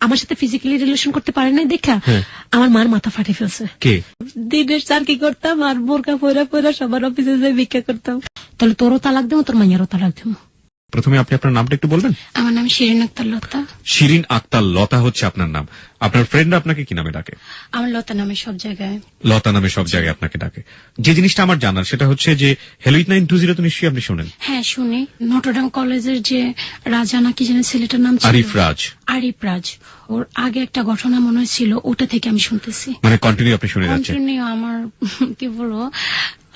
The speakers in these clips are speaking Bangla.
আমার সাথে ফিজিক্যালি রিলেশন করতে পারে না দেখা আমার মার মাথা ফাটে ফেলছে। দিনের চার কি করতাম আর বোরকা পয়রা পয়রা সবার অফিসে যাই ভিক্ষা করতাম। তাহলে তোরও তালাক দেবো, তোর মাইয়ারও তালাক দেবো। প্রথমে আপনি আপনার নামটা একটু বলবেন? আমার নাম শিরিন আক্তার লতা। শিরিন আক্তার লতা হচ্ছে আপনার নাম। আপনার ফ্রেন্ড আপনাকে কি নামে ডাকে? আমার লতা নামে সব জায়গায়, লতা নামে সব জায়গায় আপনাকে ডাকে। যে জিনিসটা আমার জানার সেটা হচ্ছে যে হেলোইট 920 তো নিশ্চয়ই আপনি শোনেন। হ্যাঁ শুনি। নটরডেম কলেজের যে রাজা নাকি জানি ছেলেটার নাম ছিল আরিফ রাজ। আরিফ রাজ, ওর আগে একটা ঘটনা মনে হয়েছিল, ওটা থেকে আমি শুনতেছি। মানে কন্টিনিউ আপনি শুনে যাচ্ছেন? কন্টিনিউ। আমার কি বলবো,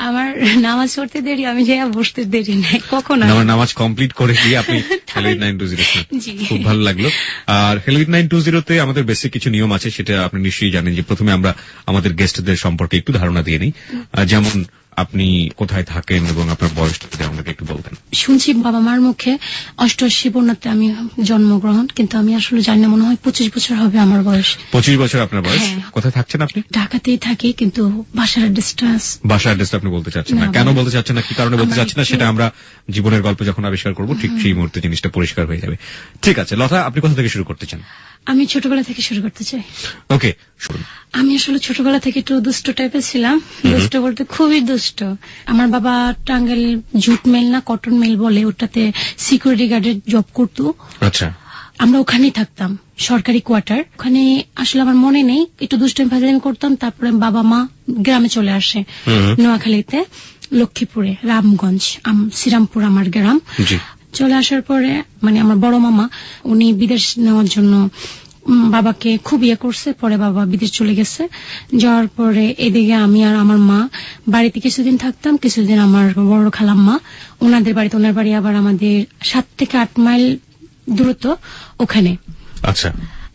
আমার নামাজ পড়তে দেরি, আমি যাই বসতে দেরি নাই কখনো। আমার নামাজ কমপ্লিট করে দিয়ে আপনি হেলোইট 920 খুব ভালো লাগলো। আর হেলোইট 920 তে আমাদের বেসিক কিছু নিয়ম আছে, সেটা আপনি নিশ্চয়ই জানেন। যে প্রথমে আমরা আমাদের গেস্টদের সম্পর্কে একটু ধারণা দিয়ে নিই। যেমন আপনি কোথায় থাকেন এবং আপনার বয়সটা যদি আমাকে একটু বলতেন। শুনছি বাবা মার মুখে 88 বন্যাতে আমি জন্মগ্রহণ, কিন্তু আমি আসলে জানি না, মনে হয় 25 বছর হবে আমার বয়স। 25 বছর আপনার বয়স। কোথায় থাকছেন আপনি? ঢাকাতেই থাকি, কিন্তু বাসার অ্যাড্রেসটা আপনি বলতে চাচ্ছেন না। কেন বলতে চাচ্ছেন না, কি কারণে বলতে চাচ্ছেন না, সেটা আমরা জীবনের গল্প যখন আবিষ্কার করবো ঠিক সেই মুহূর্তে জিনিসটা পরিষ্কার হয়ে যাবে। ঠিক আছে লতা, আপনি কোথা থেকে শুরু করতে চান? আমি ছোটবেলা থেকে শুরু করতে চাই। ওকে, শুরু। আমি আসলে ছোটবেলা থেকে একটু দুষ্ট টাইপের ছিলাম। দুষ্ট বলতে খুবই দুষ্ট। আমার বাবা টাঙ্গাইল জুট মেল না কটন মেল বলে, ওটাতে সিকিউরিটি গার্ডের জব করতো। আচ্ছা। আমরা ওখানেই থাকতাম, সরকারি কোয়ার্টার। ওখানে আসলে আমার মনে নেই, একটু দুষ্টামি ফাজলামি করতাম। তারপরে বাবা মা গ্রামে চলে আসে, নোয়াখালীতে লক্ষ্মীপুরে, রামগঞ্জ, শ্রীরামপুর আমার গ্রাম। চলে আসার পরে মানে আমার বড় মামা উনি বিদেশ নেওয়ার জন্য বাবাকে খুব ইয়ে করছে। পরে বাবা বিদেশ চলে গেছে। যাওয়ার পরে এদিকে আমি আর আমার মা বাড়িতে কিছুদিন থাকতাম, কিছুদিন আমার বড় খালাম্মা ওনাদের বাড়িতে। ওনার বাড়ি আবার আমাদের 7 থেকে 8 মাইল দূরত্ব ওখানে। আচ্ছা।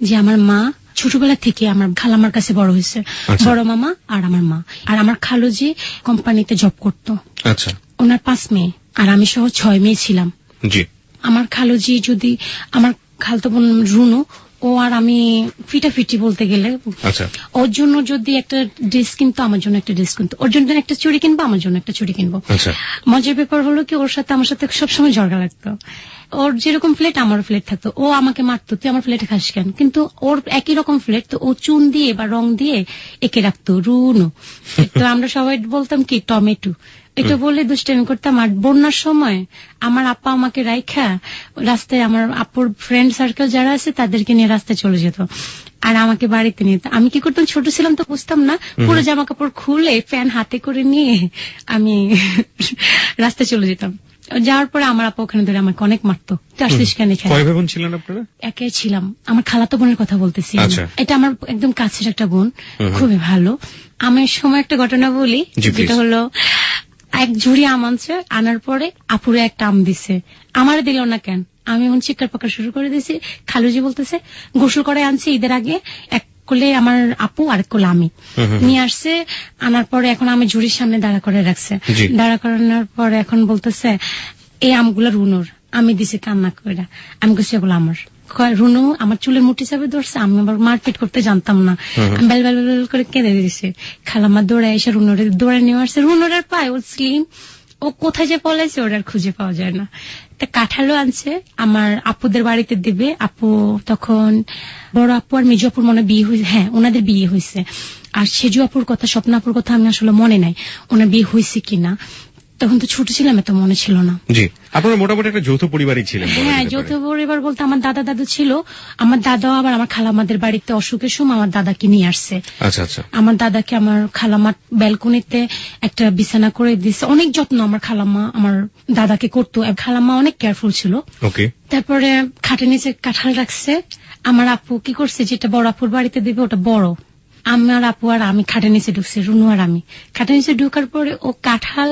যে আমার মা ছোটবেলা থেকে আমার খালাম্মার কাছে বড় হয়েছে। বড় মামা আর আমার মা। আর আমার খালুজি কোম্পানিতে জব করতো। আচ্ছা। ওনার 5 মেয়ে আর আমি সহ 6 মেয়ে ছিলাম। জি। আমার খালুজি যদি, আমার খালতো বোন রুনু, ও আর আমি ফিটাফিটি বলতে গেলে। আচ্ছা। ওর জন্য যদি একটা ড্রেস কিনতো, আমার জন্য একটা ড্রেস কিনতো। ওর জন্য একটা চুড়ি কিনবো, আমার জন্য একটা চুড়ি কিনবো। আচ্ছা। মজার ব্যাপার হলো কি, ওর সাথে আমার সাথে সবসময় ঝগড়া লাগতো। ওর যেরকম ফ্লেট আমারও ফ্লেট থাকতো। ও আমাকে মারতো, তুই আমার ফ্লেটে খাস কেন? কিন্তু ওর একই রকম ফ্লেট, তো ও চুন দিয়ে বা রং দিয়ে একে রাখতো রুনু। তো আমরা সবাই বলতাম কি টমেটো। এটা বলে দুষ্টামি করতাম। আর বন্যার সময় আমার আপা আমাকে রাইখা রাস্তায়, আমার আপুর ফ্রেন্ড সার্কেল যারা আছে তাদেরকে নিয়ে রাস্তায় চলে যেত, আর আমাকে বাড়িতে নিয়ে। আমি কি করতাম, ছোট ছিলাম তো বুঝতাম না, পুরো জামা কাপড় খুলে ফ্যান হাতে করে নিয়ে আমি রাস্তায় চলে যেতাম। যাওয়ার পরে আমার আপা ওখানে ধরে আমাকে অনেক মারতো। কয় ভাই বোন ছিলেন আপনারা? একাই ছিলাম। আমার খালাতো বোনের কথা বলতেছি। এটা আমার একদম কাছের একটা বোন, খুবই ভালো। আমার সময় একটা ঘটনা বলি, যেটা হলো এক ঝুড়ি আম আনছে, আনার পরে আপুরে একটা আম দিছে, আমার দিল না কেন। আমি এখন চিৎকার পাকার শুরু করে দিয়েছি। খালুজি বলতেছে গোসল করে আনছি ঈদের আগে, এক কোলে আমার আপু আর এক কোলে আমি নিয়ে আসছে। আনার পরে এখন আমি ঝুড়ির সামনে দাঁড়া করে রাখছে। দাঁড়া করানোর পরে এখন বলতেছে এই আমগুলো রুনুর, আমি দিছি কান্না করে। আমি বলছি এগুলো আমার। রুনু আমার চুলের মুঠি চাপে ধরছে, আমি আবার মারপিট করতে জানতাম না, আমি বেল বেল বেল করে কেঁদে দিয়েছে। খালাম্মা দৌড়ে এসে রুনুরে দৌড়ে নিয়ে আসছে। রুনুর আর পায় ও স্লিম, ও কোথায় যে পলাইছে ওর আর খুঁজে পাওয়া যায় না। তা কাঁঠালও আনছে আমার আপুদের বাড়িতে দিবে। আপু তখন বড় আপু আর মেজু আপুর মনে বিয়ে হয়েছে। হ্যাঁ, ওনাদের বিয়ে হয়েছে। আর সেজু আপুর কথা, স্বপ্নাপুর কথা আমি আসলে মনে নাই ওনার বিয়ে হয়েছে কিনা, তখন তো ছোট ছিলাম, এত মনে ছিল না। জি, আপনারা মোটামুটি একটা যৌথ পরিবারই ছিলেন। হ্যাঁ, যৌথ পরিবার বলতে আমার দাদা দাদু ছিল। আমার দাদা আবার আমার খালামাদের বাড়িতে অসুখের সময় আমার দাদাকে নিয়ে আসছে। আচ্ছা আচ্ছা। আমার দাদাকে আমার খালামার ব্যালকনিতে একটা বিছানা করে দিচ্ছে। অনেক যত্ন আমার খালাম্মা আমার দাদাকে করতো। খালাম্মা অনেক কেয়ারফুল ছিল। ওকে। তারপরে খাটের নিচে কাঁঠাল রাখছে। আমার আপু কি করছে, যেটা বড় আপুর বাড়িতে দিবে ওটা বড়, আমার আপু আর আমি খাটের নিচে ঢুকছি, রুনু আর আমি খাটের নিচে ঢুকার পরে ও কাঁঠাল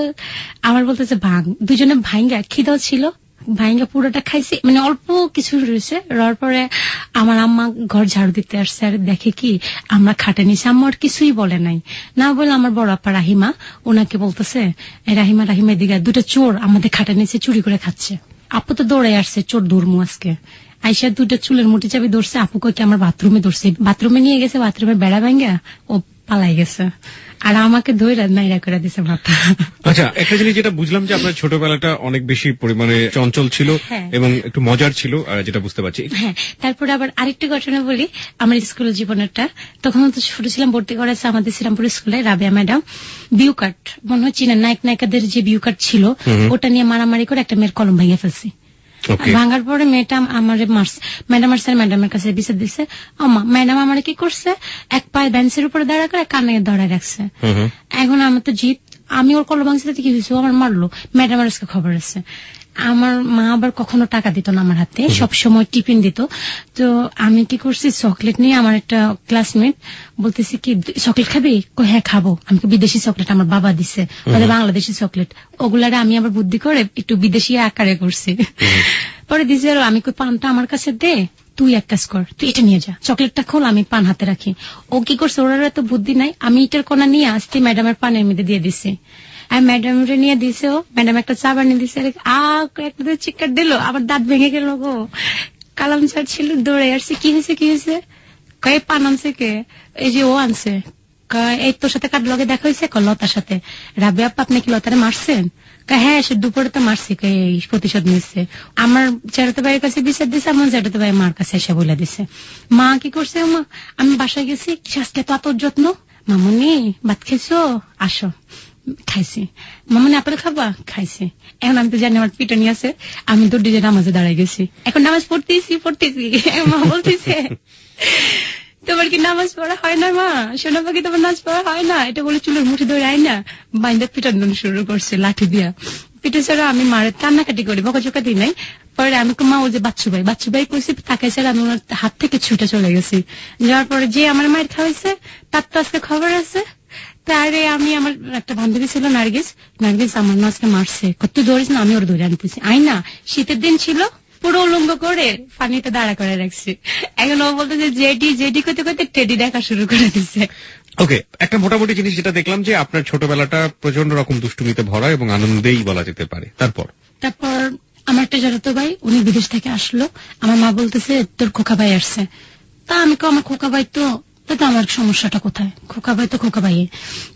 আমার বলতেছে ভাঙ। দুজনে ভাঙ্গা, খিদাও ছিল, ভাঙ্গা পুরোটা খাইছি, মানে অল্প কিছু রয়েছে। রওয়ার পরে আমার আম্মা ঘর ঝাড়ু দিতে আসছে, আর দেখে কি আমরা খাটের নিচে। আম্মা আর কিছুই বলে নাই, না বলে আমার বড় আপা রাহিমা ওনাকে বলতেছে রাহিমা রাহিমা এদিকে, দুটো চোর আমাদের খাটের নিচে চুরি করে খাচ্ছে। আপু তো দৌড়ে আসছে, চোর ধরমু আজকে। আইসা দুটো চুলের মুঠি চাবি ধরছে, আপু কই আমার বাথরুমে ধরছে, বাথরুমে নিয়ে গেছে, বাথরুমে বেড়া ভাঙ্গা ও পালাই গেছে, আর আমাকে ধৈর্য নাইরা করে দিছে মাথা। আচ্ছা, একটা জিনিস যেটা বুঝলাম যে আপনার ছোটবেলাটা অনেক বেশি পরিমাণে চঞ্চল ছিল এবং একটু মজার ছিল, যেটা বুঝতে পারছি। হ্যাঁ, তারপরে আবার আরেকটা ঘটনা বলি আমার স্কুল জীবনেরটা। তখন তো ছোট ছিলাম, ভর্তি করেছে আমাদের শ্রীরামপুর স্কুলে রাবেয়া ম্যাডাম। বিউ কাট মনে হয় চিনেন, নায়ক নায়িকাদের যে বিউ কাট ছিল ওটা নিয়ে মারামারি করে একটা মেয়ের কলম ভেঙে ফেলছি। ভাঙার পরে মেয়েটা আমার মারছে, ম্যাডাম আর স্যার ম্যাডামের কাছে বিচার দিচ্ছে। ম্যাডাম আমার কি করছে, এক পায়ে বেঞ্চের উপরে দাঁড়া করে কানে ধরে রাখছে। এখন আমার তো জিত, আমি ওর কলম ভাঙছি, কি হয়েছে, আমার মারলো। ম্যাডামের আজকে খবর আছে। আমার মা আবার কখনো টাকা দিত না আমার হাতে, সবসময় টিফিন দিত। তো আমি কি করছি, চকলেট নিয়ে আমার একটা ক্লাসমেট বলতেছি কি চকলেট খাবি, হ্যাঁ খাবো। আমি বিদেশি চকলেট আমার বাবা দিছে, বাংলাদেশি চকলেট, ওগুলারে আমি আবার বুদ্ধি করে একটু বিদেশি আকারে করছি। পরে দিছে, আমি কই পানটা আমার কাছে দে, তুই এক কাজ কর, তুই এটা নিয়ে যা, চকলেটটা খোল, আমি পান হাতে রাখি। ও কি করছে, ওর এত বুদ্ধি নাই, আমি ইটার কোনা নিয়ে আসতে ম্যাডামের পানের মধ্যে দিয়ে দিছি। আর ম্যাডাম নিয়ে দিছে, ও ম্যাডাম একটা চা বানিয়ে দিছে, একটা চিৎকার দিল, আবার দাঁত ভেঙে গেল গো। কালাম স্যার ছিল, দৌড়ে আসছে, কি হয়েছে কি হয়েছে, কয়ে পান আনছে কে, এই যে ও আনছে। এই তোর সাথে কার লগে দেখা হয়েছে, লতার সাথে। রাবেয়া আপা আপনি কি লতারে মারছেন? হ্যাঁ, সে দুপুরে তো মারছি, এই প্রতিশোধ নিচ্ছে। আমার জ্যাঠাতো ভাইয়ের কাছে বিচার দিছে, আমার জ্যাঠাতো ভাই মার কাছে এসে বলে দিছে। মা কি করছে, আমি বাসায় গেছি, আজকে তো এত যত্ন, মামুনি ভাত খেয়েছো, আসো, খাইছি। মামুনি আপেল খাবা, খাইছি। এখন আমি তো জানি আমার পিটনি আছে, আমি তো ডিজে নামাজে দাঁড়াই গেছি, এখন নামাজ পড়তেছি। মা বলতেছে তোমার কি নামাজ পড়া হয় না মা, সোনা পাখি তোমার নামাজ পড়া হয় না, এটা বলে চুলের মুঠি ধরে আয় না বাইন্দা পিটানো শুরু করছে লাঠি দিয়া। পিঠে ছাড়া আমি মারের কান্নাকাটি করি, বকাঝকা দিই নাই। পরে আমি মা ও যে বাচ্চু ভাই কইছি, তাকে ছাড়া আমি ওনার হাত থেকে ছুটে চলে গেছি। যাওয়ার পরে যে আমার মায়ের খাওয়াইছে তার তো আজকে খবর আছে। তারে আমি, আমার একটা বান্ধবী ছিল নার্গিস আমার না আজকে মারছে, কত দৌড়িস না, আমি ওর দৌড়ে আনতেছি। আই না, শীতের দিন ছিল, পুরো উলঙ্গ করে পানিতে দাঁড়া করে রাখছি। এখন ও বলতেছে জেডি করতে করতে টেডি দেখা শুরু করে দিচ্ছে। ওকে, একটা মোটামুটি জিনিস যেটা দেখলাম যে আপনার ছোটবেলাটা প্রচন্ড রকম দুষ্টুমিতে ভরা এবং আনন্দেই বলা যেতে পারে। তারপর আমার একটা জ্যাঠাতো ভাই, উনি বিদেশ থেকে আসলো, আমার মা বলতেছে তোর খোকা ভাই আসছে। তা আমি আমার খোকা ভাই তো আমার সমস্যাটা কোথায়, খোকা ভাই তো খোকা ভাই।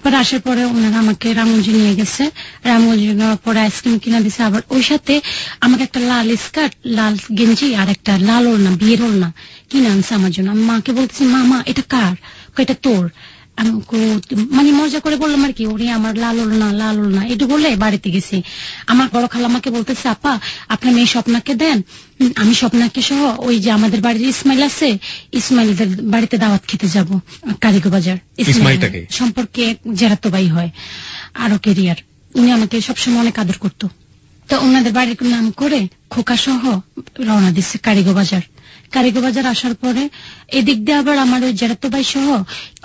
পরে আসার পরে ওনারা আমাকে রামগঞ্জে নিয়ে গেছে, রামগঞ্জে নেওয়ার পরে আইসক্রিম কিনা দিছে, আবার ওই সাথে আমাকে একটা লাল স্কার্ট, লাল গেঞ্জি আর একটা লাল ওড়না, বিয়ের ওড়না কিনে আনছে আমার জন্য। আমি মাকে বলতেছি, মা এটা কার, এটা তোর। আমি মানে মজা করে বললাম আর কি, ওরে আমার লাল ওড়না এটা বলে বাড়িতে গেছি। আমার বড় খালামাকে বলতেছে, আপা আপনার মেয়ে স্বপ্নাকে দেন, আমি স্বপ্নাকে সহ ওই যে আমাদের বাড়ির ইসমাইল আছে, ইসমাইলদের বাড়িতে দাওয়াত খেতে যাব কারিগো বাজার। ইসমাইলটাকে সম্পর্কে জেরাতো ভাই হয় আরো কেরিয়ার, উনি আমাকে সবসময় অনেক আদর করতো। তো ওনাদের বাড়ির নাম করে খোকা সহ রওনা দিচ্ছে কারিগো বাজার। আসার পরে এদিক দিয়ে আবার আমার ওই জেরাতো ভাই সহ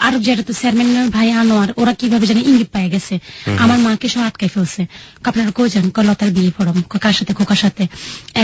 আরো জেরাতো চেয়ারম্যানের ভাই আনোয়ার, ওরা কিভাবে জানি ইঙ্গিত পায়ে গেছে, আমার মাকে সহ আটকাই ফেলছে। আপনারা কই যান, লতার বিয়ে পড়াম, কার সাথে, খোকার সাথে।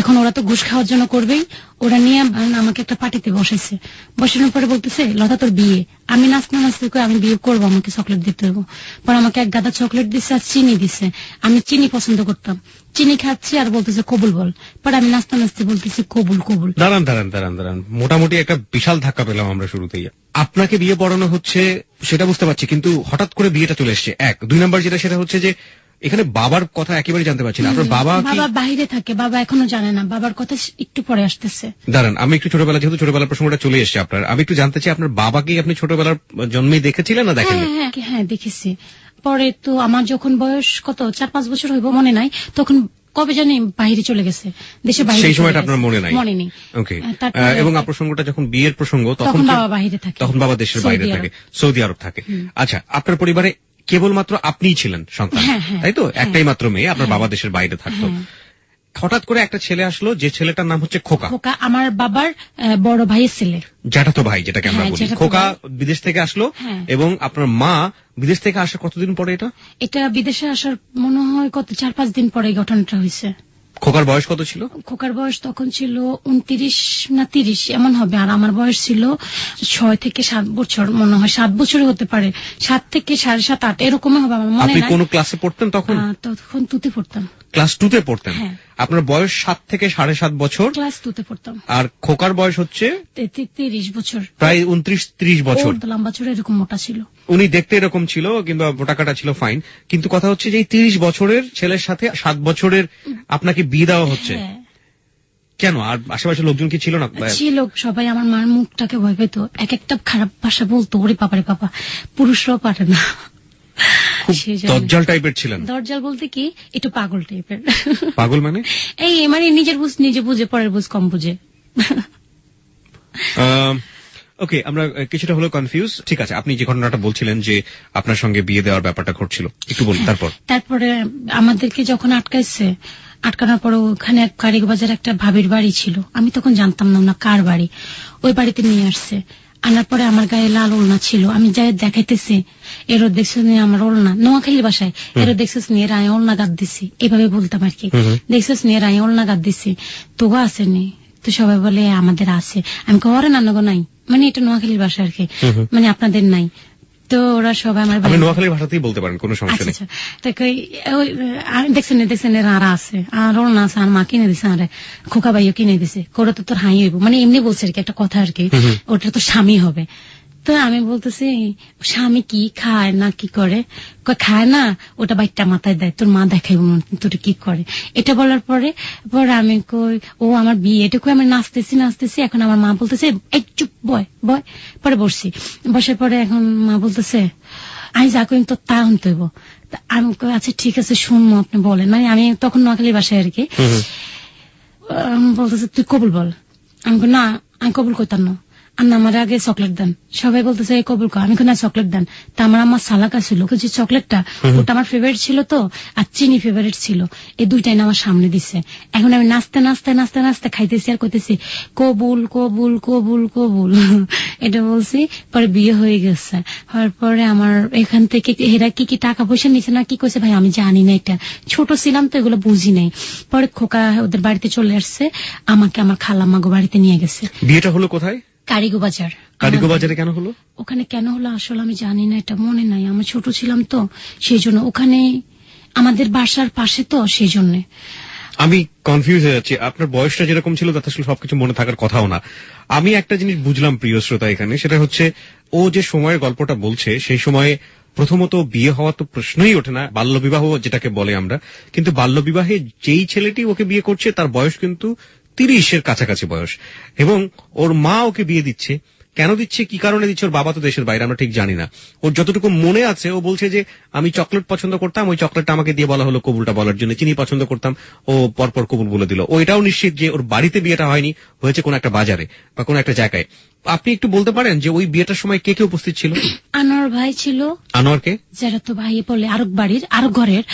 এখন ওরা তো ঘুষ খাওয়ার জন্য করবেই, ওরা নিয়ে আমাকে একটা পার্টিতে বসাইছে। বসানোর পরে বলতেছে লতা তোর বিয়ে, আমি নাচতে আমি বিয়ে করবো, আমাকে চকলেট দিতে হবো। পরে আমাকে এক গাদা চকলেট দিচ্ছে আর চিনি দিচ্ছে, আমি চিনি পছন্দ করতাম, চিনি খাচ্ছি আর বলতেছে কবুল বল। পরে আমি নাচতে বলতেছি কবুল। দাঁড়ান, মোটামুটি একটা বিশাল ধাক্কা পেলাম আমরা শুরুতেই। আপনাকে বিয়ে পড়ানো হচ্ছে সেটা বুঝতে পারছি, কিন্তু হঠাৎ করে বিয়েটা চলে এসছে, এক। দুই নাম্বার যেটা, সেটা হচ্ছে যে এখানে বাবার কথা একেবারে জানতে পারছি না। আপনার বাবা বাইরে থাকে, বাবা এখনো জানে না, বাবার কথা একটু পরে আসতেছে। দাঁড়ান, আমি একটু যেহেতু ছোটবেলার প্রসঙ্গটা চলে এসছে আপনার, আমি একটু জানতে চাই আপনার বাবাকে আপনি ছোটবেলার জন্মেই দেখেছিলেন না দেখেন? হ্যাঁ দেখেছি। পরে তো আমার যখন বয়স কত 4-5 বছর হইব মনে নাই, তখন কবে জানি বাইরে চলে গেছে, দেশে বাইরে। সেই সময়টা আপনার মনে নেই? ওকে। এবং প্রসঙ্গটা যখন বিয়ের প্রসঙ্গ, তখন বাবা বাইরে থাকে, তখন বাবা দেশের বাইরে থাকে, সৌদি আরব থাকে। আচ্ছা, আপনার পরিবারে কেবলমাত্র আপনিই ছিলেন সন্তান, তাই তো? একটাই মাত্র মেয়ে, আপনার বাবা দেশের বাইরে থাকতো। হঠাৎ করে একটা ছেলে আসলো, যে ছেলেটার নাম হচ্ছে খোকা, আমার বাবার বড় ভাইয়ের ছেলে, জ্যাঠাতো ভাই যেটাকে আমরা বলি। খোকা বিদেশ থেকে আসলো, এবং আপনার মা বিদেশ থেকে আসার কতদিন পরে এটা বিদেশে আসার মনে হয় কত 4-5 দিন পরে ঘটনাটা হয়েছে। খোকার বয়স কত ছিল? খোকার বয়স তখন ছিল 29 না 30 এমন হবে, আর আমার বয়স ছিল 6 থেকে 7 বছর, মনে হয় 7 বছর হতে পারে, 7 থেকে 7.5-8 এরকম হবে আমার মনে নাই। আপনি কোন ক্লাসে পড়তেন তখন? তখন 2তে পড়তাম। ক্লাস 2তে পড়তেন? আপনার বয়স 7 থেকে 7.5 বছর, ক্লাস 2 তে পড়তাম। আর খোকার বয়স হচ্ছে 30 বছর, প্রায় 29-30 বছর। লম্বা ছিল, এরকম মোটা ছিল, উনি দেখতে এরকম ছিল, কিংবা মোটাকাটা ছিল, ফাইন। কিন্তু কথা হচ্ছে যে 30 বছরের ছেলের সাথে 7 বছরের আপনাকে বিয়ে দেওয়া হচ্ছে, কেন? আর আশেপাশে লোকজন কি ছিল না? ছিল, সবাই আমার মার মুখটাকে ভয় পেত, এক একটা খারাপ ভাষা বলতো, ওরে বাবারে বাবা, পুরুষরাও পারে না। দরজাল টাইপের ছিলেন? দরজাল বলতে কি, একটু পাগল টাইপের। পাগল মানে? এই মানে নিজের বুঝ নিজে বুঝে, পরের বুঝ কম বুঝে। ওকে, আমরা কিছুটা হলো কনফিউজ। ঠিক আছে, আপনি যে ঘটনাটা বলছিলেন যে আপনার সঙ্গে বিয়ে দেওয়ার ব্যাপারটা ঘটছিল, একটু বলুন। তারপরে আমাদেরকে যখন আটকানোর পরে ওখানে কারিগবাজার একটা ভাবির বাড়ি ছিল, আমি তখন জানতাম না কার বাড়ি, ওই বাড়িতে নিয়ে আসছে। আনার পরে আমার গায়ে লাল ওড়না ছিল, আমি যাই দেখাইতেছি, এরও দেখছিস নিয়ে আমার ওড়না, নোয়াখালী বাসায়, এরও দেখছিস নিয়ে রায় ওড়না গাদ দিছি, এভাবে বলতাম আর কি, দেখছিস নিয়ে রায় ওড়না গাদ দিছি, তোগো আসেনি? তো সবাই বলে আমাদের আছে। আমি করে নানগো নাই, মানে এটা নোয়াখালীর ভাষা আর কি, মানে আপনাদের নাই। তো ওরা সবাই আমার নোয়াখালীর ভাষাতেই বলতে পারেন, কোনো সমস্যা নেই। দেখছেন এরা আছে, আর ওর না আছে, আর মা কিনে দিছে, আর খোকা ভাইও কিনে দিছে, করে তো তোর হাই হইব, মানে এমনি বলছে আর কি, একটা কথা আর কি, ওটা তো স্বামী হবে। তো আমি বলতেছি স্বামী কি খায় না কি করে, খায় না, ওটা বাইকটা মাথায় দেয়, তোর মা দেখাইব তোর কি করে। এটা বলার পরে আমি কই ও আমার বিয়ে, এটা কই আমি নাচতেছি। এখন আমার মা বলতেছে এই চুপ, বয়। পরে বসার পরে এখন মা বলতেছে আমি যা করি তোর তা আনতে হইব। আমি কই আচ্ছা ঠিক আছে, শুনবো, আপনি বলেন। মানে আমি তখন নোয়াখালীর বাসায় আর কি। বলতেছে তুই কবুল বল। আমি কই না, আমি কবুল কইতাম না, আর আমার আগে চকলেট দেন। সবাই বলতেছে এই কবুল কর, আমি না চকলেট দেন। তা আমার সালাকা ছিল, যে চকলেটটা ওটা আমার ফেভারিট ছিল তো, আর চিনি ফেভারিট ছিল, এই দুইটাই না আমার সামনে দিছে। এখন আমি নাচতে খাইতেছি আর কইতেছি কবুল কবুল কবুল কবুল, এটা বলছি। পরে বিয়ে হয়ে গেছে, হওয়ার পরে আমার এখান থেকে এরা কি টাকা পয়সা নিচ্ছে না কি কইছে ভাই আমি জানি না, এটা ছোট ছিলাম তো এগুলো বুঝি নাই। পরে খোকা ওদের বাড়িতে চলে আসছে, আমাকে আমার খালাম্মাগো বাড়িতে নিয়ে গেছে। বিয়েটা হলো কোথায়? কারিগবাজার। কারিগবাজারে কেন হলো? ওখানে কেন হলো আসলে আমি জানি না, এটা মনে নাই, আমি ছোট ছিলাম তো সেই জন্য। ওখানে আমাদের বাসার পাশে তো সেই জন্য। আমি কনফিউজ হয়ে যাচ্ছি, আপনার বয়সটা যেরকম ছিল তাতে আসলে সবকিছু মনে থাকার কথাও না। আমি একটা জিনিস বুঝলাম প্রিয় শ্রোতা এখানে, সেটা হচ্ছে ও যে সময়ের গল্পটা বলছে সেই সময়ে প্রথমত বিয়ে হওয়া তো প্রশ্নই ওঠে না, বাল্যবিবাহ যেটাকে বলে আমরা। কিন্তু বাল্যবিবাহে যেই ছেলেটি ওকে বিয়ে করছে তার বয়স কিন্তু 30-এর কাছাকাছি বয়স, এবং ওর মা ওকে বিয়ে দিচ্ছে। কেন দিচ্ছে, কি কারণে দিচ্ছে, ওর বাবা তো দেশের বাইরে, আমরা ঠিক জানি না। ওর যতটুকু মনে আছে ও বলছে যে আমি চকলেট পছন্দ করতাম, ওই চকলেটটা আমাকে দিয়ে বলা হলো কবুলটা বলার জন্য, চিনি পছন্দ করতাম, ও পরপর কবুল বলে দিল। ও এটাও নিশ্চিত যে ওর বাড়িতে বিয়েটা হয়নি, হয়েছে কোন একটা বাজারে বা কোন একটা জায়গায়। আপনি একটু বলতে পারেন যে ওই বিয়েটার সময় কে কে উপস্থিত ছিল? আনোয়ার ভাই ছিল। আনোয়ারকে যারা তো ভাই বলে, আরব বাড়ির আরব ঘরের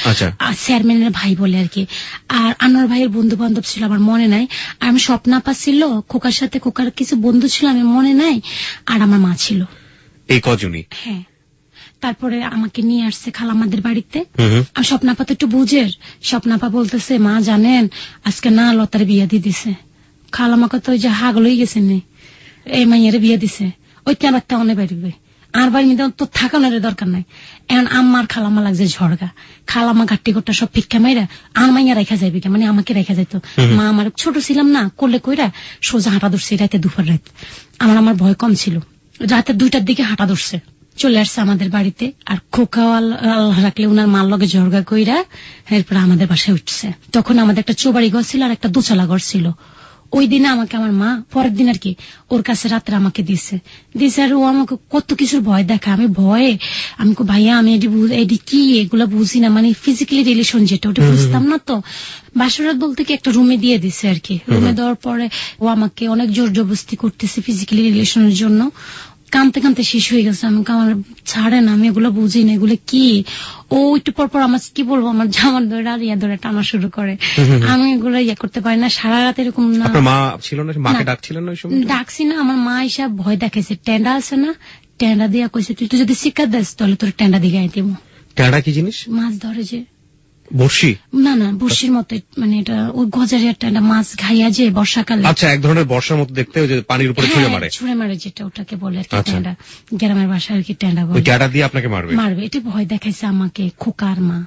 চেয়ারম্যানের ভাই বলে আর কি। আর আনোয়ার ভাইয়ের বন্ধু বান্ধব ছিল, আমার মনে নাই। আর আমি স্বপ্নাপা ছিল, খোকার সাথে খোকার কিছু বন্ধু ছিল, আমি মনে নাই। আর আমার মা ছিল। এই কজনই? হ্যাঁ। তারপরে আমাকে নিয়ে আসছে খালামাদের বাড়িতে। আর স্বপ্নাপা তো একটু বুঝের, স্বপ্নাপা বলতেছে মা জানেন আজকে না লতার বিয়ে দিয়ে দিছে। খালামাকে তো ওই যে হাগল হয়ে গেছে, এই মাইয়ারে বিয়ে দিছে, ওই কেন একটা অনেক বাড়িবে আর বাড়ির মধ্যে তো থাকানোর দরকার নাই। এখন আমার খালামা লাগছে ঝড়গা, খালামা ঘাট্টি ঘট্টা সব ফিক্কা মাইরা আর মাইয়া রেখা যাইবে, মানে আমাকে রেখা যাইতো। মা আমার ছোট ছিলাম না, করলে কইরা সোজা হাঁটা ধরছে রাতে, দুপুর রাত। আমার ভয় কম ছিল, রাতে 2টার দিকে হাঁটা ধরছে, চলে আসছে আমাদের বাড়িতে। আর খোকা আল্লাহ রাখলে উনার মার লগে ঝরগা কইরা এরপর আমাদের বাসায় উঠছে। তখন আমাদের একটা চৌবাড়ি ঘর ছিল আর একটা দোচালা ঘর ছিল। ওই দিনে আমাকে আমার মা পরের দিন আর কি ওর কাছে রাত্রে আমাকে দিছে। আর ও আমাকে কত কিছুর ভয় দেখা, আমি ভয়ে আমি ভাইয়া আমি এটি কি এগুলা বুঝি না, মানে ফিজিক্যালি রিলেশন যেটা ওটা বুঝতাম না। তো বাসরাত বলতে কি একটা রুমে দিয়ে দিছে আর কি। রুমে দেওয়ার পরে ও আমাকে অনেক জোর জবরদস্তি করতেছে ফিজিক্যালি রিলেশনের জন্য। কানতে কানতে শেষ হয়ে গেছে, আমাকে আমার ছাড়ে না, আমি এগুলো বুঝি না এগুলো কি। ও একটু পরপর আমার কি বলবো আমার জামার ধরে আর ইয়া ধরে টানা শুরু করে, আমি এগুলো ইয়া করতে পারি না। সারা রাত এরকম না। মা ছিল না? মাকে ডাকছিলেন না? ডাকছি না, আমার মা এসব ভয় দেখাইছে, টেন্ডা আছে না, টেন্ডা দিয়া কইছে তুই তো যদি শিক্ষা দেস তাহলে তোর টেন্ডা দিয়ে গায়ে দিব। টেন্ডা কি জিনিস? মাছ ধরে যে বর্ষি? না না, বর্ষির মতো, মানে এটা ওই গজারের একটা মাছ ঘাইয়া যে বর্ষাকালে। আচ্ছা, এক ধরনের বর্ষার মতো দেখতে, ওই যে পানির উপরে ছুঁড়ে মারে যেটা, ওটাকে বলে আর কি ট্যান্ডা, গ্রামের ভাষায় আর কি ট্যান্ডা বলে। ওই ট্যান্ডা দিয়ে আপনাকে মারবে? এটা ভয় দেখাইছে আমাকে খোকার মা,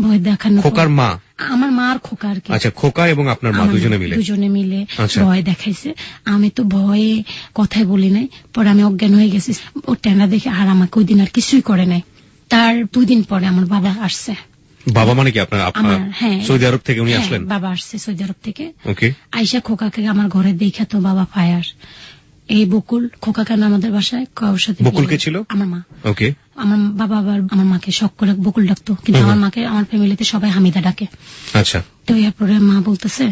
ভয় দেখানো। খোকার মা? আমার মা আর খোকা আর কি। আচ্ছা, খোকা এবং আপনার মা দুজনে মিলে ভয় দেখাইছে। আমি তো ভয়ে কথাই বলি নাই, পরে আমি অজ্ঞান হয়ে গেছি ও ট্যান্ডা দেখে, আর আমাকে ওই দিন আর কিছুই করে নাই। তার 2 দিন পরে আমার বাবা আসছে। বাবা মানে কি আপনার? হ্যাঁ, সৌদি আরব থেকে উনি আসলেন? বাবা আসছে সৌদি আরব থেকে। ওকে। আইসা খোকাকে আমার ঘরে দেখা তো বাবা ফায়ার। এই বকুল, খোকা কেন আমাদের বাসায় কারোর সাথে? বকুল কে ছিল? আমার মা। ওকে। আমার বাবা আবার আমার মাকে শখ করে বকুল ডাকতো, কিন্তু আমার মাকে আমার ফ্যামিলিতে সবাই হামিদা ডাকে। আচ্ছা। তো এরপরে মা বলতেছে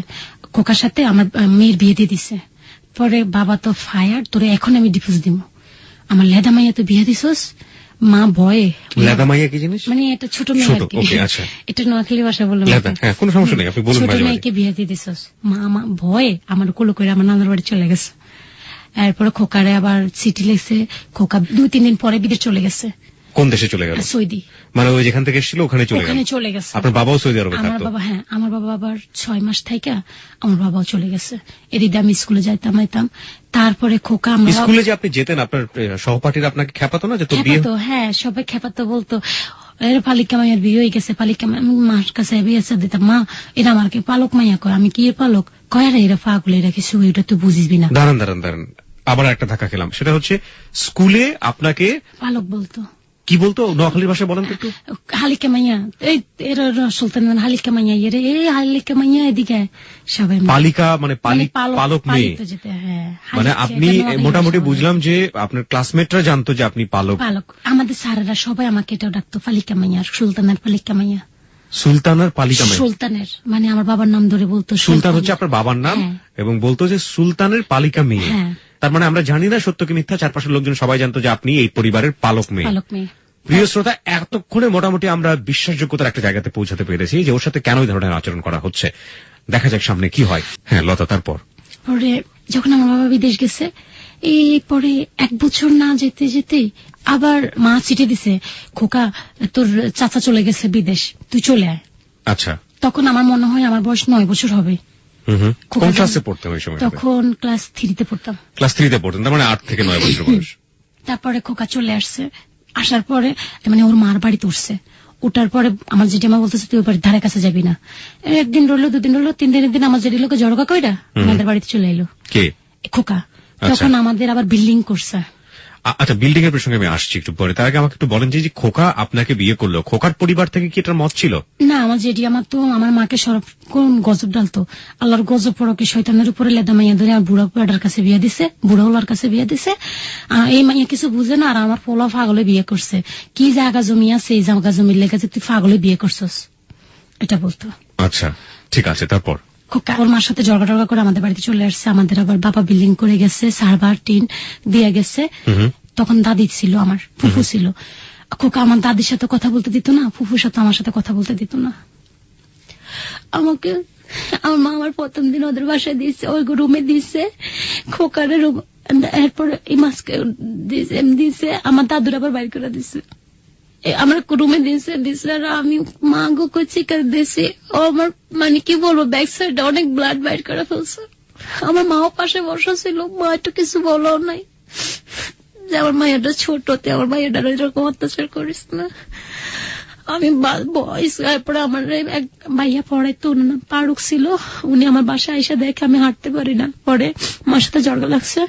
খোকার সাথে আমার মেয়ের বিয়ে দিয়ে দিছে। পরে বাবা তো ফায়ার, তোরে এখন আমি ডিভোর্স দিব, আমার লেদা মাইয়া তো বিয়ে দিছস। মা ভয়ে। লেদা মাইয়া কি জিনিস? মানে এটা ছোট মেয়ে আর কি। আচ্ছা। এটা নোয়াখালী ভাষা বললাম। হ্যাঁ, কোনো সমস্যা নেই, আপনি বলুন। ছোট মেয়েকে বিয়ে দিয়ে দিছস। মা আমার ভয়ে আমার কোলো করে আমার নানার বাড়ি চলে গেছে। এরপরে খোকারে আবার চিঠি লিখছে, খোকা 2-3 দিন পরে বিদেশ চলে গেছে। কোন দেশে চলে গেল? সৌদি। মানে ওই যেখান থেকে এসেছিল ওখানে চলে গেছে। আপনার বাবাও সৌদি আরবে থাকতো? আমার বাবা, হ্যাঁ, আমার বাবা আবার 6 মাস থাইকা আমার বাবাও চলে গেছে। এদিকে আমি স্কুলে যাইতাম আইতাম। তারপরে খোকা, আমরা স্কুলে যে আপনি যেতেন, আপনার সহপাঠীরা আপনাকে খেপাতো না যে তোর বিয়ে? হ্যাঁ, সবাই খেপাতো, বলতো এর পালিকা মাইয়ার বিয়ে হয়ে গেছে। পালিকা মার কাছে বিয়ে দিতাম, মা এটা আমাকে পালক মাইয়া কয়। আমি কি পালক কয়? রে এরা পাগল, এরা কিছু, এটা তুই বুঝিসবি না। দাঁড়ান, আবার একটা ধাক্কা খেলাম। সেটা হচ্ছে স্কুলে আপনাকে পালক বলতো। কি বলতো নোয়াখালীর ভাষায় বলেন তো একটু? হালিকা মাইয়া, এই এরা সুলতান হালিকা মাইয়া, এই হালিকা মাইয়া, এদিকে সবাই পালিকা মানে পালক মেয়ে। মানে আপনি মোটামুটি বুঝলাম যে আপনার ক্লাসমেটরা জানতো যে আপনি পালক। আমাদের স্যারেরা সবাই আমাকে এটাও ডাকতো পালিকা মাইয়া, সুলতানের পালিকা মাইয়া। সুলতানের পালিকা মাইয়া? সুলতানের মানে আমার বাবার নাম ধরে বলতো। সুলতান হচ্ছে আপনার বাবার নাম, এবং বলতো যে সুলতানের পালিকা মেয়ে। তার মানে আমরা জানি না সত্য কি মিথ্যা, চারপাশের লোকজন সবাই জানতো যে আপনি এই পরিবারের পালক মেয়ে। প্রিয় শ্রোতা, এতক্ষণে মোটামুটি আমরা বিশ্বাসযোগ্যতার একটা জায়গাতে পৌঁছাতে পেরেছি যে ওর সাথে কেন এই ধরনের আচরণ করা হচ্ছে। দেখা যাক সামনে কি হয়। হ্যাঁ লতা, তারপর? পরে যখন আমার বাবা বিদেশ গেছে, এই পরে 1 বছর না যেতে যেতে আবার মা চিঠি দিছে, খোকা তোর চাচা চলে গেছে বিদেশ, তুই চলে আয়। আচ্ছা। তখন আমার মনে হয় আমার বয়স 9 বছর হবে। কোন ক্লাসে পড়তেন ওই সময়? তখন ক্লাস 3-তে পড়তাম। ক্লাস 3-তে পড়তেন, তার মানে 8 থেকে 9 বছর বয়স। তারপরে খোকা চলে আসছে, আসার পরে মানে ওর মার বাড়িতে উঠছে। ওটার পরে আমার জেঠিমা বলতেছে তুই ওই বাড়ির ধারে কাছে যাবি না। 1 দিন রইলো, 2 দিন রইলো, 3 দিনের দিন আমার জেঠি লোকে জড়কা কইরা আমাদের বাড়িতে চলে এলো। কে? খোকা। তখন আমাদের আবার বিল্ডিং করছে। আচ্ছা, বিল্ডিং এর প্রসঙ্গে আমি আসছি একটু পরে। তার আগে আমাকে একটু বলেন যে খোকা আপনাকে বিয়ে করলো, খোকার পরিবার থেকে কি এটার মত ছিল? না, আমার জেঠিমা তো আমার মাকে কোন গজব ডালতো। আল্লাহর গজব পড়ো কি শয়তানের উপরে লেদা মাইয়া ধরে আমার বুড়া পেটার কাছে বিয়ে দিছে, বুড়া ওলার কাছে বিয়ে দিছে। এই মাইয়া কিছু বুঝে না, আর আমার পোলা পাগলে বিয়ে করছে। কি জায়গা জমি আছে এই জায়গা জমির লেগে তুই পাগলে বিয়ে করছস, এটা বলতো। আচ্ছা, ঠিক আছে, তারপর? খোকা ওর মার সাথে জড়গা টর্গা করে আমাদের বাড়িতে চলে আসছে। আমাদের আবার বাবা বিল্ডিং করে গেছে, সার্ভার টিন দিয়ে গেছে। তখন দাদি ছিল, আমার ফুফু ছিল। খোকা আমার দাদির সাথে কথা বলতে দিত না, ফুফুর সাথে আমার সাথে কথা বলতে দিত না। আমাকে আমার মা আমার 1ম দিন ওদের বাসায় দিয়েছে, ওই রুমে দিয়েছে, খোকারের রুম। এরপরে এই মাসকে দিয়েছে, আমার দাদুর আবার বাইর করে দিছে, আমার রুমে দিয়েছে। আর আমি মা গো করছি দিয়েছি, ও আমার মানে কি বলবো ব্যাক সাইড অনেক ব্লাড বাইর করে ফেলছে। আমার মাও পাশে বসা ছিল, মা একটু কিছু বলো নাই যে আমার মায়েরটা ছোটতে আমার মায়েরটা এরকম অত্যাচার করিস না। আমি বয়স পরে আমার এক ভাইয়া পড়াইতো, ওনার নাম পারুক ছিল, উনি আমার বাসায় এসে দেখে আমি হাঁটতে পারি না। পরে মার সাথে জড়গা লাগছে,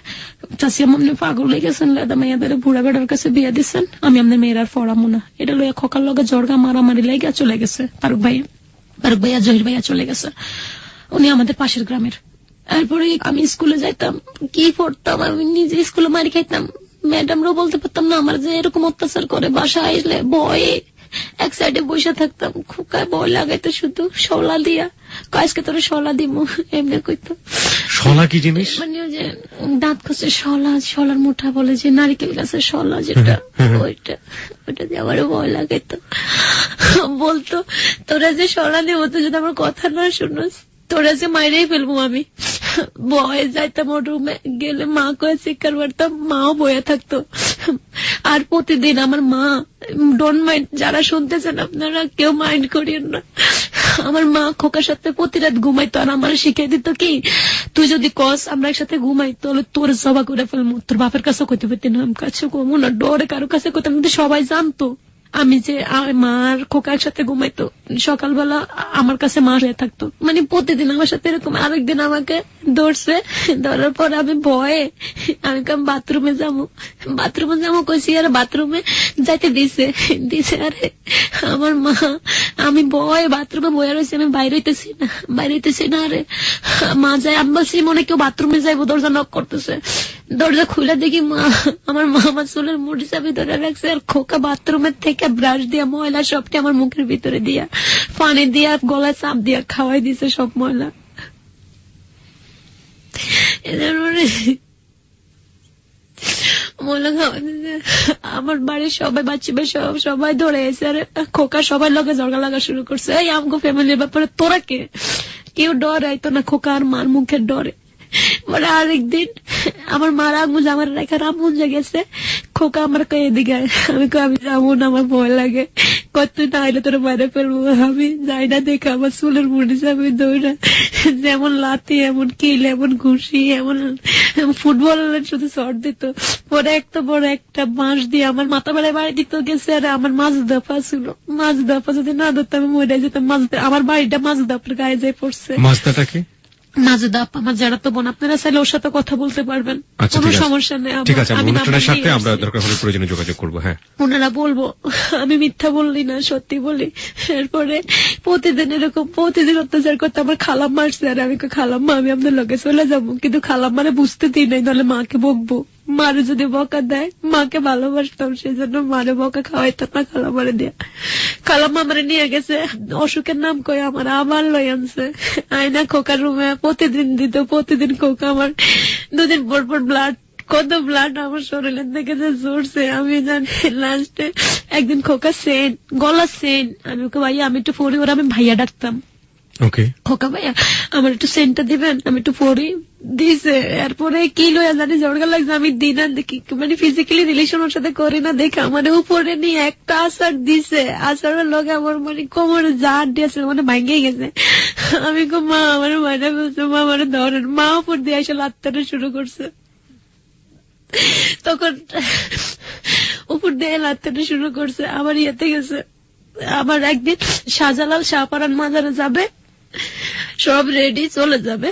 চাষি আমার পাগল হয়ে গেছেন, লেদা মাইয়াদের বুড়া বেড়ার কাছে বিয়ে দিচ্ছেন, আমি আমাদের মেয়ের আর পড়াবো না। এটা লইয়া খোকার লগে জড়গা মারামারি লেগে চলে গেছে। পারুক ভাইয়া জহির ভাইয়া চলে গেছে, উনি আমাদের পাশের গ্রামের। এরপরে আমি স্কুলে যাইতাম, কি পড়তাম, আমি নিজে স্কুলে মারি খাইতাম, ম্যাডামরাও বলতে পারতাম না আমার যে এরকম অত্যাচার করে। বাসায় আসলে ভয়ে এক সাইডে বসে থাকতাম, খোকায় ভয় লাগাইতো শুধু শলা দিয়া, আজকে তোর শলা দিব এমনি কইতো। শলা কি জিনিস? মানে যে দাঁত খসে শলার মুঠা বলে যে নারিকেল গাছের শলা যেটা, ওইটা দিয়ে আমার ভয় লাগাইতো। বলতো তোরা যে শলা দেব, তো যদি আমার কথা না শুনোস তোরা যে মাইরেই ফেলবো। আমি বয়ে যাইতাম ওর রুমে, গেলে মা কয়ে শিকার পারতাম, মাও বয়ে থাকতো। আর প্রতিদিন আমার মা, ডোন্ট মাইন্ড, যারা শুনতেছেন আপনারা কেউ মাইন্ড করিয়েন না, আমার মা খোকার সাথে প্রতি রাত ঘুমাইতো, আর আমার শিখিয়ে দিত কি, তুই যদি কস আমরা একসাথে ঘুমাই তাহলে তোর জবা করে ফেলবো, তোর বাপের কাছে কইতে পারতি না, আমি কাছে কমো না, ডরে কারো কাছে কইতাম, কিন্তু সবাই জানতো আমি যে মার খোকা একসাথে ঘুমাইতো। সকালবেলা আমার কাছে মা হয়ে থাকতো, মানে প্রতিদিন আমার সাথে এরকম। আরেকদিন আমাকে ধরছে, ধরার পর আমি ভয়ে আমি বাথরুমে যাবো কইছি, আর বাথরুমে যাইতে দিছে আরে আমার মা, আমি ভয়ে বাথরুমে বয়ে রয়েছি, আমি বাইরে হইতেছি না। আরে মা যায়, আমি বলছি মনে কেউ বাথরুমে যাইবো, দরজা নক করতেছে, দরজা খুলে দেখি মা, আমার মা আমার চুলের মুঠি চাবি ধরে রাখছে, আর খোকা বাথরুমের থেকে ব্রাশ দিয়া ময়লা সবটি আমার মুখের ভিতরে দিয়া, পানি দিয়া, গলায় চাপ দিয়া খাওয়াই দিছে সব ময়লা। ময়লা খাওয়াই দিছে, আমার বাড়ির সবাই বাচ্চা সবাই ধরে এসে, আর খোকা সবাই লগে ঝগড়া লাগা শুরু করছে, এই আমগো ফ্যামিলির ব্যাপারে তোরা কে? কেউ ডরে আইতো না খোকা আর মার মুখের ডরে। মানে আরেকদিন আমার মার আগুন আমার রেখা রামুন গেছে, খোকা আমার এদিকে, আমি যাবো না, আমার ভয় লাগে, কত না আইলে তোর বাইরে ফেলবো, আমি যাই না, দেখে আমার চুলের মুড়ি যাবে দৌড়া, যেমন লাথি এমন কিল এমন ঘুষি এমন ফুটবল শুধু শর্ট দিত। পরে একটা বড় একটা বাঁশ দিয়ে আমার মাথা বেড়ায় বাড়ি দিত গেছে, আর আমার মাছ দফা ছিল, মাছ দফা যদি না ধরতাম আমি মরে যেতাম। আমার বাড়িটা মাছ দফার গায়ে যায় পড়ছে। মাছদাটাকে মাজেদা আমার যারা তো বোন, আপনারা চাইলে ওর সাথে কথা বলতে পারবেন, কোনো সমস্যা নেই। ঠিক আছে, অনুষ্ঠানের সাথে আমরা দরকার হলে প্রয়োজনে যোগাযোগ করবো। হ্যাঁ, ওনারা বলবো আমি মিথ্যা বললি না, সত্যি বলি। এরপরে প্রতিদিন এরকম প্রতিদিন অত্যাচার করতে আমার খালাম মারছে, আর আমি খালাম্মা আমি আপনার লগে চলে যাবো, কিন্তু খালাম্মারে বুঝতে দিই নাই, তাহলে মাকে বকবো, মারে যদি বকা দেয়, মাকে ভালোবাসতাম সেজন্য মারে বকা খাওয়াইতাম না খালাম্মারে দিয়া। খালাম্মা আমারে নিয়ে গেছে, অসুখের নাম কয়ে আমার আবার লই আনছে, আয়না খোকার রুমে প্রতিদিন দিত, প্রতিদিন খোকা আমার 2 দিন পর ব্লাড, কত ব্লাড আমার শরীরের থেকে যে ঝরছে আমি জানি। লাস্টে একদিন খোকা সেন, গলা সেন, আমি ওকে ভাইয়া আমি একটু পড়ি, ওরা আমি ভাইয়া ডাকতাম, খোকা ভাইয়া আমার একটু সেন্টটা দিবেন, আমি একটু পড়ি, দিছে। এরপরে কি লয়া জানি ঝড়গা লাগছে, আমি দিন আর দেখি, মানে ফিজিক্যালি রিলেশন ওর সাথে করি না দেখে আমার উপরে নিয়ে একটা আসার দিছে, আসারের লগে আমার মানে কোমরে জার দিয়েছে, মানে ভাঙিয়ে গেছে। আমি মা আমার মায়েরা বলছে, মা আমার ধরেন, মা উপর দিয়ে এসে লাত্তাটা শুরু করছে, তখন উপর দিয়ে লাত্তাটা শুরু করছে। আবার ইয়েতে গেছে, আবার একদিন শাহজালাল শাহপারান মাজারে যাবে, সব রেডি, চলে যাবে,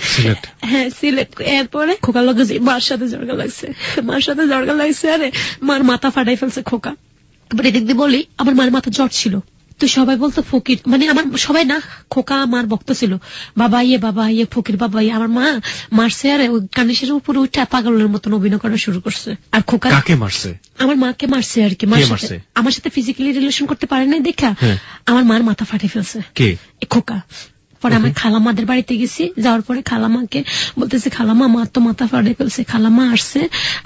হ্যাঁ সিলেট। এরপরে খোকা লগে মার সাথে জড়গা লাগছে, আরে মার মাথা ফাটাই ফেলছে খোকা। এবার এদিক দিয়ে বলি আমার মার মাথা জ্বর ছিল, তো সবাই বলতো ফকির, মানে আমার সবাই না, খোকা আমার ভক্ত ছিল, বাবা ইয়ে ফকির বাবা ইয়ে। আমার মা মারছে, আর ওই কানিসের উপরে উঠে পাগলের মতন অভিনয় করা শুরু করছে। আর খোকা কাকে মারছে? আমার মাকে মারছে আর কি, আমার সাথে ফিজিক্যালি রিলেশন করতে পারে না দেখা আমার মার মাথা ফাটে ফেলছে খোকা। পরে আমার খালাম্মাদের বাড়িতে গেছি, যাওয়ার পরে খালাম্মাকে বলতেছে, খালাম্মা মার তো মাথা ফাটে ফেলছে। খালাম্মা আসছে,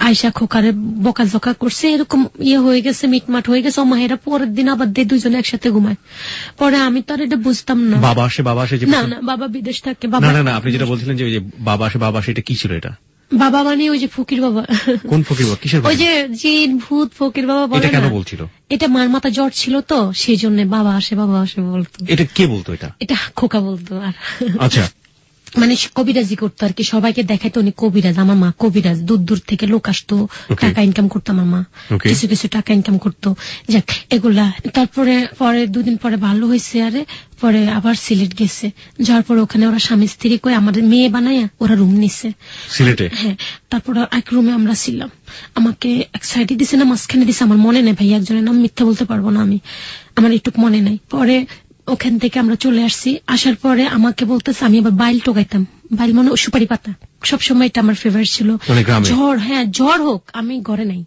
আয়সা খোকারে বকাঝকা করছে, এরকম ইয়ে হয়ে গেছে, মিটমাট হয়ে গেছে। ও মায়েরা পরের দিন আবার দুজনে একসাথে ঘুমায়। পরে আমি তো আর এটা বুঝতাম না। বাবা আসে না, বাবা বিদেশ থাকে। না আপনি যেটা বলছিলেন যে বাবা আসে, এটা কি ছিল? এটা বাবা মানে ওই যে ফকির বাবা। কোন ফকির বাবা? কিসের? ওই যে জিন ভূত ফকির বাবা বলে। এটা কেন বলছিল? এটা মার মাথা জ্বর ছিল তো, সেই জন্য বাবা আসে বলতো। এটা কে বলতো? এটা খোকা বলতো। আর আচ্ছা, মানে কবিরাজি করতো আর কি, সবাইকে দেখাইতো উনি কবিরাজ। আমার মা কবিরাজ, দূর থেকে লোক আসতো, টাকা ইনকাম করতো। আমার মা কিছু টাকা ইনকাম করতো, যাক এগুলা। তারপরে 2 দিন পরে ভালো হয়েছে, আরে পরে আবার সিলেট গেছে। যাওয়ার পরে ওখানে ওরা স্বামী স্ত্রী কই আমাদের মেয়ে বানায় ওরা রুম নিছে সিলেটে। হ্যাঁ, তারপর এক রুমে আমরা ছিলাম। আমাকে এক সাইডে দিছে না মাঝখানে দিছে, আমার মনে নেই ভাই, একজনের নাম মিথ্যা বলতে পারবো না আমি, আমার একটু মনে নাই। পরে ওখান থেকে আমরা চলে আসছি। আসার পরে আমাকে বলতেছে, আমি আবার বাইল টোকাইতাম। বাইল মানে সুপারি পাতা, সবসময় এটা আমার ফেভারিট ছিল। ঝড়, হ্যাঁ ঝড় হোক, আমি ঘরে নাই,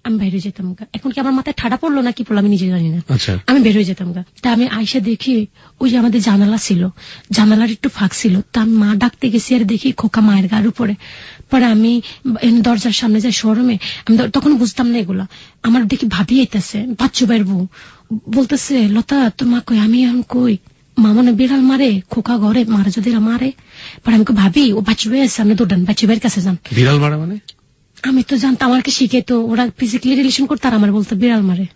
আমি বাইরে যেতাম গা। এখন কি আমার মাথায় ঠাডা পড়লো না কি পড়লো আমি নিজে জানি না, আমি বের হয়ে যেতাম গা। তা আমি আইসা দেখি ওই যে আমাদের জানালা ছিল, জানালার একটু ফাঁক ছিল, তা আমি মা ডাকতে গেছি, আর দেখি খোকা মায়ের গার উপরে। পরে আমি দরজার সামনে যাই শোরুমে, আমি তখন বুঝতাম না এগুলা। আমার দেখি ভাবি আইতেছে, বাচ্চু ভাইয়ের বউ, বলতেছে, লতা তোর মা কই? আমি এখন কই? মা মনে বিড়াল মারে, খোকা ঘরে, মারা যদি মারে। পরে আমি ভাবি ও বাচ্চু ভাই আছে, আপনি দৌড়ান বাচ্চু ভাইয়ের কাছে যান। বিড়াল মারা মানে? আমি তো জানতাম, আমাকে শিখে তো ওরা ফিজিক্যালি রিলেশন করতো, আর আমার বলতো বিড়াল মারে।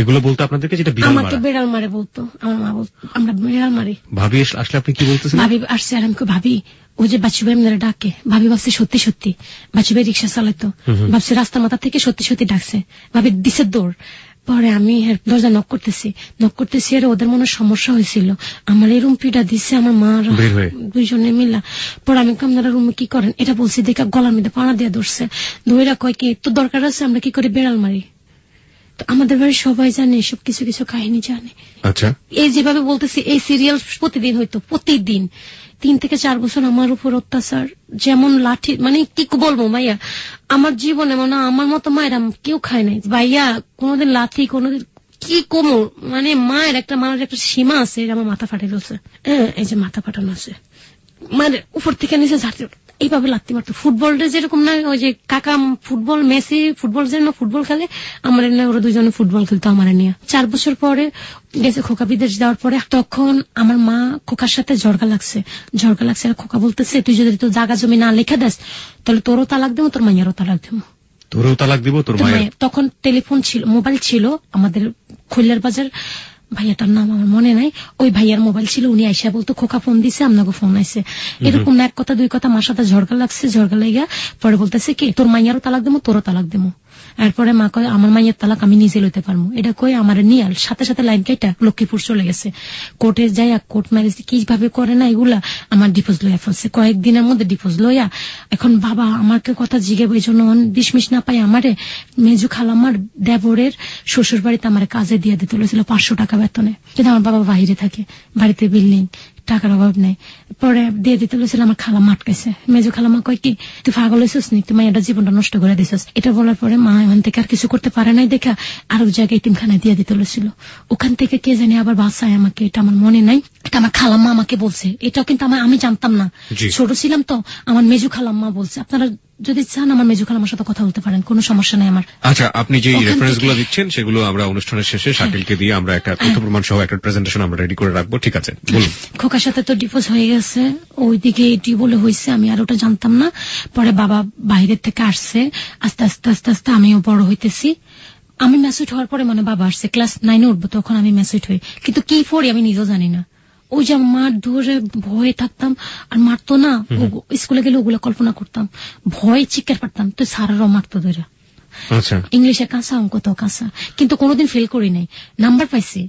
এগুলো বলতো আপনাদেরকে, যেটা আমাকে বিড়াল মারে বলতো, আমার মা বলতো আমরা বিড়াল মারি। ভাবি আসলে আপনি কি বলতেছেন? ভাবি আসছে আর আমি ভাবি ওই যে বাচ্চু ভাই আমাদের ডাকে, ভাবি ভাবছে সত্যি সত্যি বাচ্চু ভাই রিক্সা চালাইতো, ভাবছে রাস্তার মাথা থেকে সত্যি সত্যি ডাকছে, ভাবি দিছে দৌড়। পরে আমি দরজা নক করতেছি আর ওদের মনে সমস্যা হয়েছিল, আমার এই রুম পিটা দিচ্ছে আমার মা দুইজনে মিলা। পরে আমি আপনারা রুমে কি করেন এটা বলছি, দেখে গলার মধ্যে পানা দিয়ে ধরছে, ধৈরা কয় কি তো দরকার আছে আমরা কি করে বিড়াল মারি। তো আমাদের বাড়ির সবাই জানে এসব, কিছু কিছু কাহিনী জানে। আচ্ছা, এই যেভাবে বলতেছি এই সিরিয়াল প্রতিদিন হইতো, প্রতিদিন 3 থেকে 4 বছর আমার উপর অত্যাচার, যেমন লাঠি, মানে কি বলবো ভাইয়া, আমার জীবনে মানে আমার মতো মায়ের কেউ খায় নাই ভাইয়া, কোনোদিন লাঠি, কোনোদিন কি কোমর, মানে মায়ের একটা মানুষের একটা সীমা আছে, আমার মাথা ফাটে গেছে, এই যে মাথা ফাটানো আছে, মানে উপর থেকে নিচে ঝাড়তে এইভাবে লাগতে পারতো। ফুটবলটা যেরকম না, ওই যে কাকা ফুটবল, মেসি ফুটবল যেন ফুটবল খেলে, আমার না ওরা দুজনে ফুটবল খেলতো আমার নিয়ে। 4 বছর পরে গেছে খোকা বিদেশ যাওয়ার পরে, তখন আমার মা খোকার সাথে ঝড়গা লাগছে, আর খোকা বলতেছে তুই যদি তোর জায়গা জমি না লেখা দেস তাহলে তোরও তালাক দেবো, তোর মাইয়ারও তালাক দেবো। তোরও তালাক দিব, তোর মায়ের? তখন টেলিফোন ছিল, মোবাইল ছিল আমাদের খৈলার বাজার, ভাইয়াটার নাম আমার মনে নাই, ওই ভাইয়ার মোবাইল ছিল, উনি আইসা বলতো খোকা ফোন দিছে, আপনাকে ফোন আইছে, এরকম না এক কথা দুই কথা মার সাথে ঝড়গা লাগা। পরে বলতেছে কি তোর মাইয়ারও তালাক দেবো, তোরও তালাক দেবো। এরপরে মা কয় আমার মাইয়ের তালাক আমি নিজে লইতে পারবো, এটা কই আমার নিয়ে সাথে সাথে লাইন কেটে লক্ষ্মীপুর চলে গেছে। কোর্টে যাই, কোর্ট ম্যারেজ কিভাবে করে না এগুলা, আমার ডিভোর্স লইয়া ফেলছে, কয়েকদিনের মধ্যে ডিভোর্স লইয়া। এখন বাবা আমাকে কথা জিজ্ঞেস, এই জন্য ডিসমিস না পাই আমারে মেজু খালামার দেবরের শ্বশুর বাড়িতে আমার কাজে দিয়ে দিতে হয়েছিল 500 টাকা বেতনে, কিন্তু আমার বাবা বাইরে থাকে, বাড়িতে বিল্ডিং, টাকার অভাব নেই। পরে দিয়ে দিতে হয়েছিল, আমার খালামা আটকাইছে, মেজু খালামা কয় কি তুই পাগল হয়েছিস নি, তুই মায়ের জীবনটা নষ্ট করে দিছিস। এটা বলার পরে মা এখান থেকে আর কিছু করতে পারে নাই, দেখা আরো জায়গায় এতিমখানায় দিয়ে দিতে হয়েছিল, ওখান থেকে কে জানি আবার বাসায় আমাকে, এটা আমার মনে নাই, এটা আমার খালাম্মা আমাকে বলছে, এটাও কিন্তু আমি জানতাম না, ছোট ছিলাম তো, আমার মেজু খালাম্মা বলছে। আপনারা যদি চান আমার মেজু খালাম্মার সাথে কথা বলতে পারেন, কোনো সমস্যা নেই আমার। আচ্ছা, আপনি যে রেফারেন্স গুলো দিচ্ছেন সেগুলো আমরা অনুষ্ঠানের শেষে শাকিলকে দিয়ে আমরা একটা তথ্য প্রমাণ সহ একটা প্রেজেন্টেশন আমরা রেডি করে রাখবো, ঠিক আছে? বলুন। খোকার সাথে তো ডিভোর্স হয়ে গেছে, ওইদিকে এটি বলে হয়েছে, আমি আর ওটা জানতাম না। পরে বাবা বাইরের থেকে আসছে, আস্তে আস্তে আস্তে আস্তে আমিও বড় হইতেছি। আমি ম্যাসুইট হওয়ার পরে মানে বাবা আসছে, ক্লাস 9-এ উঠবো, তখন আমি ম্যাসুইট হই, কিন্তু কি পড়ি আমি নিজেও জানি না। ওই যে মার ধরে ভয়ে থাকতাম, আর মারতো না, স্কুলে গেলে ওগুলো কল্পনা করতাম, ভয় চিৎকার পারতাম, তো স্যারেরও মারতো ধরে। ইংলিশে কাঁচা, অঙ্ক তো কাঁচা, কিন্তু কোনোদিন ফেল করি নাই, নাম্বার পাইছি,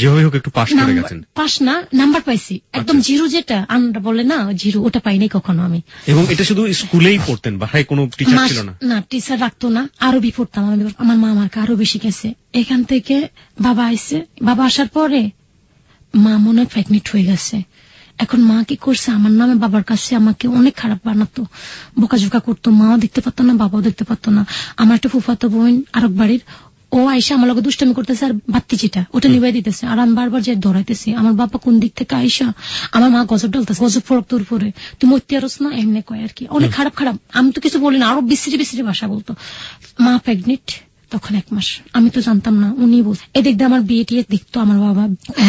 যেভাবে হোক একটু পাস করে গেছেন। পাস না, নাম্বার পাইছি, একদম জিরো, যেটা আমরা বলে না জিরো, ওটা পাই নাই কখনো আমি। এবং এটা শুধু স্কুলেই পড়তেন, বাসায় কোনো টিচার ছিল না? না, টিচার রাখতো না, আরবি পড়তাম, আমার মা আমাকে আরো বেশি গেছে। এখান থেকে বাবা আইছে, বাবা আসার পরে মা মনে হয় প্রেগনেন্ট হয়ে গেছে। এখন মা কি করছে, আমার নামে বাবার কাছে আমাকে অনেক খারাপ বানাতো, বোকাঝোকা করতো, মাও দেখতে পারতো না, বাবাও দেখতে পারতো না। আমার একটা ফুফাতো বোন আরেক বাড়ির, ও আইসা আমার লগে দুষ্টামি করতেছে, আর বাত্তি যেটা ওটা নিবাই দিতেছে, আর আমি বারবার যে ধরাইতেছি। আমার বাবা কোন দিক থেকে আইসা আমার মা গজব ডালতেছে, গজব ফরক তোর পরে, তুই মরতে আরস না, এমনি কয় আর কি, অনেক খারাপ। আমি তো কিছু বলি না, আরো বিশ্রী ভাষা বলতো। মা প্রেগনেন্ট তখন 1 মাস, আমি তো জানতাম না, উনি বলছে। এদিক দিয়ে আমার বিয়ে টিয়ে দেখতো আমার বাবা।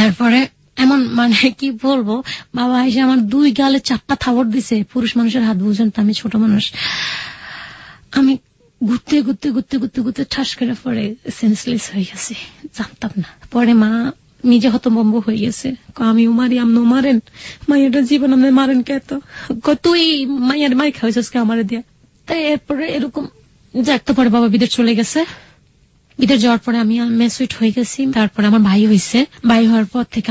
এরপরে এমন মানে কি বলবো, বাবা এসে আমার 2 গালে 4টা থাবড় দিছে, পুরুষ মানুষের হাত বুঝেন তো, আমি ছোট মানুষ, আমি ঘুরতে ঠাস করে পরে সেন্সলেস হয়ে গেছে, জানতাম না। পরে মা নিজে হতভম্ব হয়ে গেছে, আমিও মারি, আমনও মারেন, মাইয়াটা জীবন আপনি মারেন কে, তো তুই মাইয়ার মাই খাওয়াইছিস কে আমারে দিয়া। তাই এরপরে এরকম যাক, তো পরে বাবা বিদেশ চলে গেছে, বিদেশ যাওয়ার পরে আমি ম্যাসুইট হয়ে গেছি। তারপরে আমার ভাই হয়েছে, ভাই হওয়ার পর থেকে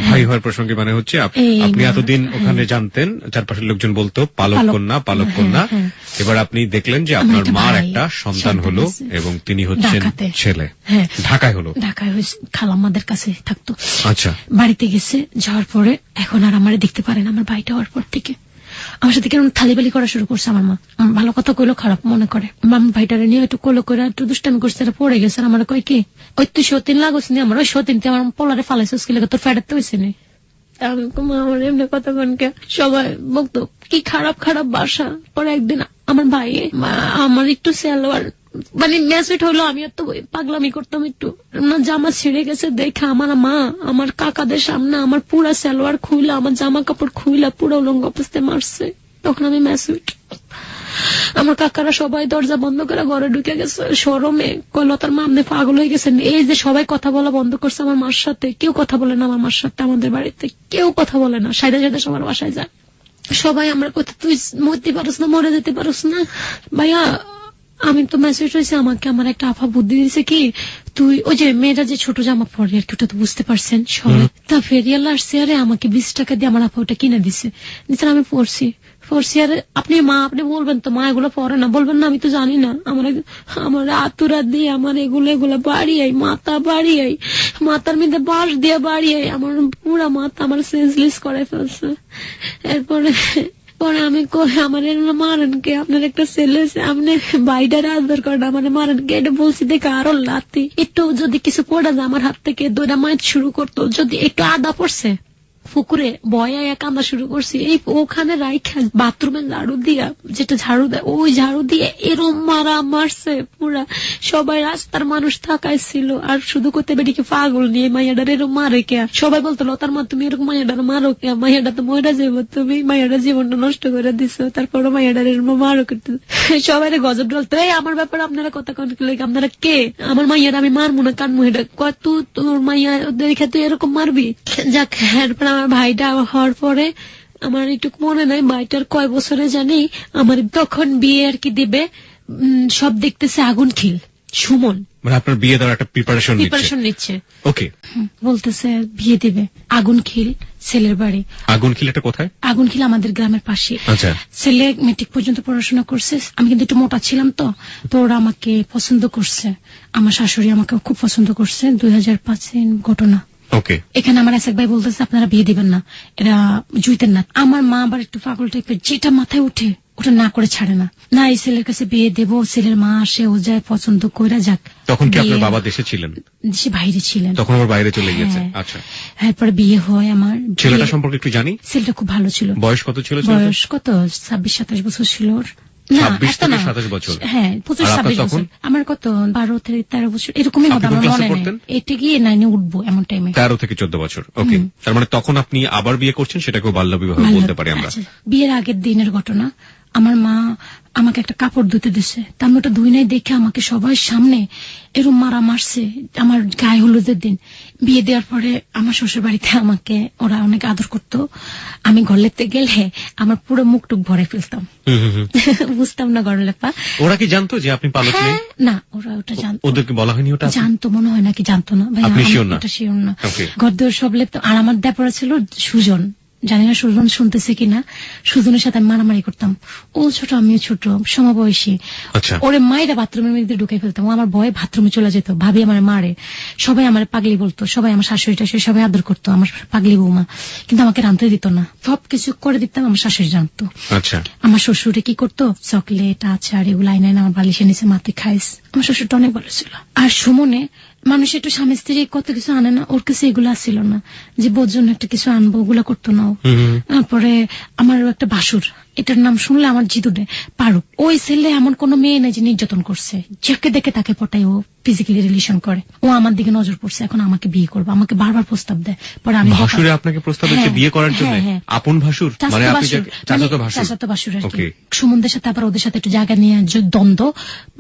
ভাই হওয়ার প্রসঙ্গে মানে হচ্ছে আপনি এতদিন ওখানে জানতেন, চারপাশের লোকজন বলতো পালক কন্যা, এবার আপনি দেখলেন যে আপনার মার একটা সন্তান হলো এবং তিনি হচ্ছেন ছেলে, ঢাকায় খালাম্মাদের কাছে থাকতো। আচ্ছা, বাড়িতে গেছে, যাওয়ার পরে এখন আর আমার দেখতে পারেন, আমার ভাইটা হওয়ার পর থেকে আমার সাথে কেমন থালিবালি করা শুরু করছে। আমার মা ভালো কথা কইলো খারাপ মনে করে, ভাইটারে নিয়ে একটু কোলো করে একটু দুষ্টামি করছে, পড়ে গেছে। আমার কয় কি ওই তুই সতীন লাগস নি, আমার ওই সতীন আমার পোলারে ফালাইছিস কি লাগে, তোর ফেটাতে হয়েছে নি। আমার এমনি কথা কনকে সবাই বলতো কি খারাপ বাসা। পরে একদিন আমার ভাই আমার একটু সেলোয়ার মানে ম্যাসেট হলো, আমি তো পাগলামি করতাম একটু, জামা ছিঁড়ে গেছে দেখে আমার মা আমার কাকাদের সামনে আমার পুরা সেলোয়ার খুইলা, আমার জামা কাপড় খুইলা পুরো উলঙ্গ অবস্থায় মারছে। তখন আমি ম্যাসেট আমার কাকারা সবাই দরজা বন্ধ করে ঘরে ঢুকে গেছে শরমে। লতার মা আপনি পাগল হয়ে গেছেন। এই যে সবাই কথা বলা বন্ধ করছে আমার মার সাথে, কেউ কথা বলে না আমার মার সাথে, আমাদের বাড়িতে কেউ কথা বলে না, সাইডে সাইডে সবার বাসায় যায় সবাই। আমরা কথা, তুই মরতে পারস না, মরে যেতে পারস না। ভাইয়া আমি তো মেসেজ হয়েছে আমাকে, আমার একটা আফা বুদ্ধি দিয়েছে কি, তুই ওই যে মেয়েরা যে ছোট জামা পরে আর কি, ওটা তো বুঝতে পারছেন সবাই, তা ফেরিয়াল আসছে আরে আমাকে 20 টাকা দিয়ে আমার আপা ওটা কিনে দিছে। আমি পড়ছি আর আপনি মা আপনি বলবেন তো মা এগুলো পরে না, বলবেন না আমি তো জানি না। আমার আতুরা দিয়ে আমার এগুলো বাড়িয়াই, মাথা বাড়িয়াই, মাথার মধ্যে বাঁশ দিয়ে বাড়িয়াই আমার পুরা মাথা আমার সেন্সলেস করে ফেলছে। এরপরে আমি আমার মারেন কে, আপনার একটা ছেলে আপনি বাইডার আদর করেন, আমার মারেন কে, এটা বলছি দেখে আরো লাতি। একটু যদি কিছু পড়া যায় আমার হাত থেকে দৌড়া মাইট শুরু করতো, যদি একটু আদা পড়ছে পুকুরে বয়া কান্দা শুরু করছি, এই ওখানে রাইখা বাথরুমে ঝাড়ু দিয়া, যেটা ঝাড়ু দেয় ওই ঝাড়ু দিয়ে এরম মারা মারছে পুরা। সবাই রাস্তার মানুষ থাকাইছিল আর শুধু করতে বেডিকে পাগল নিয়ে মাইয়াডার এরকম মারে কে। সবাই বলতো লতার মা তুমি এরকম মাইয়াডার মারো কে, মাইয়াডা তো ময়রা যাবো, তুমি মাইয়াডার জীবনটা নষ্ট করে দিছো, তারপরে মাইয়াডার এরকম মারো করতে। সবাই গজব ডলতো, এই আমার ব্যাপারে আপনারা কথা কন, আপনারা কে, আমার মাইয়ার আমি মারবো না কানমু, এটা কত তোর মাইয়া দেখে তুই এরকম মারবি। যাক, এরপর আমার ভাইটা হওয়ার পরে আমার একটু মনে নাই ভাইটার কয় বছরে জানি, আমার তখন বিয়ে আর কি দিবে, সব দেখতেছে আগুন খিল সুমন, মানে আপনার বিয়ে দেওয়ার একটা প্রিপারেশন নিচ্ছে। ওকে, বলতেছে বিয়ে দিবে আগুন খিল ছেলের বাড়ি। আগুন খিল এটা কোথায়? আগুন খিল আমাদের গ্রামের পাশে। আচ্ছা, ছেলে মেট্রিক পর্যন্ত পড়াশোনা করছে, আমি কিন্তু একটু মোটা ছিলাম তো ওরা আমাকে পছন্দ করছে, আমার শাশুড়ি আমাকে খুব পছন্দ করছে। 2005 ঘটনা। ওকে, এখানে আমার এসেক ভাই বলতেছে আপনারা বিয়ে দিবেন না, এরা জুইতেন না। আমার মা আবার একটু পাগল টাইপের, যেটা মাথায় উঠে ওটা না করে ছাড়ে না, না এই ছেলের কাছে বিয়ে দেবো, ছেলের মা আসে ও যায় পছন্দ করে যাক। তখন কি আপনার বাবা দেশে ছিলেন? দেশে বাইরে ছিলেন, তখন আমার বাইরে চলে গেছে। আচ্ছা, এরপর বিয়ে হয় আমার। ছেলেটা সম্পর্কে একটু জানি। ছেলেটা খুব ভালো ছিল। বয়স কত ছিল? বয়স কত 26-27 বছর ছিল। 26 থেকে 27 বছর। হ্যাঁ, 25-26 বছর। আমার কত 12-13 বছর এরকমই হবে আমার মনে নেই। এটা গিয়ে 9-এ উঠবো এমন টাইমে। 13 থেকে 14 বছর। ওকে, তার মানে তখন আপনি আবার বিয়ে করছেন, সেটাকেও বাল্য বিবাহ বলতে পারি আমরা। বিয়ের আগের দিনের ঘটনা, আমার মা আমাকে একটা কাপড় ধুতে দিছে, তা আমি ওটা ধুই নাই দেখে আমাকে সবাই সামনে এরম মারা মারছে আমার গায়ে হলুদের দিন। বিয়ে দেওয়ার পরে আমার শ্বশুর বাড়িতে আমাকে ওরা অনেক আদর করতো, আমি ঘর লেপতে গেলে আমার পুরো মুখটুক ভরে ফেলতাম, বুঝতাম না ঘর লেপা। ওরা কি জানতো যে আপনি পালক নেই? না, ওরা ওটা জানতো। ওদেরকে বলা হয়নি? ওটা জানতো মনে হয় নাকি জানতো না ভাই, ওটা শিওর না। ঘর দৌড় সব লেপতাম। আর আমার দেপরা ছিল সুজন, জানি না সুজন শুনতেছে কিনা, সুজনের সাথে আমি মারামারি করতাম। ও ছোট আমিও ছোট, সমবয়সী। ওরে মায়েরা বাথরুমের মধ্যে ঢুকে ফেলতাম, ও আমার ভয়ে বাথরুমে চলে যেত, ভাবি আমার মারে, সবাই আমার পাগলি বলতো, সবাই আমার শাশুড়ি টাশুড়ি সবাই আদর করতো, আমার পাগলি বৌমা, কিন্তু আমাকে রাঁধতে দিত না, সবকিছু করে দিতাম আমার শাশুড়ি জানতো। আমার শ্বশুরে কি করতো, চকলেট আচার এগুলো আইনে আমার বালিশে নিচে মাটি খাইস। আমার শ্বশুরটা অনেক ভালো ছিল। আর সুমনে মানুষ একটু স্বামী স্ত্রী কত কিছু আনে না, ওর কাছে এগুলো ছিল না, যে বোর জন্য একটা কিছু আনবো, ওগুলা করতো না। তারপরে আমার একটা ভাসুর, এটার নাম শুনলে আমার জিদুডে, পারুক। ওই ছেলে এমন কোন মেয়ে নেই যে নির্যাতন করছে, যাকে দেখে তাকে পটায় ও ফিজিক্যালি রিলেশন করে। ও আমার দিকে নজর পড়ছে, এখন আমাকে বিয়ে করবো, আমাকে বারবার প্রস্তাব দেয়। পরে আমি ভাসুরে আপনাকে প্রস্তাব দিচ্ছে বিয়ে করার জন্য? আপন ভাসুর মানে চাচাতো ভাসুর আর কি। সুমনদের সাথে আবার ওদের সাথে একটু জায়গা নিয়ে দ্বন্দ্ব,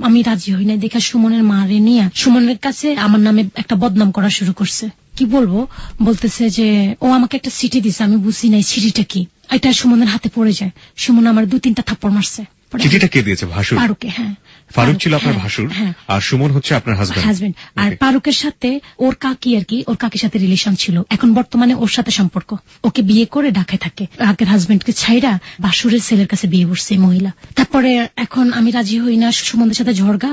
আমি রাজি হই না দেখে সুমনের মারে নিয়ে সুমনের কাছে আমার নামে একটা বদনাম করা শুরু করছে। কি বলবো, বলতেছে যে ও আমাকে একটা চিঠি দিছে, আমি বুঝি নাই চিঠিটা কি। এটা সুমনের হাতে পড়ে যায়, সুমন আমার 2-3টা থাপ্পড় মারছে। চিঠিটা কে দিয়েছে? ভাসুর? পারুকে। হ্যাঁ, ফারুক ছিল আপনার ভাসুর, আর সুমন হচ্ছে আপনার হাজবেন্ড। আর পারুকের সাথে ওর কাকি আর কি, ওর কাকির সাথে রিলেশন ছিল, এখন বর্তমানে ওর সাথে সম্পর্ক। ওকে বিয়ে করে ঢাকায় থাকে, আগের হাজবেন্ডকে ছাইরা ভাসুরের ছেলের কাছে বিয়ে করছে মহিলা। তারপরে এখন আমি রাজি হই না, সুমনদের সাথে ঝড়গা।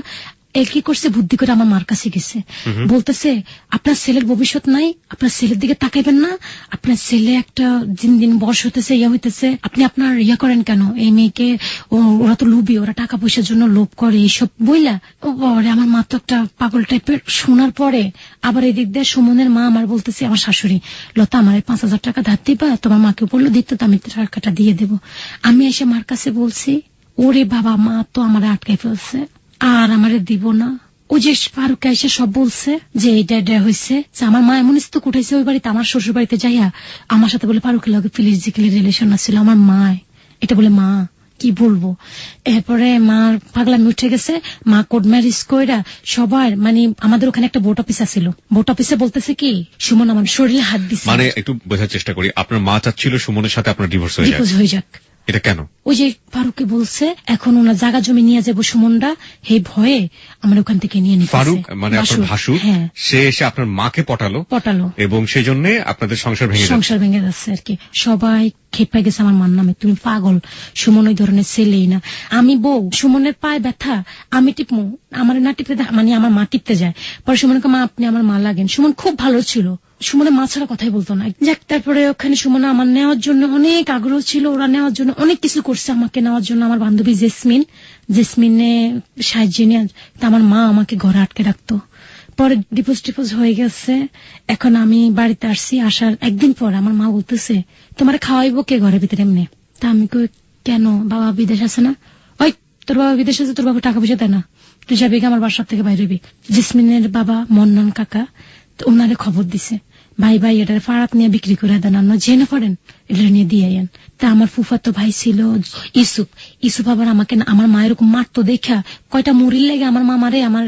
কি করছে, বুদ্ধি করে আমার মার কাছে গেছে, বলতেছে আপনার ছেলের ভবিষ্যৎ নাই, আপনার ছেলের দিকে তাকাইবেন না, আপনার ছেলে একটা দিন দিন বয়স হইতেছে, হইতেছে, আপনি আপনার করেন কেন এই মেয়েকে, ওরা তো লোভী, ওরা টাকা পয়সার জন্য লোভ করে, এইসব বইলা। আমার মা তো একটা পাগল টাইপের। শোনার পরে আবার এদিক দিয়ে সুমনের মা আমার বলতেছে, আমার শাশুড়ি, লতা আমার 5,000 টাকা ধার দিবা, তোমার মাকে বললো দিতে, তো আমি টাকাটা দিয়ে দেবো। আমি এসে মার কাছে বলছি, ওরে বাবা, মা তো আমার আটকাই ফেলছে, আর আমারে দিব না। ও যে ফারুক এসে সব বলছে যে এটা হয়েছে, আমার মা এমন স্তূপ উঠেছে ওই বাড়িতে, আমার শ্বশুর বাড়িতে যাইয়া আমার সাথে বলে ফারুকের লগে ফিজিক্যালি রিলেশন আসছিল। আমার মা এটা বলে, মা কি বলবো। এরপরে মার পাগলামি উঠে গেছে, মা কোর্ট ম্যারেজ কইরা সবার মানে আমাদের ওখানে একটা ভোট অফিস ছিল, ভোট অফিসে বলতেছে কি সুমন আমার শরীরে হাত দিচ্ছে। মানে একটু বোঝার চেষ্টা করি, আপনার মা চাচ্ছিল সুমনের সাথে আপনার ডিভোর্স হয়ে যাক। এটা কেন? ওই যে ফারুককে বলছে এখন ওনার জায়গা জমি নিয়ে যাবো সুমনরা, হে ভয়ে আমার ওখান থেকে নিয়ে নিতে। ফারুক মানে আপনার ভাসুর, সে এসে আপনার মাকে পটালো এবং সেই জন্য আপনাদের সংসার ভেঙে যাচ্ছে আর কি। সবাই খেপে গেছে আমার মার নামে, তুমি পাগল, সুমন ওই ধরনের ছেলেই না। আমি বউ, সুমনের পায়ে ব্যথা, আমি টিপমু, আমার না টিপতে মানে আমার মা টিপতে যায়। পরে সুমনকে মা আপনি আমার মা লাগেন। সুমন খুব ভালো ছিল, সুমনের মা ছাড়া কথাই বলতো না। যাক, তারপরে ওখানে সুমন আমার নেওয়ার জন্য অনেক আগ্রহ ছিল, ওরা নেওয়ার জন্য অনেক কিছু করছে আমাকে নেওয়ার জন্য। আমার বান্ধবী জেসমিনে সাহায্য নিয়ে আমার মা আমাকে ঘরে আটকে রাখতো। পরে ডিপোজ হয়ে গেছে, এখন আমি বাড়িতে আসছি, আসার একদিন পর আমার মা বলতেছে তোমার খাওয়াইবো কে ঘরের ভিতরে এমনি। তা আমি কই কেন, বাবা বিদেশ আছে না? ওই তোর বাবা বিদেশ আছে, তোর বাবা টাকা পয়সা দেয় না, তুই যাবি আমার বাসার থেকে বাইরে হবি। জেসমিনের বাবা মন্নান কাকা তো ওনারে খবর দিছে, ভাই এটার ফারাত নিয়ে বিক্রি করে দেন, না জেনে পড়েন এটা নিয়ে দিয়ে আইন। তা আমার ফুফাতো ভাই ছিল ইসুফ আবার আমাকে আমার মা এরকম মারতো দেখা কয়টা মুড়ির লেগে আমার মা মারে। আমার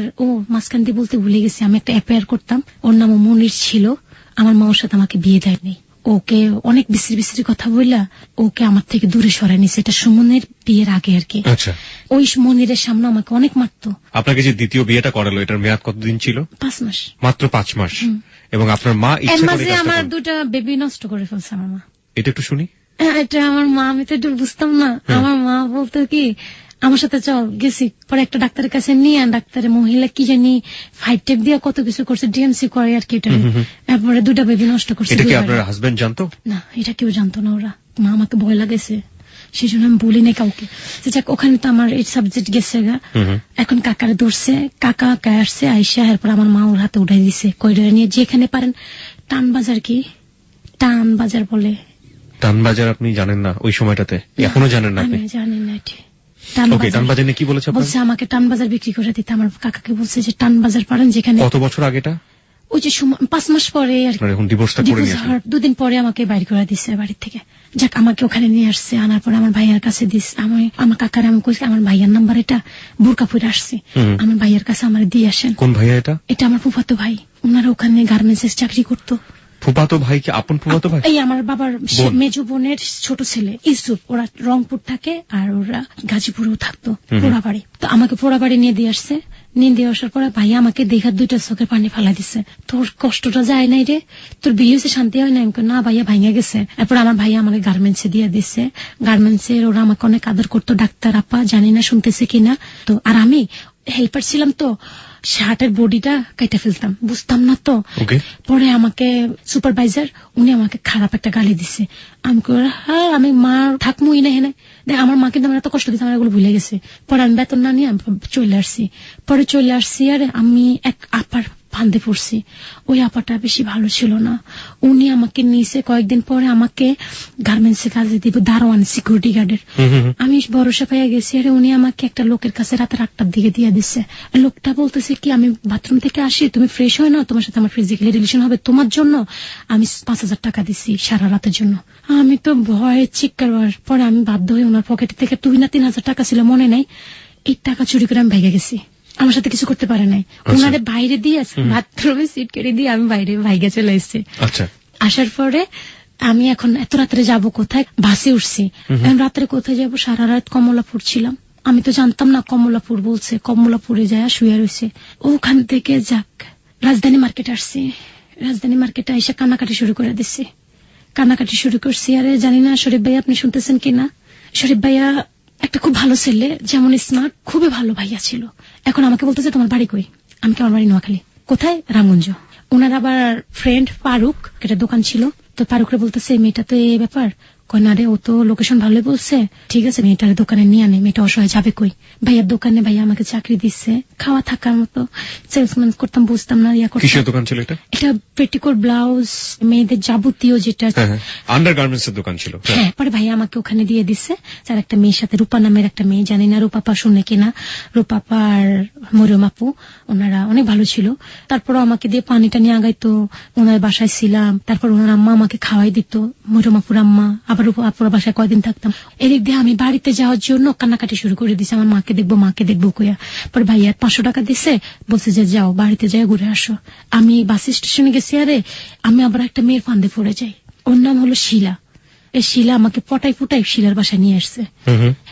মাঝখান দিয়ে বলতে ভুলে গেছি, আমি একটা অ্যাফেয়ার করতাম, ওর নাম মনির ছিল। আমার মা ওর সাথে আমাকে বিয়ে দেয়নি, ওকে অনেক বিশ্রী কথা বললা ওকে আমার থেকে দূরে সরাই নিছে। এটা সুমনের বিয়ের আগে আর কি। ওই মনিরের সামনে আমাকে অনেক মারতো। আপনাকে যে দ্বিতীয় বিয়েটা করালো এটার মেয়াদ কতদিন ছিল? 5 মাস। মাত্র 5 মাস। এবং আপনার মা ইচ্ছা করে আমার 2টা বেবি নষ্ট করে ফেলছে আমার মা। এটা একটু শুনি। এটা আমার মা, আমি তো একটু বুঝতাম না। আমার মা বলতো কি আমার সাথে চল, গেছি পরে একটা ডাক্তারের কাছে নিয়ে, ডাক্তারের মহিলা কি জানি 5 টেপ দিয়ে কত কিছু করছে, ডিএমসি করে আর কি। তারপরে 2টা বেবি নষ্ট করছে। এটা কি আপনার হাজবেন্ড জানতো? না, এটা কেউ জানতো না। ওরা মা আমাকে ভয় লাগাইছে, সেই জন্য আমি বলি না কাউকে। ওখানে তো আমার এই সাবজেক্ট গেছে গা। এখন কাকারে ধরছে, কাকা আসছে আইসা, এরপর আমার মা ওর হাতে উঠাই দিছে করিডোরে নিয়ে। যেখানে পারেন টানবাজার, কি টানবাজার বলে? টানবাজার আপনি জানেন না ওই সময়টাতে? এখনো জানেন না? আমি জানি না। টানবাজার কি বলেছে? বলছে আমাকে টানবাজার বিক্রি করে দিতে। আমার কাকাকে বলছে যে টানবাজার পারেন যেখানে। কত বছর আগেটা? ওই যে 5 মাস পরে আর কি। এখন ডিভোর্সটা করে নিয়েছে। 2 দিন পরে আমাকে বাইর করে দিচ্ছে বাড়ি থেকে। যাক, আমাকে ওখানে নিয়ে আসছে, আনার পরে আমার ভাইয়ার কাছে দিস। আমার কাকার আমি কইছি আমার ভাইয়ার নাম্বার এটা, বোরকা পরে আসছি, আমার ভাইয়ার কাছে আমার দিয়ে আসেন। কোন ভাইয়া এটা? এটা আমার ফুফাতো ভাই, ওনারা ওখানে গার্মেন্টস চাকরি করতো। ফুফাতো ভাই কি আপন ফুফাতো ভাই? এই আমার বাবার মেজো বোনের ছোট ছেলে ইসুফ। ওরা রংপুর থাকে আর ওরা গাজীপুরেও থাকতো, পোড়াবাড়ি। তো আমাকে পোড়াবাড়ি নিয়ে দিয়ে আসছে। নিয়ে দিয়ে আসার পরে ভাইয়া আমাকে দেখা 2টা চোখের পানি ফালাই দিছে। তোর কষ্টটা যায় নাই রে, তোর বিয়ে হয়েছে শান্তি হয় না? না ভাইয়া ভাইয়া গেছে। এরপর আমার ভাইয়া আমাকে গার্মেন্টসে দিয়ে দিচ্ছে। গার্মেন্টসের ওরা আমাকে অনেক আদর করতো, ডাক্তার আপা, জানি না শুনতেছে কিনা। তো আর আমি হেল্পার ছিলাম, তো শার্টের বডিটা কেটে ফেলতাম, বুঝতাম না তো। পরে আমাকে সুপারভাইজার উনি আমাকে খারাপ একটা গালি দিছে। আমি মা থাকবোই না হেনে। দেখ আমার মা কিন্তু আমার এত কষ্ট দিচ্ছে, আমার এগুলো ভুলে গেছে। পরে আমি বেতন না নিয়ে চলে আসছি। আর আমি এক আপার ফান্দে পড়ছি। ওই আপাটা বেশি ভালো ছিল না, উনি আমাকে নিয়েছে। কয়েকদিন পরে আমাকে গার্মেন্টসে কাজে দিব, দারোয়ান, সিকিউরিটি গার্ডের। আমি ভরসা পেয়ে গেছি। আর উনি আমাকে একটা লোকের কাছে রাতে 8টার দিকে দিয়ে দিচ্ছে। লোকটা বলতেছে কি আমি বাথরুম থেকে আসি, তুমি ফ্রেশ হয় না, তোমার সাথে আমার ফিজিক্যালি রিলেশন হবে, তোমার জন্য আমি 5000 টাকা দিছি সারা রাতের জন্য। আমি তো ভয়ে চিৎকার। পরে আমি বাধ্য হয়ে ওনার পকেট থেকে 2 না 3000 টাকা ছিল মনে নাই, এই টাকা চুরি করে আমি ভেগে গেছি। আমার সাথে কিছু করতে পারে নাই, ওনারে বাইরে দিয়ে বাথরুমে সিট কেটে দিয়ে আমি বাইরে ভাইগে চলে এসেছি। আসার পরে আমি এখন এত রাত্রে যাবো কোথায়, বাসে উঠছি। রাত্রে কোথায় যাবো, সারা রাত কমলাপুর ছিলাম। আমি তো জানতাম না কমলাপুর বলছে, কমলাপুরে যায় শুয়ে রয়েছে। ওখান থেকে যাক রাজধানী মার্কেট আসছি। রাজধানী মার্কেটে এসে কান্নাকাটি শুরু করে দিচ্ছি, কান্নাকাটি শুরু করছি। আরে জানি না শরীফ ভাইয়া আপনি শুনতেছেন কিনা। শরীফ ভাইয়া একটা খুব ভালো ছেলে, যেমন স্মার্ট, খুবই ভালো ভাইয়া ছিল। এখন আমাকে বলতেছে তোমার বাড়ি কই? আমি আমার বাড়ি নোয়াখালী। কোথায়? রামগঞ্জ। ওনার আবার ফ্রেন্ড ফারুক, একটা দোকান ছিল, তো ফারুকরে বলতেছে মেয়েটা তো এই ব্যাপার। কয় না রে, ও তো লোকেশন ভালোই বলছে, ঠিক আছে মেয়েটার দোকানে নিয়ে আনে, মেয়েটা অসহায় যাবে কই। ভাইয়ার দোকানে ভাইয়া আমাকে চাকরি দিচ্ছে, খাওয়া থাকার মতো, সেলসম্যান করতাম, বুঝতাম না ইয়া করতাম। কিসের দোকান ছিল এটা? এটা পেটিকোট, ব্লাউজ, মেয়েদের যাবতীয় যেটা আন্ডারগার্মেন্টস এর দোকান ছিল। হ্যাঁ, পরে ভাইয়া আমাকে ওখানে দিয়ে দিচ্ছে। যার একটা মেয়ের সাথে, রূপা নামের একটা মেয়ে, জানি না রূপাপা শুনে কিনা, রূপাপা আর মরিয়ম আপু, ওনারা অনেক ভালো ছিল। তারপরও আমাকে দিয়ে পানিটা নিয়ে আগাইতো, ওনার বাসায় ছিলাম। তারপর ওনার আম্মা আমাকে খাওয়াই দিত, মরিয়ম আপুর আম্মা। আবার আপুর বাসায় কয়দিন থাকতাম। এদিক দিয়ে আমি বাড়িতে যাওয়ার জন্য কান্নাকাটি শুরু করে দিছি, আমার মাকে দেখবো কইয়া। পরে ভাইয়া 500 টাকা দিছে, বলছে যে যাও বাড়িতে যাই ঘুরে আসো। আমি বাস স্টেশনে গেছি, আরে আমি আবার একটা মেয়ের ফান্দে পড়ে যাই, ওর নাম হলো শিলা। এই শিলা আমাকে পটাই শিলার বাসায় নিয়ে আসছে।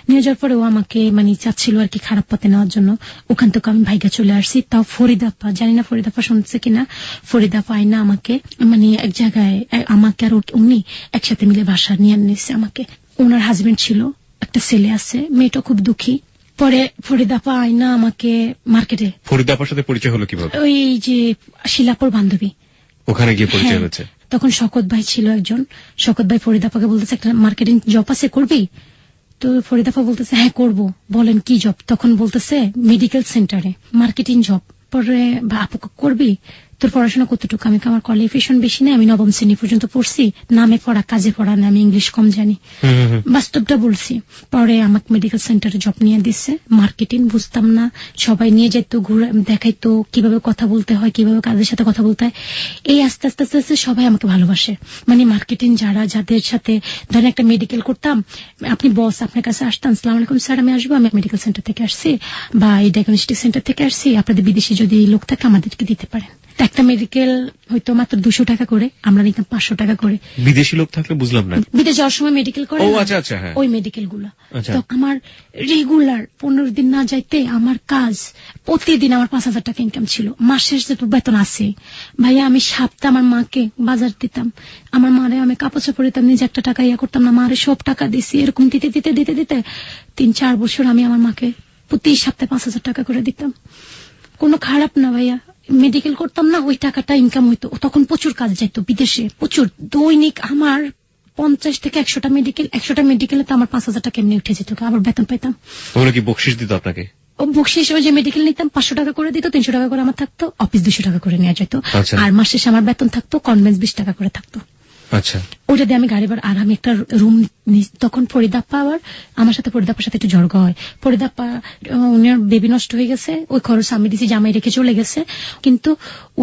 নিয়ে যাওয়ার পরে ও আমাকে মানে চাচ্ছিল আর কি খারাপ পথে নেওয়ার জন্য। ওখান থেকে আমি ভাইগা চলে আসছি। তাও ফরিদাপ্পা, জানি না ফরিদাপ্পা শুনছে কিনা, ফরিদাপ্পা আইনা আমাকে মানে এক জায়গায় আমাকে আর উনি একসাথে মিলে বাসা নিয়ে নিচ্ছে আমাকে। ওনার হাজবেন্ড ছিল, একটা ছেলে আছে, মেয়েটা খুব দুঃখী। পরে ফরিদাপ্পা আইনা আমাকে মার্কেটে। ফরিদাপ্পার সাথে পরিচয় হলো কিভাবে? ওই যে শিলাপুর বান্ধবী, ওখানে গিয়ে পরিচয় হয়েছে। তখন শকত ভাই ছিল একজন। শকত ভাই ফরিদাপ্পাকে বলতেছে একটা মার্কেটিং জব আছে, করবি? তো ফরিদাপ্পা বলতেছে হ্যাঁ করবো, বলেন কি জব? তখন বলতেছে মেডিকেল সেন্টারে মার্কেটিং জব। পরে আপু করবি? তোর পড়াশোনা কতটুকু? আমি আমার কোয়ালিফিকেশন বেশি না, আমি 9ম শ্রেণী পর্যন্ত পড়ছি, নামে পড়া কাজে পড়া না, আমি ইংলিশ কম জানি, বাস্তবটা বলছি। পরে আমাকে মেডিকেল সেন্টারে জব নিয়ে দিচ্ছে, মার্কেটিং বুঝতাম না, সবাই নিয়ে যেত ঘুরে দেখাইতো কিভাবে কথা বলতে হয়, কিভাবে কাজের সাথে কথা বলতে হয়। এই আস্তে আস্তে আস্তে আস্তে সবাই আমাকে ভালোবাসে। মানে মার্কেটিং যাদের সাথে ধরেন একটা মেডিকেল করতাম, আপনি বস আপনার কাছে আসতাম, আসসালামু আলাইকুম স্যার আমি আসবো, আমি মেডিকেল সেন্টার থেকে আসছি বা এই ডায়াগনস্টিক সেন্টার থেকে আসছি, আপনাদের বিদেশি যদি লোক থাকে আমাদেরকে দিতে পারেন। একটা মেডিকেল হয়তো মাত্র 200 টাকা করে, আমরা নিতাম 500 টাকা করে। বিদেশি লোক থাকলে বুঝলাম না, বিদেশ যাওয়ার সময় মেডিকেল করে, ওই মেডিকেল গুলো। তো আমার রেগুলার 15 দিন না যাইতে আমার কাজ, প্রতিদিন আমার 5000 টাকা ইনকাম ছিল। মাসের যে বেতন আছে ভাইয়া, আমি সপ্তাহে আমার মাকে বাজার দিতাম, আমার মারে আমি কাপড় চাপড় দিতাম, নিজে একটা টাকা ইয়া করতাম না, মারে সব টাকা দিছি। এরকম দিতে দিতে দিতে দিতে 3-4 বছর আমি আমার মাকে প্রতি সপ্তাহে 5000 টাকা করে দিতাম। কোনো খারাপ না ভাইয়া, মেডিকেল করতাম না, ওই টাকাটা ইনকাম হইতো। তখন প্রচুর কাজ যাইতো বিদেশে, প্রচুর। দৈনিক আমার 50 থেকে 100টা মেডিকেল, 100টা মেডিকেলে তো আমার 5000 টাকা এমনি উঠে যেত, আবার বেতন পাইতাম। ওগুলো কি বকশিশ দিত আপনাকে? বকশিশ, ওই যে মেডিকেল নিতাম 500 টাকা করে দিত, 300 টাকা করে আমার থাকতো, অফিস 200 টাকা করে নেওয়া যেত। আর মাস শেষে আমার বেতন থাকতো, কনভেন্স 20 টাকা করে থাকতো। আচ্ছা, ওটা দিয়ে আমি গাড়ি ভাড়া, আর আমি একটা রুম। তখন ফরিদাপ্পা আবার আমার সাথে, ফরিদাপ্পার সাথে একটু ঝগড়া হয়। ফরিদাপ্পা উনার বেবি নষ্ট হয়ে গেছে, ওই খরচ আমি দিছি, জামাই রেখে চলে গেছে, কিন্তু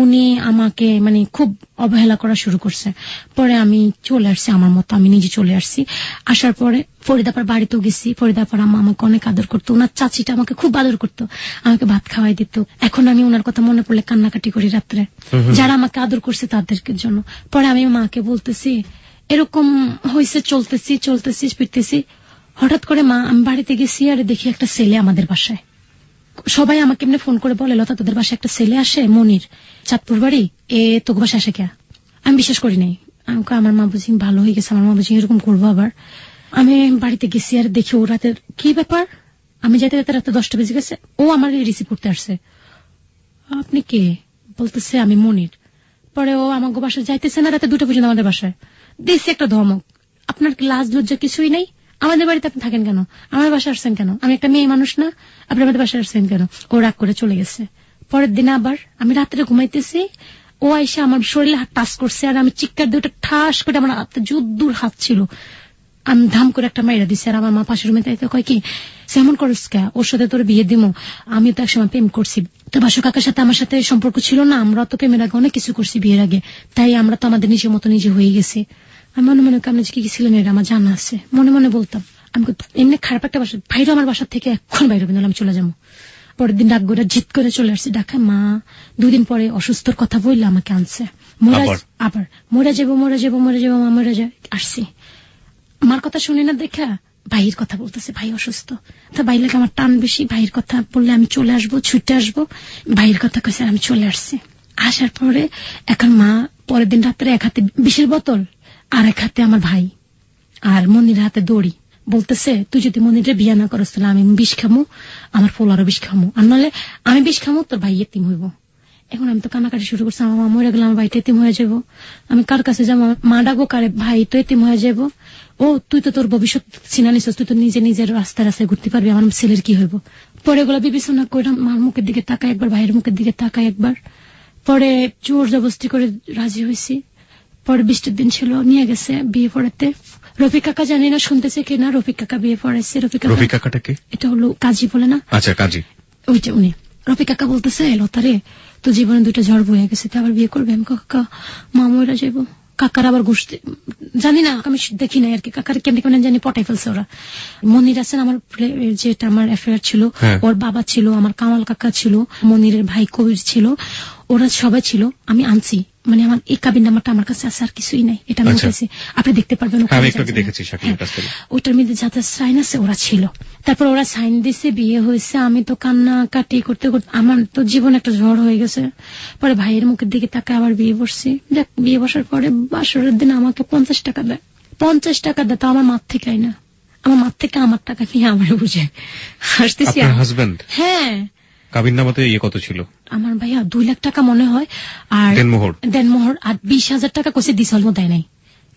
উনি আমাকে মানে খুব অবহেলা করা শুরু করছে। পরে আমি চলে আসছি আমার মতো, আমি নিজে চলে আসছি। আসার পরে ফরিদাপ্পার বাড়িতেও গেছি, ফরিদাপ্পার আম্মা আমাকে অনেক আদর করতো, ওনার চাচিটা আমাকে খুব আদর করতো, আমাকে ভাত খাওয়াই দিত। এখন আমি ওনার কথা মনে পড়লে কান্নাকাটি করি রাত্রে, যারা আমাকে আদর করছে তাদেরকে জন্য। পরে আমি মাকে বলতেছি এরকম হয়েছে, চলতেছি ফিরতেছি। হঠাৎ করে মা, আমি বাড়িতে গেছি আর দেখি একটা ছেলে আমাদের বাসায়। সবাই আমাকে এমনি ফোন করে বলে, লতা তোদের বাসায় একটা ছেলে আসে, মনির, চাঁদপুর বাড়ি, তোকে বাসা আসে কে? আমি বিশ্বাস করি নাই। আমার মা বুঝি ভালো হয়ে গেছে, আমার মা বুঝি এরকম করবো আবার। আমি বাড়িতে গেছি আর দেখি ও রাতের কি ব্যাপার, আমি যাইতে যাতে রাতে 10টা বেজে গেছে, ও আমার রিসিভ করতে আসছে। আপনি কে? বলতেছে আমি মনির। পরে ও আমার বাসায় যাইতেছে না, রাতে 2টা পর্যন্ত আমাদের বাসায়। দিয়েছি একটা ধমক, আপনার লাজ লজ্জা কিছুই নাই, আমাদের বাড়িতে আপনি থাকেন কেন, আমার বাসায় আসছেন কেন, আমি একটা মেয়ে মানুষ না, আপনি আমাদের বাসায় আসছেন কেন? ও রাগ করে চলে গেছে। পরের দিন আবার আমি রাত্রে ঘুমাইতেছি, ও এসে আমার শরীরে হাত টাচ করছে, আর আমি চিৎকার দিয়ে ওটা ঠাস করে, আমার হাতে যুদ্ধুর হাত ছিল, আমি ধাম করে একটা মাইরা দিচ্ছি। আর আমার মা পাশের রুমে তাইতে কয় কি সেমন করিস কে, ওর সাথে তোর বিয়ে দিমো, আমি তো একসময় প্রেম করছি, তো বাসু কাকার সাথে আমার সাথে সম্পর্ক ছিল না, আমরা তো প্রেমের আগে অনেক কিছু করছি বিয়ের আগে, তাই আমরা তো আমাদের নিজের মতো নিজে হয়ে গেছি। আমি মনে মনে আপনি কি ছিলেন এটা আমার জানা আছে, মনে মনে বলতাম। আমি এমনি খারাপ একটা বাসা, ভাইরা আমার বাসার থেকে এখন বাইরে কিন্তু আমি চলে যাবো। পরের দিন ডাক করে জিত করে চলে আসছি ঢাকায়। মা 2 দিন পরে অসুস্থর কথা বললে আমাকে আনছে, আবার মরে যাবো মা মরে যায়। আসছি, আমার কথা শুনে না দেখা ভাইয়ের কথা বলতেছে, ভাই অসুস্থ, তা ভাই লাগে আমার টান বেশি, ভাইয়ের কথা বললে আমি চলে আসবো, ছুটে আসবো। ভাইয়ের কথা কইছে, আমি চলে আসছি। আসার পরে এখন মা পরের দিন রাত্রে এক হাতে বিষের বোতল আর এক হাতে আমার ভাই, আর মনির হাতে দড়ি, বলতেছে তুই যদি মনিরে বিয়া না করস তাহলে আমি বিষ খামো, আমার পোলারও বিষ খামো, আর নাহলে আমি বিষ খামো, তোর ভাই এতিম হইব। এখন আমি তো কান্নাকাটি শুরু করছি, আমার মা মরে গেলে আমার ভাইটা এতিম হয়ে যাবো, আমি কার কাছে যাবো, মা ডাকবো কারে, ভাই তো এতিম হয়ে যাবো। ও তুই তো তোর ভবিষ্যৎ চিনা নিছিস, তুই তো নিজের রাস্তায় রাস্তায় ঘুরতে পারবি, আমার ছেলের কি হইব। পরে এগুলো বিবেচনা করে মার মুখের দিকে তাকায় একবার, ভাইয়ের মুখের দিকে তাকায় একবার, পরে জোর জবরদস্তি করে রাজি হয়েছি। পরে 20টা দিন ছিল, নিয়ে গেছে বিয়ে পড়াতে। রফিক কাকা জানি না শুনতেছে কিনা, রফিক কাকা বিয়ে পড়াইছে। রফিক কাকাটা কি? এটা হলো কাজী বলে না? আচ্ছা, কাজী, ওইটা উনি। রফিক কাকা বলতেছে লতারে তো জীবনে 2টা ঝড় বয়ে গেছে, আবার বিয়ে করবে? আমি কাকা মা মরা যাবো, কাকার আবার ঘুষ জানি না, আমি দেখি না আর কি, কাকার কেমনি কেমন জানি পটাই ফেলছে ওরা। মনির আছেন আমার যেটা আমার অ্যাফেয়ার ছিল, ওর বাবা ছিল, আমার কামাল কাকা ছিল, মনিরের ভাই কবির ছিল, ওরা সবাই ছিল। আমি আনছি, মানে আমার এই কাবিন নাম্বারটা আমার কাছে আছে, আর কিছুই নাই। এটা আমি উঠেছি, আপনি দেখতে পারবেন। ওইটার মধ্যে যাতে সাইন আছে ওরা ছিল। তারপর ওরা সাইন দিছে, বিয়ে হয়েছে। আমি তো কান্না কাটি করতে করতে আমার তো জীবন একটা ঝড় হয়ে গেছে। পরে ভাইয়ের মুখের দিকে তাকে আবার বিয়ে বসছি। দেখ, বিয়ে বসার পরে বাসরের দিন আমাকে 50 টাকা দেয়। 50 টাকা দেয়, তো আমার মাঠ থেকে না, আমার মাঠ থেকে আমার টাকা নিয়ে আমার বুঝে হাসতেছি। হাজবেন্ড? হ্যাঁ। কাবিন নামাতে কত ছিল? আমার ভাইয়া 2 লাখ টাকা মনে হয়, আর দেনমোহর আর 20,000 টাকা কষে দিস, অল্প দেয় নাই।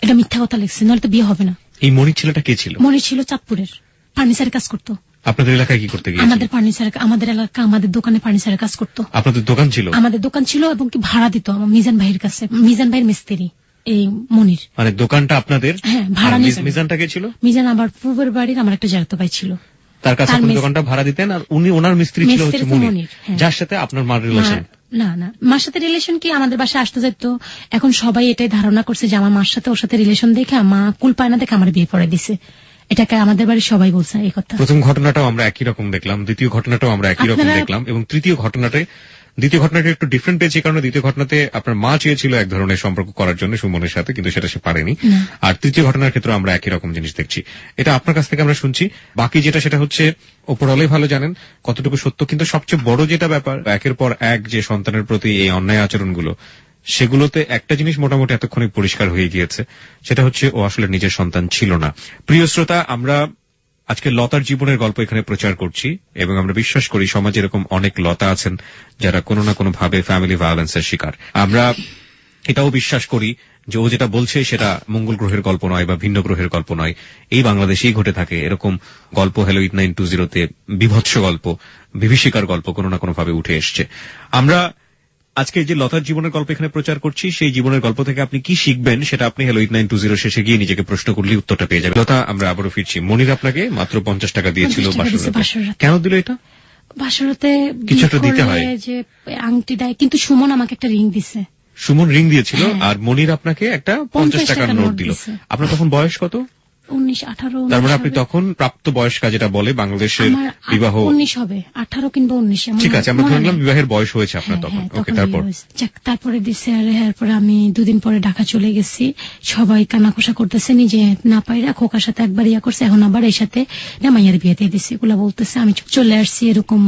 এটা মিথ্যা কথা লিখছে, নাহলে তো বিয়ে হবে না। এই মনির ছেলেটা কে ছিল? মনির ছিল চাঁদপুরের, ফার্নিচারের কাজ করতো। আপনাদের এলাকায় কি করতে গিয়েছিল? আমাদের ফার্নিচার, আমাদের এলাকা, আমাদের দোকানে ফার্নিচারের কাজ করতো। আপনাদের দোকান ছিল? আমাদের দোকান ছিল, এবং কি ভাড়া দিত আমার মিজান ভাইয়ের কাছে। মিজান ভাইয়ের মিস্ত্রি এই মনির। মানে দোকানটা আপনাদের? হ্যাঁ, ভাড়া নিয়ে। মিজানটা কে ছিল? মিজান আবার পূর্বের বাড়ির আমার একটা জায়গা ভাই ছিল, তার কাছে আপনি দোকানটা ভাড়া দিতেন, আর উনি ওনার মিস্ত্রি ছিল হচ্ছে মনির, যার সাথে আপনার মার রিলেশন? না না, মার সাথে রিলেশন কি, আমাদের বাসায় আসতে যেত। এখন সবাই এটাই ধারণা করছে যে আমার মার সাথে ওর সাথে রিলেশন দেখে মা কুল পায় না দেখে আমার বিয়ে পড়ে দিছে। এটাকে আমাদের বাড়ির সবাই বলছে এই কথা। প্রথম ঘটনাটাও আমরা একই রকম দেখলাম, দ্বিতীয় ঘটনাটাও আমরা একই রকম দেখলাম, এবং দ্বিতীয় ঘটনাটা একটু ডিফারেন্ট পেয়েছে, কারণ দ্বিতীয় ঘটনাতে আপনার মা চেয়েছিল এক ধরনের সম্পর্ক করার জন্য সুমনের সাথে, কিন্তু সেটা সে পারেনি। আর তৃতীয় ঘটনার ক্ষেত্রে আমরা একই রকম জিনিস দেখছি। এটা আপনার কাছ থেকে আমরা শুনছি। বাকি যেটা সেটা হচ্ছে ওপরওয়ালাই ভালো জানেন কতটুকু সত্য, কিন্তু সবচেয়ে বড় যেটা ব্যাপার, একের পর এক যে সন্তানের প্রতি এই অন্যায় আচরণগুলো, সেগুলোতে একটা জিনিস মোটামুটি এতক্ষণে পরিষ্কার হয়ে গিয়েছে, সেটা হচ্ছে ও আসলে নিজের সন্তান ছিল না। প্রিয় শ্রোতা, আমরা আজকে লতার জীবনের গল্প এখানে প্রচার করছি, এবং আমরা বিশ্বাস করি সমাজে এরকম অনেক লতা আছেন যারা কোনো না কোনো ভাবে ফ্যামিলি ভায়োলেন্সের শিকার। আমরা এটাও বিশ্বাস করি যে ও যেটা বলছে সেটা মঙ্গল গ্রহের গল্প নয় বা ভিন্ন গ্রহের গল্প নয়, এই বাংলাদেশেই ঘটে থাকে এরকম গল্প। হ্যালো 8920-তে বিভৎস গল্প, বিভীষিকার গল্প কোনো না কোনো ভাবে উঠে এসছে। আমরা আজকে যে লতার জীবনের গল্প এখানে প্রচার করছি, সেই জীবনের গল্প থেকে আপনি কি শিখবেন সেটা আপনি হ্যালো 8920 শেষে গিয়ে নিজেকে প্রশ্ন করলে উত্তরটা পেয়ে যাবেন। লতা, আমরা আবারও ফিরছি। মনির আপনাকে মাত্র 50 টাকা দিয়েছিল বাসরাতে। কেন দিল এটা? বাসরাতে কিছু একটা দিতে হয়, যে আংটি দেয়, কিন্তু সুমন আমাকে একটা রিং দিছে। সুমন রিং দিয়েছিল, আর মনির আপনাকে একটা 50 টাকার নোট দিল। আপনার তখন বয়স কত? 19-18। তার মানে আপনি তখন প্রাপ্ত বয়স্কা, যেটা বলে বাংলাদেশের বিবাহ 19 হবে, 18 কিংবা 19। ঠিক আছে, আমরা ধরলাম বিবাহের বয়স হয়েছে আপনার তখন। ওকে, তারপরে দিছে। আর এরপরে আমি 2 দিন পরে ঢাকা চলে গেছি। সবাই কানাকষা করতেছে, নিজে না পাইরা খোকার সাথে একবার ইয়া করছে, এখন আবার এই সাথে মাইয়ার বিয়ে দিয়ে দিছে, এগুলা বলতেছে। আমি চলে আসছি, এরকম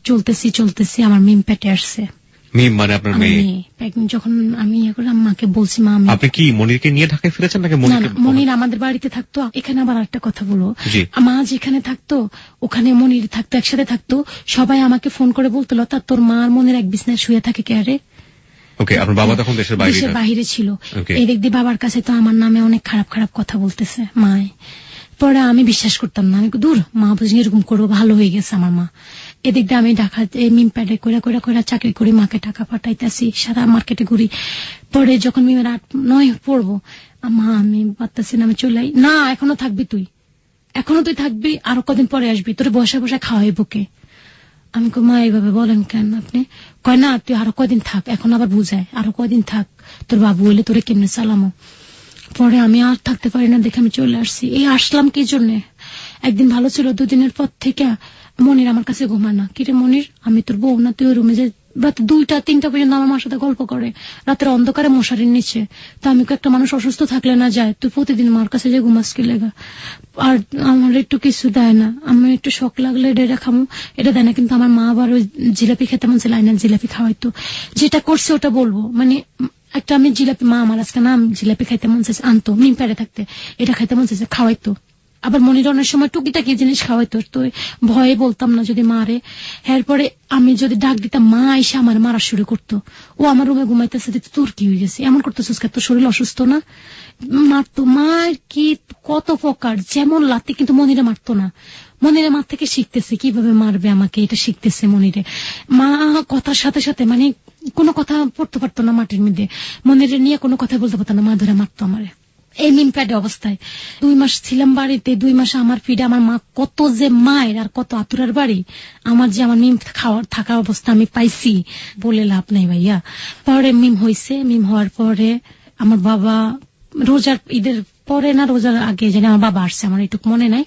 চলতেছি আমার মিম পেটে আসছে। মিম মানে আপনার মেয়ে? যখন আমি মাকে বলছি, মা আপনি কি মনিরকে নিয়ে ঢাকায় ফিরেছেন নাকি? মনির আমাদের বাড়িতে থাকতো। এখানে আবার একটা কথা বলো, মা যেখানে থাকতো ওখানে মনির থাকতো, একসাথে থাকতো। সবাই আমাকে ফোন করে বলতো, লতা তোর মা আর মনির এক বিছনায় শুয়ে থাকে কে? আরে ওকে, আপনার বাবা তখন দেশের বাইরে ছিল। এদিক দিয়ে বাবার কাছে তো আমার নামে অনেক খারাপ খারাপ কথা বলতেছে মায়। পরে আমি বিশ্বাস করতাম না, আমি দূর, মা বুঝি এরকম করবো, ভালো হয়ে গেছে আমার মা। এদিক দিয়ে আমি ঢাকা মিম প্যাডে করে চাকরি করি, মাকে টাকা পাঠাইতেছি, সারা মার্কেটে ঘুরি। পরে যখন মিমের 8-9 পড়বো, মা আমি পারতেছি না, আমি চলে আই। না, এখনো তুই থাকবি, আরো কদিন পরে আসবি, তোর বসে বসে খাওয়াই বুকে। আমি মা এইভাবে বলেন কেন আপনি? কয় না, তুই আরো কদিন থাক। এখন আবার বুঝায়, আরো কদিন থাক, তোর বাবু হইলে তোরে কেমনে চালামো। পরে আমি আর থাকতে পারি না দেখে আমি চলে আসছি। এই আসলাম কি জন্য? একদিন ভালো ছিল, 2 দিনের পর থেকে মনির আমার কাছে ঘুমায় না। কিরে মনির, আমি তোর বউ না? তুই ওই রুমে যে রাত 2টা-3টা পর্যন্ত আমার মার সাথে গল্প করে, রাতের অন্ধকারে মশারির নিচে। তা আমি একটা মানুষ অসুস্থ থাকলে না যায়, তুই প্রতিদিন মার কাছে যে ঘুমাস কি লেগা? আর আমার একটু কিছু দেয় না, আমি একটু শখ লাগলে এটা খামো, এটা দেয় না। কিন্তু আমার মা আবার ওই জিলাপি খেতে মন চাইলে আইনাল জিলাপি খাওয়াইতো। যেটা করছে ওটা বলবো, মানে একটা আমি জিলাপি, মা আমার আজকে না জিলাপি খাইতে মন চাইছে, আনতো। মিম প্যারে থাকতে এটা খাইতে মন চাইছে, খাওয়াইতো। আবার মনির অনেক সময় টুকিটাকি জিনিস খাওয়াইতো, তো ভয়ে বলতাম না যদি মারে। এরপরে আমি যদি ডাক দিতাম, মা এসে আমার মারা শুরু করতো। ও আমার রুমে ঘুমাইতেছে, তোর কি হয়ে গেছে, এমন করতেছিস, তোর শরীর অসুস্থ না? মারতো। মার কি কত প্রকার, যেমন লাতি, কিন্তু মনিরে মারতো না। মনিরে মার থেকে শিখতেছে কিভাবে মারবে আমাকে, এটা শিখতেছে মনিরে। মা কথার সাথে সাথে মানে কোনো কথা পড়তে পারতো না মাটির মধ্যে, মনিরে নিয়ে কোনো কথা বলতে পারতো না, মা ধরে মারতো আমারে। এই মিম প্যাডে অবস্থায় 2 মাস ছিলাম বাড়িতে। 2 মাসে আমার ফিডে আমার মা কত যে মায়ের আর কত আতুরার বাড়ি, আমার যে আমার মিম খাওয়ার থাকা অবস্থা আমি পাইছি বলে লাভ নাই ভাইয়া। পরে মিম হয়েছে, মিম হওয়ার পরে আমার বাবা রোজার ঈদের পরে না রোজার আগে জানি আমার বাবা আসছে, আমার এটুকু মনে নাই।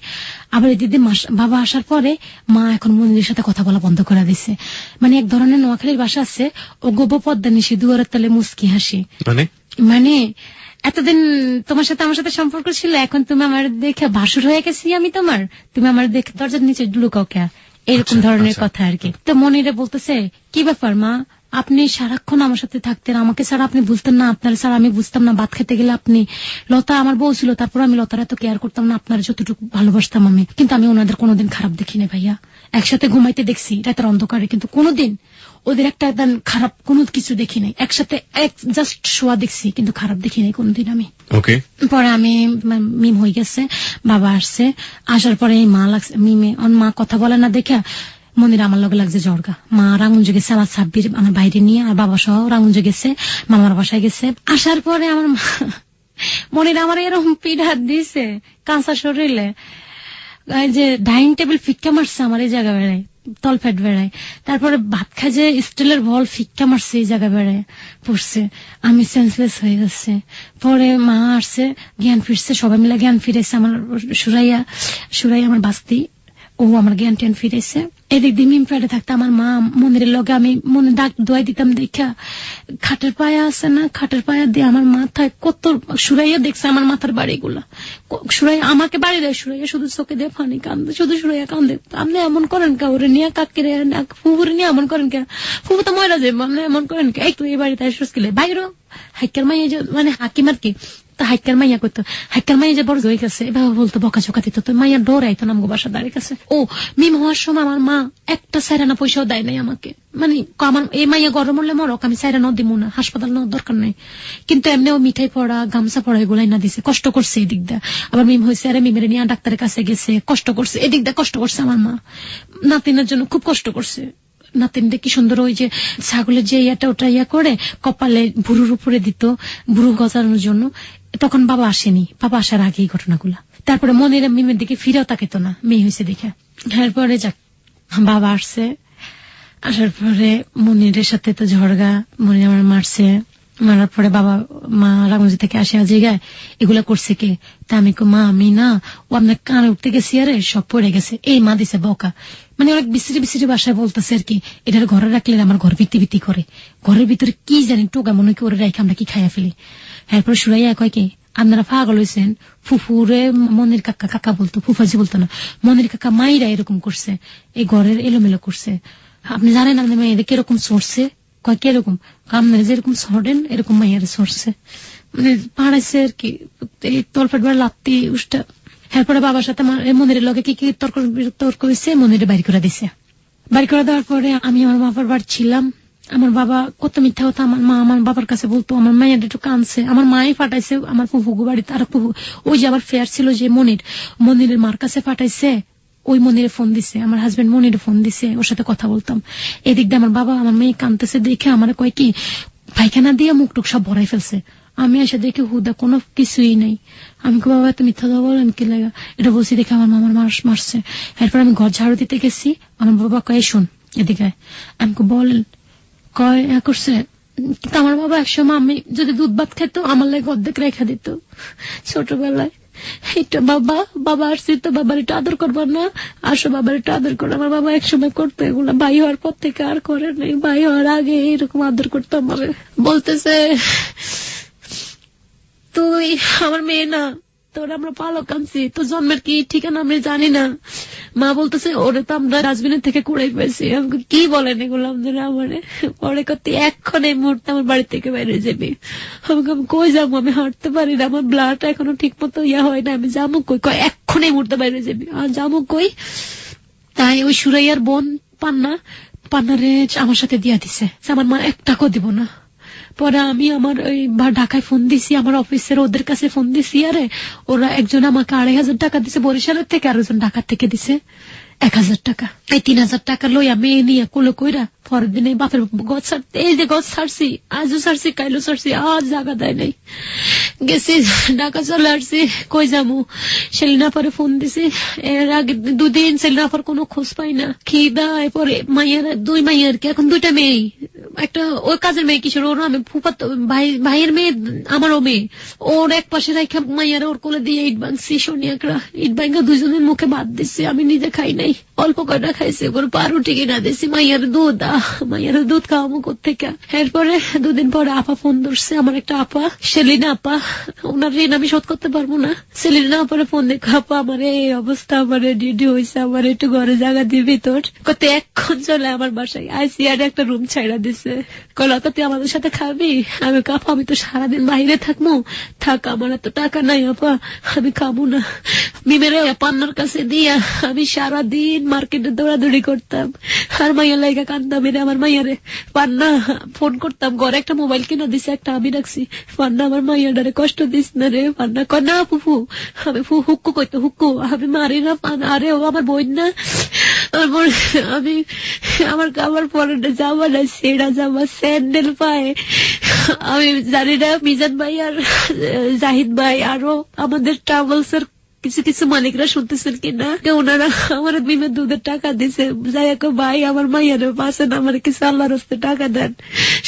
আবার এদিকে বাবা আসার পরে মা এখন মনিরের সাথে কথা বলা বন্ধ করে দিছে। মানে এক ধরনের নোয়াখালীর ভাষা আছে, ও গোব পদ্মা নিশি দুয়ারের তলে মুস্কি হাসি, মানে এতদিন তোমার সাথে আমার সাথে সম্পর্ক ছিল, এখন তুমি আমার দেখে ভাসুর হয়ে গেছি আমি তোমার, তুমি আমার দেখে দরজার নিচে লুকাও কে, এরকম ধরনের কথা আর কি। তো মনিরে বলতেছে কি ব্যাপার মা, আপনি সারাক্ষণ আমার সাথে থাকতেন, আমাকে ছাড়া আপনি বুঝতেন না, আপনার ছাড়া আমি বুঝতাম না, ভাত খেতে গেলে আপনি, লতা আমার বউ ছিল, তারপর আমি লতার এত কেয়ার করতাম না, আপনার যতটুকু ভালোবাসতাম আমি, কিন্তু আমি ওনাদের কোনোদিন খারাপ দেখিনি ভাইয়া। একসাথে ঘুমাইতে দেখছি রাতের অন্ধকারে, কিন্তু কোনোদিন ওদের একটা খারাপ কোনো কিছু দেখি নাই। একসাথে জাস্ট শোয়া দেখছি, কিন্তু খারাপ দেখি নাই কোনোদিন আমি। পরে আমি মিম হয়ে গেছে, বাবা আসছে, আসার পরে মা লাগছে মিমে, মা কথা বলে না দেখে মনির আমার লগে লাগছে জর্গা। মা রাঙ্গুঞ্জ গেছে আমার 26 আমার বাইরে নিয়ে, আর বাবা সহ রাঙ্গুঞ্জ গেছে, মামার বাসায় গেছে। আসার পরে আমার মনির আমার এরকম পিঠ হাত দিয়েছে কাঁচা শরীরে, যে ডাইনিং টেবিল ফিক্কা মারছে আমার এই জায়গা বেড়ায়, তলফেট বেড়ায়, তারপরে ভাত খাজে স্টিলের বল ফিক্কা মারছে এই জায়গা বেড়ায় পড়ছে, আমি সেন্সলেস হয়ে গেছে। পরে মা আসছে, জ্ঞান ফিরছে, সবাই মিলে জ্ঞান ফিরেছে। আমার সুরাইয়া আমার বাস্তি, ও আমার জ্ঞান ট্যান ফিরেছে। এদিক দিয়ে মিম ফেটে থাকতে আমার মা মন্দিরের লগে আমি মনে ডাক দোয়াই দিতাম দেখা, খাটের পায়া আছে না, খাটের পায়া দিয়ে আমার মাথায় কত সুরাইয়া দেখছে আমার মাথার বাড়িগুলা, সুরাইয়া আমাকে বাড়ি দেয়, সুরাইয়া শুধু চোখে দিয়ে ফানি কান্দে, শুধু সুরাইয়া কান্দে। আপনি এমন করেন কে, ওরে নিয়ে কাকিরে ফুফুরে নিয়ে এমন করেন কে, ফুফু তো ময়রা যাবে, আপনি এমন করেন কে, একটু এই বাড়িতে এসে গেলে বাইরে হাইকার মাইয়া যে মানে হাকিম আর কি, হাইকার মাইয়া করতো, হাইকার মাইয়া যে বড় হয়ে গেছে এভাবে বলতো, বকা চোকা দিত, তো মাইয়া ডরাইতো নামগো বাসা দাঁড়িয়ে কাছে। ও মিম হওয়ার সময় আমার মা একটা সাইরানা পয়সাও দেয় নাই আমাকে, মানে আমার এই মাইয়া গরম হলে মরক, আমি সাইরানা দিব না, হাসপাতাল নেওয়ার দরকার নাই, কিন্তু এমনিও মিঠাই পড়া গামছা পড়া এগুলাই না দিছে, কষ্ট করছে এদিক দা। আবার মিম হয়েছে, আরে মিমের নিয়ে ডাক্তারের কাছে গেছে, কষ্ট করছে এদিক দা, কষ্ট করছে আমার মা, নাতিনের জন্য খুব কষ্ট করছে। নাতিনটা কি সুন্দর ওই যে ছাগলের যে ইয়াটা ওটা ইয়া করে কপালে বুড়ুর উপরে দিত বুড়ু গজানোর জন্য, তখন বাবা আসেনি, বাবা আসার আগেই ঘটনাগুলা। তারপরে মনের মিমের দিকে ফিরেও তাকাতো না, মেয়ে হয়েছে দেখে। এরপরে যাক বাবা আসছে, আসার পরে মনিরের সাথে তো ঝড়গা, মনির আমার মারছে, মারার পরে বাবা মা রাগঞ্জি থেকে আসে জায়গায় এগুলা করছে কে, তা আমি মা আমি না, ও আপনার কানে উঠতে গেছি, আরে সব পড়ে গেছে, এই মা দিছে বকা, মানে অনেক বিশ্রী বিশ্রী বাসায় বলতেছে আর কি, এটার ঘরে রাখলে আমার ঘর ভিত্তি করে, ঘরের ভিতরে কি জানি টোকা মনে কি ওরে রাখে আমরা কি খাইয়া ফেলি। এরপরে সুরাইয়া কয় কি, আপনারা পাগল হয়েছেন, ফুফুরে মনির কাকা কাকা বলতো, ফুফাজি বলতো না, মনির কাকা মাইরা এরকম করছে, এই ঘরের এলোমেলো করছে, আপনি জানেন আপনার মেয়েদের কিরকম সরছে, কয় কিরকম, আপনারা যেরকম সরেন এরকম মাইয়ারে সরছে, মানে পাড়াইছে আর কি, এই তলপেট বার লাত্তি উষ্টা। এরপরে বাবার সাথে মনিরের লগে কি কি তর্ক হয়েছে, মনিরে বাড়ি করে দিছে। বাড়ি করে দেওয়ার পরে আমি আমার বাবার বাড়ি ছিলাম, আমার বাবা কত মিথ্যা কথা আমার মা আমার বাবার কাছে বলতো, আমার মায়ের একটু কানছে, আমার মাই ফাটাইছে আমার ফুফুগু বাড়িতে, আর ফুফু ওই যে আবার ফেয়ার ছিল যে মনিরের মার কাছে ফাটাইছে, ওই মনিরে ফোন দিছে, আমার হাজবেন্ড মনিরে ফোন দিছে, ওর সাথে কথা বলতাম। এদিক দিয়ে আমার বাবা আমার মেয়ে কানতেছে দেখে আমার কয় কি পায়খানা দিয়ে মুখ টুক সব ভরাই ফেলছে। আমি এসে দেখি হুদা কোনো কিছুই নেই। আমি বাবা এত মিথ্যা কথা বলেন কি লাগা, এটা বলছি দেখে আমার মামার মারছে। এরপর আমি ঘর ঝাড়ু দিতে গেছি, আমার বাবা কয় শোন এদিকে, আমি বলেন কয় করছে, কিন্তু আমার বাবা একসময় আমি যদি দুধ ভাত খেতো আমার লাগে অর্ধেক রেখা দিত ছোটবেলায়, এটা বাবা আসছি তো বাবার একটু আদর করবার না, আসো বাবার একটু আদর করো। আমার বাবা একসময় করতো এগুলা, ভাই হওয়ার পর থেকে আর করে নাই, ভাই হওয়ার আগে এরকম আদর করতো আমার। বলতেছে তুই আমার মেয়ে না, তোর আমরা পালক আনছি, তোর জন্মের কি ঠিকানা আমি জানি না। মা বলতেছে ওরে তো আমরা ডাস্টবিনের থেকে কুড়াই পেয়েছি। কি বলেন এগুলো আপনারা আমারে? পরে করতে এক্ষণ এই মুহূর্তে আমার বাড়ি থেকে বাইরে যাবি। আমি কই যাবো, আমি হাঁটতে পারি না, আমার ব্লাড এখনো ঠিক মতো ইয়া হয় না, আমি যাবো কই? এক্ষণ এই মুহূর্তে বাইরে যাবি, আর যাবো কই? তাই ওই সুরাইয়ার বোন পান্নারে আমার সাথে দিয়া দিছে, আমার মা 1 টাকাও দিব না। পরে আমি আমার ওই ঢাকায় ফোন দিছি, আমার অফিসের ওদের কাছে ফোন দিছি, আরে ওরা একজন আমাকে 2500 টাকা দিছে বরিশালের থেকে, আর একজন ঢাকা থেকে দিছে 1000 টাকা। এই 3000 টাকা লই আমি নিয়ে কোলে কইরা পরের দিনে বাপের গছ ছাড়তে, এই যে গছ ছাড়ছি, আজও ছাড়ছি, কাইলো ছাড়ছি, আজ জায়গা দেয় নাই। গেছি ঢাকা চলে আসছি, কই যাবো। সেলিনা পরে ফোন দিছি, এর আগে 2 দিন সেলিনা পর কোনো খোঁজ পাই না। খিদা এরপরে মাইয়ার 2 মাইয়ার কি এখন 2টা মেয়ে, একটা ওর কাজের মেয়ে কিশোর, ওর আমি ফুফাত ভাইয়ের মেয়ে, আমারও মেয়ে। ওর এক পাশে রাখা মাইয়ারা ওর কোলে দিয়ে ইট ভাঙছি, সোনিয়াকরা ইট ভাঙা 2জনের মুখে ভাত দিচ্ছি, আমি নিজে খাই নাই, অল্প কয়টা খাইছি। ওর পাউরুটি কিনা দিচ্ছি, মাইয়ার দুধ খাওয়াবো কোথেকে। এরপরে 2 দিন পরে আপা ফোন ধরছে, আমার একটা আপা সেলিনা আপা, ওনার ঋণ আমি শোধ করতে পারবো না। সেলিনা আপারে ফোন দেখো, আপা আমার এই অবস্থা, আমার ডিউটি হয়েছে, আমার একটু ঘরে জায়গা দিয়ে ভিতর কত এক্ষণ চলে আমার বাসায় আইসি, আর একটা রুম ছাইড়া দিছে। কলতা তুই আমাদের সাথে খাবি? আমি কাপা, আমি তো সারাদিন বাইরে থাকবো, থাক, আমার এত টাকা নাই আপা, আমি খাবো না। মিমের পান্নার কাছে দিয়া আমি সারাদিন মার্কেটে দৌড়াদৌড়ি করতাম, আর মাইয়া লাইগা কান্দা মেরে আমার মাইয়ারে পান্না ফোন করতাম, ঘরে একটা মোবাইল কিনা দিছে, একটা আমি রাখছি। পান্না আমার মাইয়াডারে কষ্ট দিস না রে। পান্না কয় না ফুফু, আমি হুক্কু কইতো, হুক্কু আমি মারি না, আরে ও আমার বোন না। আমি আমার পরে জামা না, সেরা জামা, স্যান্ডেল পায়ে, আমি জানি না মিজান ভাই আর জাহিদ ভাই আরো আমাদের ট্রাভেলসের কিছু কিছু মালিকরা শুনতেছেন কিনা, ওনারা আমার বিমের দুধের টাকা দিছে, যাই ভাই আমার মাইয়ারে পাশে না, আমার কিছু আল্লাহর হস্তে টাকা দেন।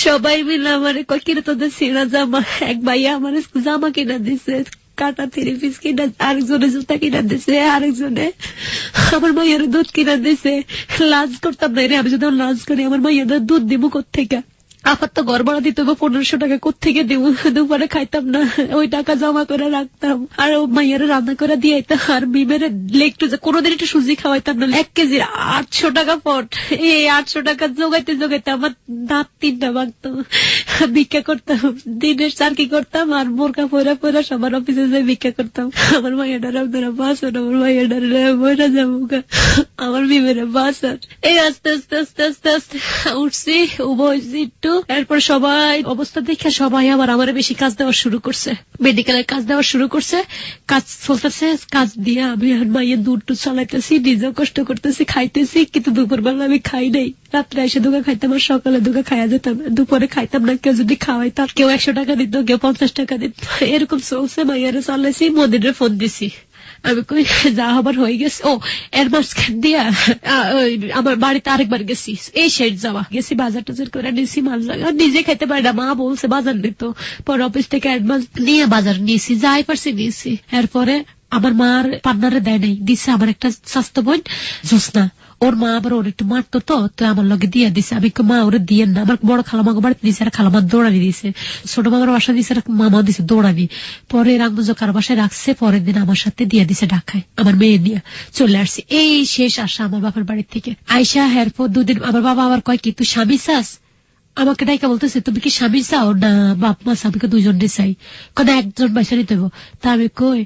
সবাই মিলে আমার কিনে তোদের ছিঁড়া জামা, এক ভাইয়া আমার জামা কিনা দিছে, কাটা 3 পিস কিনা, আরেকজনে জুতা কিনা দিছে, আরেকজনে আমার মাইয়ার দুধ কিনা দিছে। লাজ করতাম না রে, আমি যদি লাজ করি আমার মাইয়ার দুধ দিব কোথেকে? আপার তো ঘর ভাড়া দিতে হবে 1500 টাকা, কোথেকে দিব? দুপুরে খাইতাম না, ওই টাকা জমা করে রাখতাম, আর মাইয়ারে রান্না করে দিয়ে আর বিমের একটু কোনোদিন একটু সুজি খাওয়াইতাম না। 1 কেজির 800 টাকা পট, এই 800 টাকা জোগাইতে জোগাইতে আমার দাঁত 3টা ভাঙতো। ভিক্ষা করতাম, দিনের চারকি করতাম, আর বোরকা পয়রা পয়রা সবার অফিসে যাই ভিক্ষা করতাম। আমার মাইয়াডারে আপনারা বাঁচান, আমার মাইয়াডারে বইরা যাবো, আমার বিমের বাঁচান। এই আস্তে আস্তে আস্তে আস্তে আস্তে উঠছি, উভয়ছি একটু। এরপর সবাই অবস্থা দেখে সবাই আবার আমার বেশি কাজ দেওয়া শুরু করছে, মেডিকেলের কাজ দেওয়া শুরু করছে, কাজ চলতেছে। কাজ দিয়ে আমি আর মাইয়ের দুধ চালাইতেছি, নিজেও কষ্ট করতেছি, খাইতেছি, কিন্তু দুপুরবেলা আমি খাই নাই। রাত্রে এসে দুগা খাইতাম, আর সকালে দুগা খাইয়া যেতাম, দুপুরে খাইতাম না। কেউ যদি খাওয়াইতাম, কেউ 100 টাকা দিত, কেউ 50 টাকা দিত, এরকম চলছে। মাইয়ারে চালাইছি, মদিরে ফোন দিছি, আমি কই যা হবার হয়ে গেছে। ও এর মাঝখান দিয়া আমার বাড়িতে আরেকবার গেছি, এই শেষ যাওয়া গেছি, বাজার টাজার করে নিয়েছি, মাল লাগা নিজে খাইতে পারি না, মা বলছে বাজার দিত, পরে অফিস থেকে অ্যাডভান্স নিয়ে বাজার নিয়েছি, যাই পারছি নিয়েছি। এরপরে আমার মার পান্নারে দেয় নাই, দিছে আমার একটা স্বাস্থ্য বোন জোসনা, ওর মা আবার ওর একটু মারতো, তো আমার লগে দিয়ে দিছে। আমি মা ওরে দিয়ে না, আমার বড় খালামাকে বাড়িতে দিয়েছে, আর খালামা দৌড়ানি দিয়েছে, ছোট মামার বাসা দিয়েছে, মামা দিছে দৌড়ানি। পরে রামগঞ্জ কার বাসায় রাখছে, পরের দিন আমার সাথে দিয়ে দিছে ঢাকায়, আমার মেয়ে নিয়ে চলে আসছি। এই শেষ আসা আমার বাবার বাড়ির থেকে আইসা। এরপর 2 দিন আমার বাবা আবার কয় কি তুই স্বামী চাস? আমাকে ডাইকা বলতেছে তুমি কি স্বামী চাও না বাপ মা? স্বামীকে 2জনই চাই, কেন 1জন বাইসা নিতে হইব? তা আমি কই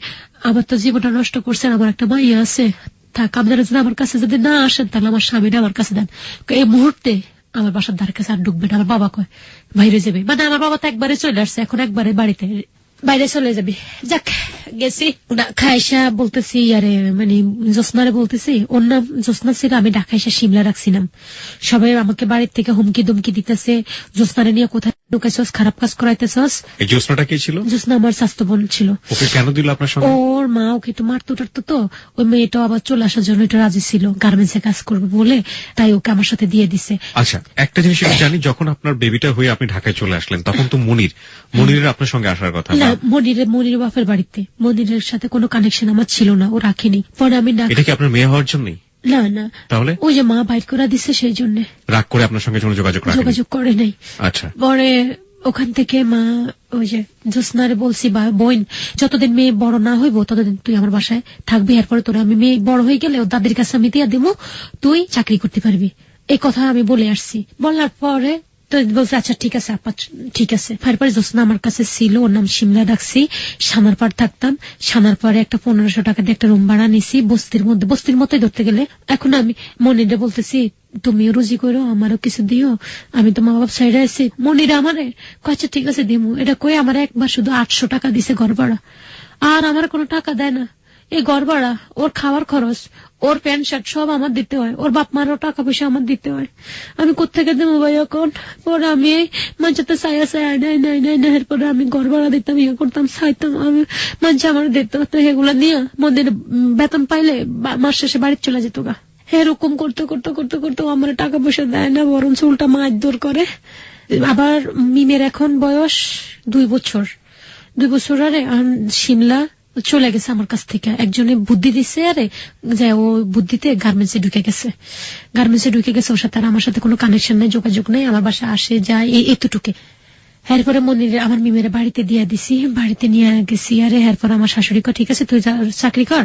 আমার তো জীবনটা নষ্ট করছেন, আমার একটা মাইয়া আছে, থাক আপনারা যদি আমার কাছে যদি না আসেন তাহলে আমার স্বামীরা আমার কাছে দেন। এই মুহূর্তে আমার বাসার ধারে কাছে আর ঢুকবে না। আমার বাবা কয় বাইরে যাবে, মানে আমার বাবা তো একবারে চলে আসছে, এখন একবারে বাড়িতে বাইরে চলে যাবে। যাক গেছি, খাইসা বলতেছি, আরে মানে জোসনারে বলতেছি, ওর নাম জোসনা ছিল, আমি ঢাকাইসা শিমলা রাখছিলাম। সবাই আমাকে বাড়ির থেকে হুমকি দুমকি দিতেছে, জোসনারে নিয়ে কোথায় ঢুকাইছস, খারাপ কাজ করাইতেছস। এই জোসনাটা কে ছিল? জোসনা আমার স্বাস্থ্য বোন ছিল। ওকে কেন দিল আপনার সঙ্গে? ওর মা ওকে তো মারতো টারতো, তো ওই মেয়েটা আবার চলে আসার জন্য এটা রাজি ছিল, গার্মেন্টসে কাজ করবে বলে, তাই ওকে আমার সাথে দিয়ে দিছে। আচ্ছা, একটা জিনিস আমি জানি, যখন আপনার বেবিটা হয়ে আপনি ঢাকায় চলে আসলেন, তখন তো মনিরের আপনার সঙ্গে আসার কথা না? মনিরের বাপের বাড়িতে, মনিরের সাথে কোনো কানেকশন আমার ছিল না, ও রাখেনি। পরে আমি এটা কি আপনার মেয়ে হওয়ার জন্যই? না না, তাহলে ওই যে মা বাইর করে দিচ্ছে, সেই জন্য রাগ করে আপনার সঙ্গে যোগাযোগ করে নাই। আচ্ছা, পরে ওখান থেকে মা ওই যে জোসনারে বলছি, বা বোন যতদিন মেয়ে বড় না হইব ততদিন তুই আমার বাসায় থাকবি, এরপরে তোরা আমি মেয়ে বড় হয়ে গেলে ও দাদির কাছে আমি দিয়ে দিব, তুই চাকরি করতে পারবি, এই কথা আমি বলে আসছি। বলার পরে তো বলছে আচ্ছা ঠিক আছে আপা, ঠিক আছে। তারপরে জোসনা আমার কাছে ছিল, ওর নাম শিমলা রাখছি, সানার পাড় থাকতাম। সানার পাড়ে একটা 1500 টাকা দিয়ে একটা রুম ভাড়া নিছি, বস্তির মতোই ধরতে গেলে। এখন আমি মনিরে বলতেছি তুমিও রুজি করো, আমারও কিছু দিও, আমি তো মা বাপ সাইডে আছি। মনিরা আমারে আচ্ছা ঠিক আছে দিমু, এটা কই আমার একবার শুধু 800 টাকা দিছে ঘর ভাড়া, আর আমার কোনো টাকা দেয় না। এই ঘর ভাড়া, ওর খাওয়ার খরচ, ওর প্যান্ট শার্ট সব আমার দিতে হয়, ওর বাপ মারও টাকা পয়সা আমার দিতে হয়। আমি কোথেকে দেবো ভাই এখন? পরে আমি মানুষের ছায়া ছায়া নাই এরপরে আমি ঘর ভাড়া দিতাম, ইয়ে করতাম, চাইতাম, আমি মানুষ আমার দিত। তো এগুলা নিয়ে মন্দির বেতন পাইলে মাস শেষে বাড়িতে চলে যেত গা। এরকম করতে করতে করতে করতে আমার টাকা পয়সা দেয় না, বরং উল্টা মারধর করে। আবার মিমের এখন বয়স 2 বছর। 2 বছর আরে শিমলা চলে গেছে আমার কাছ থেকে, একজনে বুদ্ধি দিচ্ছে, আরে যে ও বুদ্ধিতে গার্মেন্টসে ঢুকে গেছে। ওর সাথে আর আমার সাথে কোনো কানেকশন নেই, যোগাযোগ নেই, আমার বাসা আসে যায় এতটুকু। এরপরে মনির আমার মিমের বাড়িতে দিয়ে দিছি, বাড়িতে নিয়ে গেছি। আরে এরপর আমার শাশুড়ি কয় ঠিক আছে তুই চাকরি কর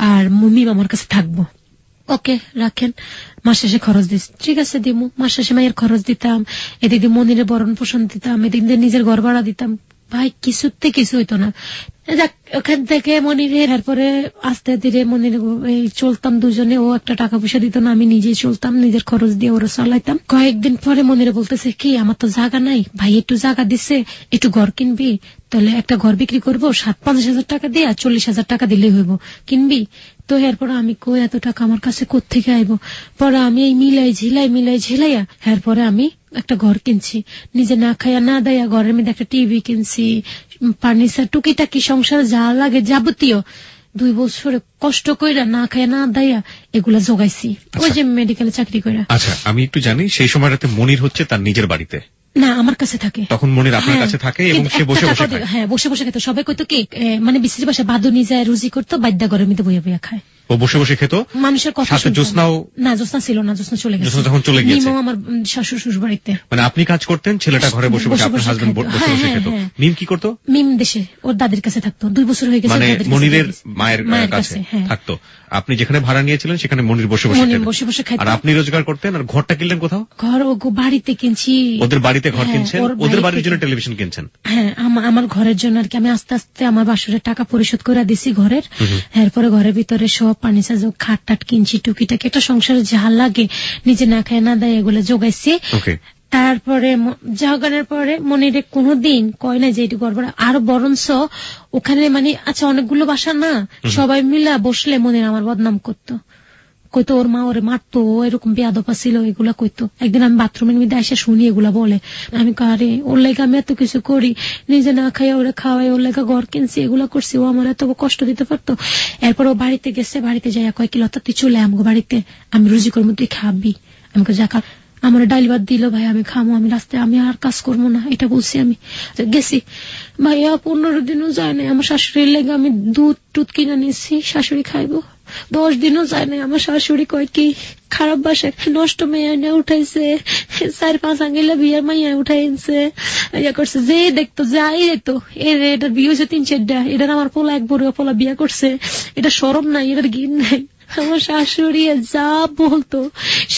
আর মিম আমার কাছে থাকবো। ওকে রাখেন, মাস শেষে খরচ দিস। ঠিক আছে দিমু। মাস শেষে মায়ের খরচ দিতাম, এদিক দিয়ে মনিরের ভরণ পোষণ দিতাম, এদিক দিয়ে নিজের ঘর ভাড়া দিতাম। ভাই কিছুতে কিছু হইতো না। ওখান থেকে মনিরের এরপরে আস্তে ধীরে মনির চলতাম দুজনে, ও একটা টাকা পয়সা দিত না, আমি নিজেই চলতাম, নিজের খরচ দিয়ে ওরা চালাইতাম। কয়েকদিন পরে মনিরে বলতেছে কি আমার তো জায়গা নাই, ভাই একটু জায়গা দিছে, একটু ঘর কিনবি, তাহলে একটা ঘর বিক্রি করবো 50,000 টাকা দিয়ে, 40,000 টাকা দিলেই হইব, কিনবি? তো এরপর আমি কই এত টাকা আমার কাছে কোত্থেকে আইব? পরে আমি এই মিলাই ঝিলাইয়া এরপরে আমি একটা ঘর কিনছি, নিজে না খাইয়া না দেয়া। ঘরের মধ্যে একটা টিভি কিনছি, ফার্নিচার, টুকিটাকি সংসার যা লাগে যাবতীয় 2 বছরে কষ্ট কইরা না খাইয়া না দেয়া এগুলা জোগাইছি, ওই যে মেডিকেলে চাকরি কইরা। আচ্ছা, আমি একটু জানি সেই সময়টাতে মনির হচ্ছে তার নিজের বাড়িতে না, আমার কাছে থাকে। তখন মনির আপনার কাছে থাকে এবং সে বসে বসে খায়। হ্যাঁ, বসে বসে খেত। সবাই কইতো কি মানে বিশ্রী ভাষা বাদুনি যায় রুজি করতো, বাদ্যা ঘরের মধ্যে বইয়া খায়। ও বসে বসে খেত, মানুষের কথা শুনতো। জ্যোৎস্নাও না, জ্যোৎস্না ছিল না, জ্যোৎস্না চলে গেছে। যখন চলে গিয়েছে আমার শাশুড় শ্বশুর বাড়িতে। মানে আপনি কাজ করতেন, ছেলেটা ঘরে বসে বসে, আপনার হাজবেন্ড বসে বসে খেত। মিম কি করতো? মিম দেশে ওর দাদির কাছে থাকতো, 2 বছর হয়ে গেছে। মানে মনিরের মায়ের কাছে থাকতো। আপনি যেখানে ভাড়া নিয়েছিলেন সেখানে মনির বসে বসে খেত, আর আপনি রোজগার করতেন। আর ঘরটা কিনলেন কোথাও? ঘর ও বাড়িতে কিনছি, ওদের বাড়িতে ঘর কিনছেন, ওদের বাড়ির জন্য টেলিভিশন কিনছেন। হ্যাঁ, আমার ঘরের জন্য আর কি। আমি আস্তে আস্তে আমার বাসুরের টাকা পরিশোধ করে দিছি ঘরের। এরপরে ঘরের ভিতরে সব ফার্নিচার, খাট টাট কিনছি, টুকিটাকি একটা সংসারে যা লাগে নিজে না খায় না দেয় এগুলো জোগাইছি। তারপরে জাগানোর পরে মনিরে কোনোদিন কয় না যে এটি ঘর ভাড়া। আর বরঞ্চ ওখানে মানে আচ্ছা অনেকগুলো বাসা না, সবাই মিলা বসলে মনির আমার বদনাম করতো, কইতো ওর মা ওরে মারতো, এরকম বেয়াদপা ছিল, এগুলা কইতো। একদিন আমি বাথরুমের মধ্যে এসে শুনি এগুলা বলে। আমি কারে ওর লেগে আমি এত কিছু করি, নিজে না খাইয়া ওরা খাওয়াই, ওর লেগে ঘর কিনছি, এগুলা করছি, ও আমার এত কষ্ট দিতে পারতো। এরপর ও বাড়িতে গেছে, বাড়িতে যাইয়া কয় কি লতা তুই চলে আমগো বাড়িতে, আমি রুজি করবো, তুই খাবি। আমি যা খা। আমার ডাইল ভাত দিল ভাই, আমি খামো, আমি রাস্তায় আমি আর কাজ করবো না, এটা বলছি। আমি গেছি ভাইয়া 15 দিনও যায় না, আমার শাশুড়ির লেগে আমি দুধ টুধ কিনে নিয়েছি, শাশুড়ি খাইবো। 10 দিনও যায় না, আমার শাশুড়ি কয় কি খারাপ বাসায় নষ্ট মেয়ে এনে উঠাইছে, 4-5 আঙ্গিলা বিয়ের মাইয়া উঠাইছে, ইয়া করছে, যে দেখতো যাই দেখতো এটা বিয়ে হয়েছে 3-4টা, এটার আমার পোলা এক বড় পোলা বিয়ে করছে, এটা শরম নাই, এটার গিন নাই। আমার শাশুড়ি যা বলতো,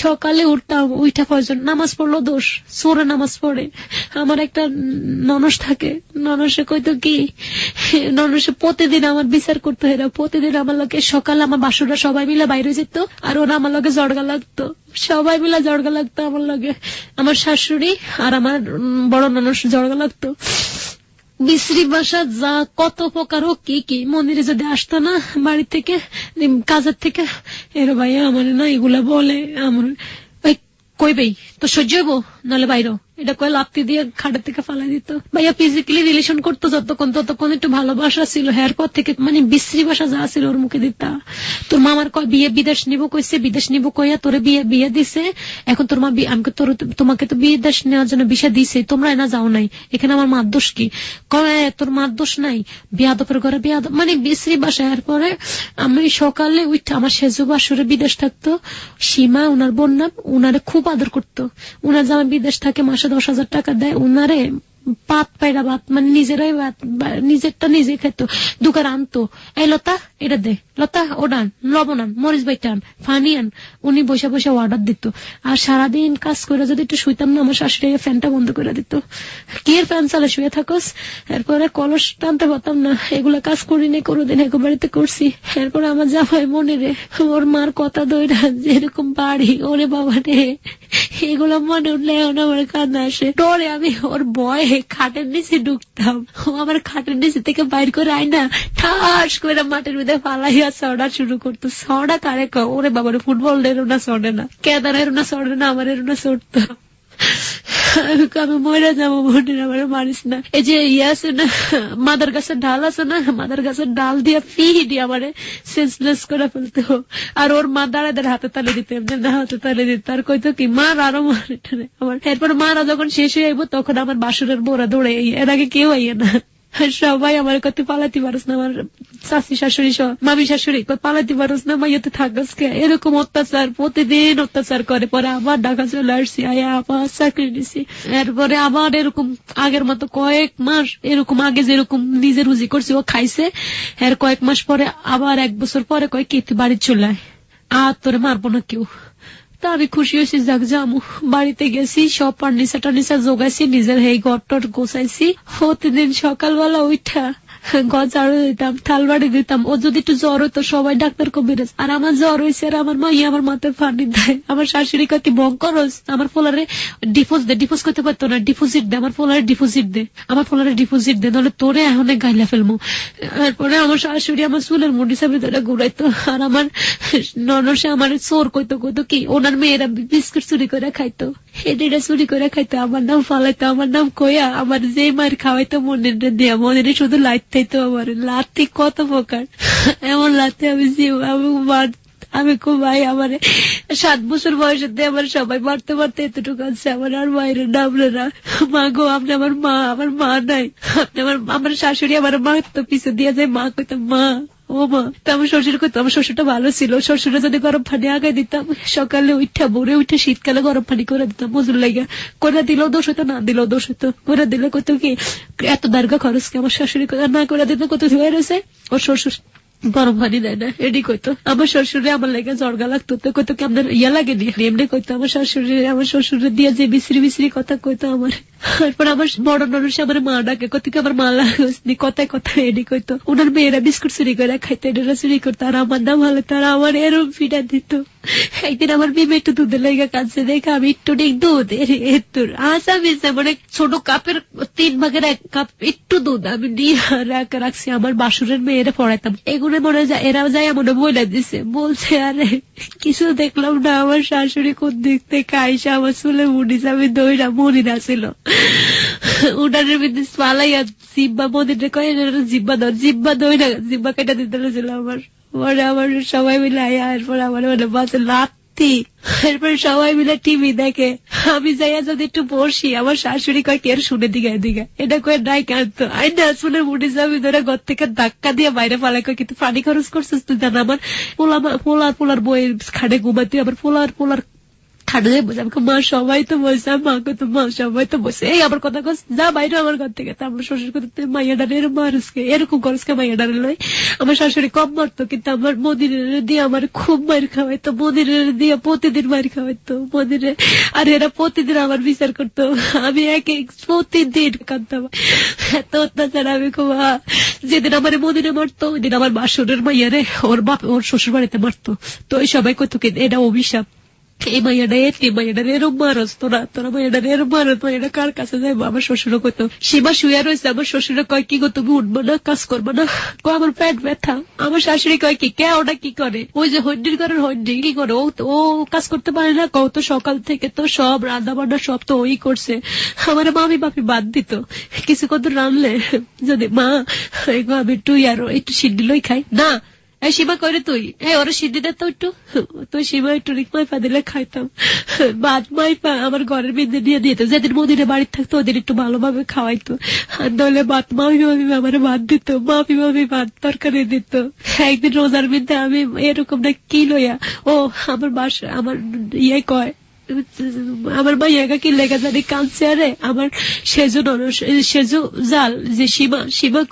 সকালে উঠতাম, উঠা ফজর নামাজ পড়লো দোষ, সোরে নামাজ পড়ে। আমার একটা ননস থাকে, ননসে কইতো কি, ননসে প্রতিদিন আমার বিচার করতো, এরা প্রতিদিন আমার লোকে সকালে আমার বাসুরা সবাই মিলে বাইরে যেত, আর ওরা আমার লোকে জড়গা লাগতো, সবাই মিলে জড়গা লাগতো আমার লোকে। আমার শাশুড়ি আর আমার বড় ননস জড়গা লাগতো। বিশ্রী বাসা যা কত প্রকার হোক কি মন্দিরে যদি আসতো না বাড়ি থেকে কাজের থেকে, এর ভাইয়া আমার না এগুলা বলে, আমার কইবেই তো সহ্য হইব নাহলে বাইরো, এটা কয়ে লাপ্তি দিয়ে খাটের থেকে ফালাই দিত। ভাইয়া ফিজিক্যালি রিলেশন করতো ততক্ষণ একটু ভালোবাসা ছিল, হ্যার পর থেকে মানে বিশ্রী ভাষা যা ছিল ওর মুখে দিতা। তোর মামার কয় বিয়ে বিদেশ নিব কইছে, বিদেশ নিব কইয়া তোরে বিয়ে দিছে, এখন তোর মা আমাকে তোমাকে তো বিদেশ নেওয়ার জন্য ভিসা দিছে, তোমরা এনা যাও নাই, এখানে আমার মার দোষ কি? কয় তোর মার দোষ নাই, বিয়াদপের ঘরে বিয়াদপ, মানে বিশ্রী ভাষা। এরপরে আমি সকালে উঠে আমার সেজু বাসরে বিদেশ থাকতো, সীমা উনার বোন নাম, উনারে খুব আদর করতো। উনার জামা বিদেশ থাকে, মাসে 10,000 টাকা দেয়, উনারে পাত পায়রা ভাত মানে নিজেরাই ভাত নিজেরটা নিজে খেত, দোকান আনতো, এই লতা এটা দে, লতা ওডান, লবণ আন, মরিচ বাইটান, ফানি আন, উনি বসে বসে অর্ডার দিত। আর সারাদিন কাজ করে যদি একটু শুইতাম না, আমার শাশুড়ি ফ্যানটা বন্ধ করে দিত, কি এর ফ্যান চালে শুয়ে থাকস। এরপরে কলস টানতে পারতাম না, এগুলা কাজ করিনি কোনোদিন, এক বাড়িতে করছি। এরপরে আমার জামাই মনে রে ওর মার কথা দইরা যেরকম বাড়ি, ওরে বাবা রে, এগুলো মনে উঠলে এখন আমার কান্না আসে, ডরে আমি ওর ভয়ে খাটের নিচে ঢুকতাম, ও আমার খাটের নিচে থেকে বাইর করে আইনা ঠাস করে মাটির মধ্যে ফালাইয়া ছড়া শুরু করতো। ছড়া কারে ওরে বাবার ফুটবল এরও না চড়ে না, কেদার এরও না চড়ে না, আমার এরও না চড়তো। আমি মরে যাবো বোনের, আমার মারিস না। এই যে ইয়ে আছে না মাদার গাছের ডাল আছে না, মাদার গাছের ডাল দিয়ে ফিডি আমারে সেন্সলেস করে ফেলতো। আর ওর মা দাঁড়াদের হাতে তালে দিতে, এমনি হাতে তালে দিত, আর কইতো কি মার আরো মারে আমার। এরপরে মারা যখন শেষ হয়ে যাবো তখন আমার বাসুরের বোরা দৌড়ে, এর আগে কেউ আইয়ে না। সবাই আমার কথা পালাতে পারস না, আমার শাশি শাশুড়ি সহ মামি শাশুড়ি পালাতে পারস না, মাইয়াতে থাকস কে, এরকম অত্যাচার প্রতিদিন অত্যাচার করে। পরে আবার ঢাকা চলে আসছি, আয়া আবার চাকরি নিছি। এরপরে আবার এরকম আগের মতো কয়েক মাস এরকম, আগে যেরকম নিজে রুজি করছি ও খাইছে, এর কয়েক মাস পরে আবার 1 বছর পরে কয় কি তুই বাড়ি চলে আয়, আর তোরে মারবো না কেউ। তা আমি খুশি হয়েছি, যাক যামু। বাড়িতে গেছি, সব ফার্নিচার টার্নিচার জোগাইছি, নিজের এই ঘর টর গোছাইছি। প্রতিদিন সকালবেলা উঠা ঘর ঝাড়ু দিতাম, থাল বাড়ি দিতাম। ও যদি একটু জ্বর হতো সবাই ডাক্তার কবিরাজ, আর আমার জ্বর হয়েছে আর আমার মাইয়া আমার মাথায় পানি দেয়। আমার শাশুড়ি কত বঙ্করস, আমার ফোলারে ডিপোজ করতে পারতো না, ডিপোজিট দে, আমার ফোলারে ডিপোজিট দে, আমার ফোলারে ডিপোজিট দে, নাহলে তোরে এখন গাইলা ফেলবো। এরপরে আমার শাশুড়ি আমার চুলের মুন্ডি সামনে ধরে ঘুরাইতো। আর আমার ননসে আমার চোর কইতো কি ওনার মেয়েরা বিস্কুট চুরি করে খাইতো, এটা চুরি করে খাইতো, আমার নাম ফালাইতো, আমার নাম কইয়া আমার যে মায়ের খাওয়াইতো মনের দিয়া, মনের শুধু লাইট থাইতো। আমার লাথি কত প্রকার, এমন লাথি আমি খুব ভাই আমার 7 বছর বয়সে আমার সবাই মারতে মারতে এতটুকু আছে। আমার আর মায়ের নামলে না, মা গো আপনি আমার মা নাই, আপনি আমার শাশুড়ি আমার মা তো পিছু দিয়ে যায়, মা কইতো মা ও মা। তো আমার শ্বশুর কইতো, আমার শ্বশুরটা ভালো ছিল, শ্বশুরে যদি গরম পানি আগায় দিতাম, সকালে উঠা ভোরে উঠে শীতকালে গরম পানি করে দিতাম, মজুর লাগিয়া করে দিলেও দোষ হতো, না দিলেও দোষ হতো। করে দিলে কত কি এত দার্ঘা খরচ কি, আমার শাশুড়ি না করে দিত কত ধুয়ে রয়েছে, ওর শ্বশুর গরম পানি দেয় না, এডি কইতো। আমার শ্বশুরে আমার লেগে জর্গা লাগতো, তো কইতো কি আপনার ইয়া লাগেনি, এমনি কইতো। আমার শ্বশুরে দিয়ে যে বিশ্রি কথা কইতো আমার। তারপর আমার বড় ননসে আমার মা ডাকে, কত কি আমার মা লাগনি, কথায় এডি কইতো। ওনার মেয়েরা বিস্কুট চুরি করে খাইতো, এরা চুরি করতো, আর আমার নাম হলে তারা আমার এরম ফিটা দিত। একদিন আমার মেয়ে একটু দুধের লেগে কাঁদছে দেখে আমি একটু দুধ আসা মিশে মানে ছোট কাপের 3 ভাগের 1 কাপ একটু দুধ আমি নিয়ে রাখছি, আমার বাসুরের মেয়েরা পড়াইতাম। এগুলো মনে যায় এরা যায় মনে বলে দিছে, বলছে আরে কিছু দেখলাম না। আমার শাশুড়ি কোন দিক থেকে আইসা আমার চুলে মুড়িছে, আমি দইরা মনিরা ছিল উনানের ভিতরে পালাইয়া জিব্বা মন্দিরে কয়ে জিব্বা ধর, জিব্বা দইরা জিব্বা কেটে দিতে ছিল আমার। পরে আমার সবাই মিলে আয়া, এরপর আমার মানে বাসে লাত্তি, এরপরে সবাই মিলে টিভি দেখে। আমি যাইয়া যদি একটু বসি, আমার শাশুড়ি কয় কে শুনে দিঘা এটা কয়ে নাই কাঁদতো, আই না শুনে মুড়ি যাবি ধরে ঘর থেকে ধাক্কা দিয়ে বাইরে পালাই কয় কিন্তু পানি খরচ করছিস তুই জানা। আমার পোলার বইয়ের খাটে ঘুমাতে, আবার পোলার খাটে বসে আমাকে মা সবাই তো বসে, মাকে তো মা সবাই তো বসে, এই আমার কথা কস যা বাইরে আমার ঘর থেকে। আমার শ্বশুর কথা মাইয়া ডারে মারুসকে এরকম করসকে মাইয়া ডারে লয়। আমার শাশুড়ি কম মারতো, কিন্তু আমার মন্দিরের দিয়ে আমার খুব মার খাওয়াইতো, মন্দিরের দিয়ে প্রতিদিন মার খাওয়াইতো মন্দিরে। আর এরা প্রতিদিন আমার বিচার করতো, আমি প্রতিদিন কাঁদতাম, এত অত্যাচার। আমি খুব যেদিন আমার মন্দিরে মারতো ওই দিন আমার বাসুরের মাইয়ারে ওর শ্বশুর বাড়িতে মারতো। তো ওই সবাই কত কি এটা অভিশাপ, এই মাইয়াটা এরম মারস, তোরা মাইয়াটা এরম মারস, মাইয়াটা কার কাছে যাইবো। আমার শ্বশুরও কইতো সীমা শুয়ে রয়েছে, আমার শ্বশুরে কয় কি গো তুমি উঠবো না, কাজ করবো না, আমার পেট ব্যথা। আমার শাশুড়ি কয় কি কে ওটা কি করে, ওই যে হন্ডির ঘরের হন্ডি কি করে, ও কাজ করতে পারে না, কত সকাল থেকে তো সব রান্না বান্না সব তো ওই করছে। আমার মামি বাপি বাদ দিত, কিছু কত রানলে যদি মা আমি একটু একটু সিদ্ধি লই খাই না, এই সীমা করে তুই ওরা সিদ্ধি দে তো একটু, তুই সীমা একটু রিকমাই পা দিলে খাইতাম। ভাত মাইপা আমার ঘরের মধ্যে দিয়ে দিত, যেদিন মদিনে বাড়ি থাকতো ওদের একটু ভালোভাবে খাওয়াইতো, আর নইলে ভাত মামি আমার ভাত দিত, মামি ভাত তরকারি দিত। একদিন রোজার মধ্যে আমি এরকম না কি লইয়া আমার বাসা আমার কয় আমার মাইয়াকে কি লেগে জানি কাঁদছে, আরে আমার সেজু জাল যে সীমা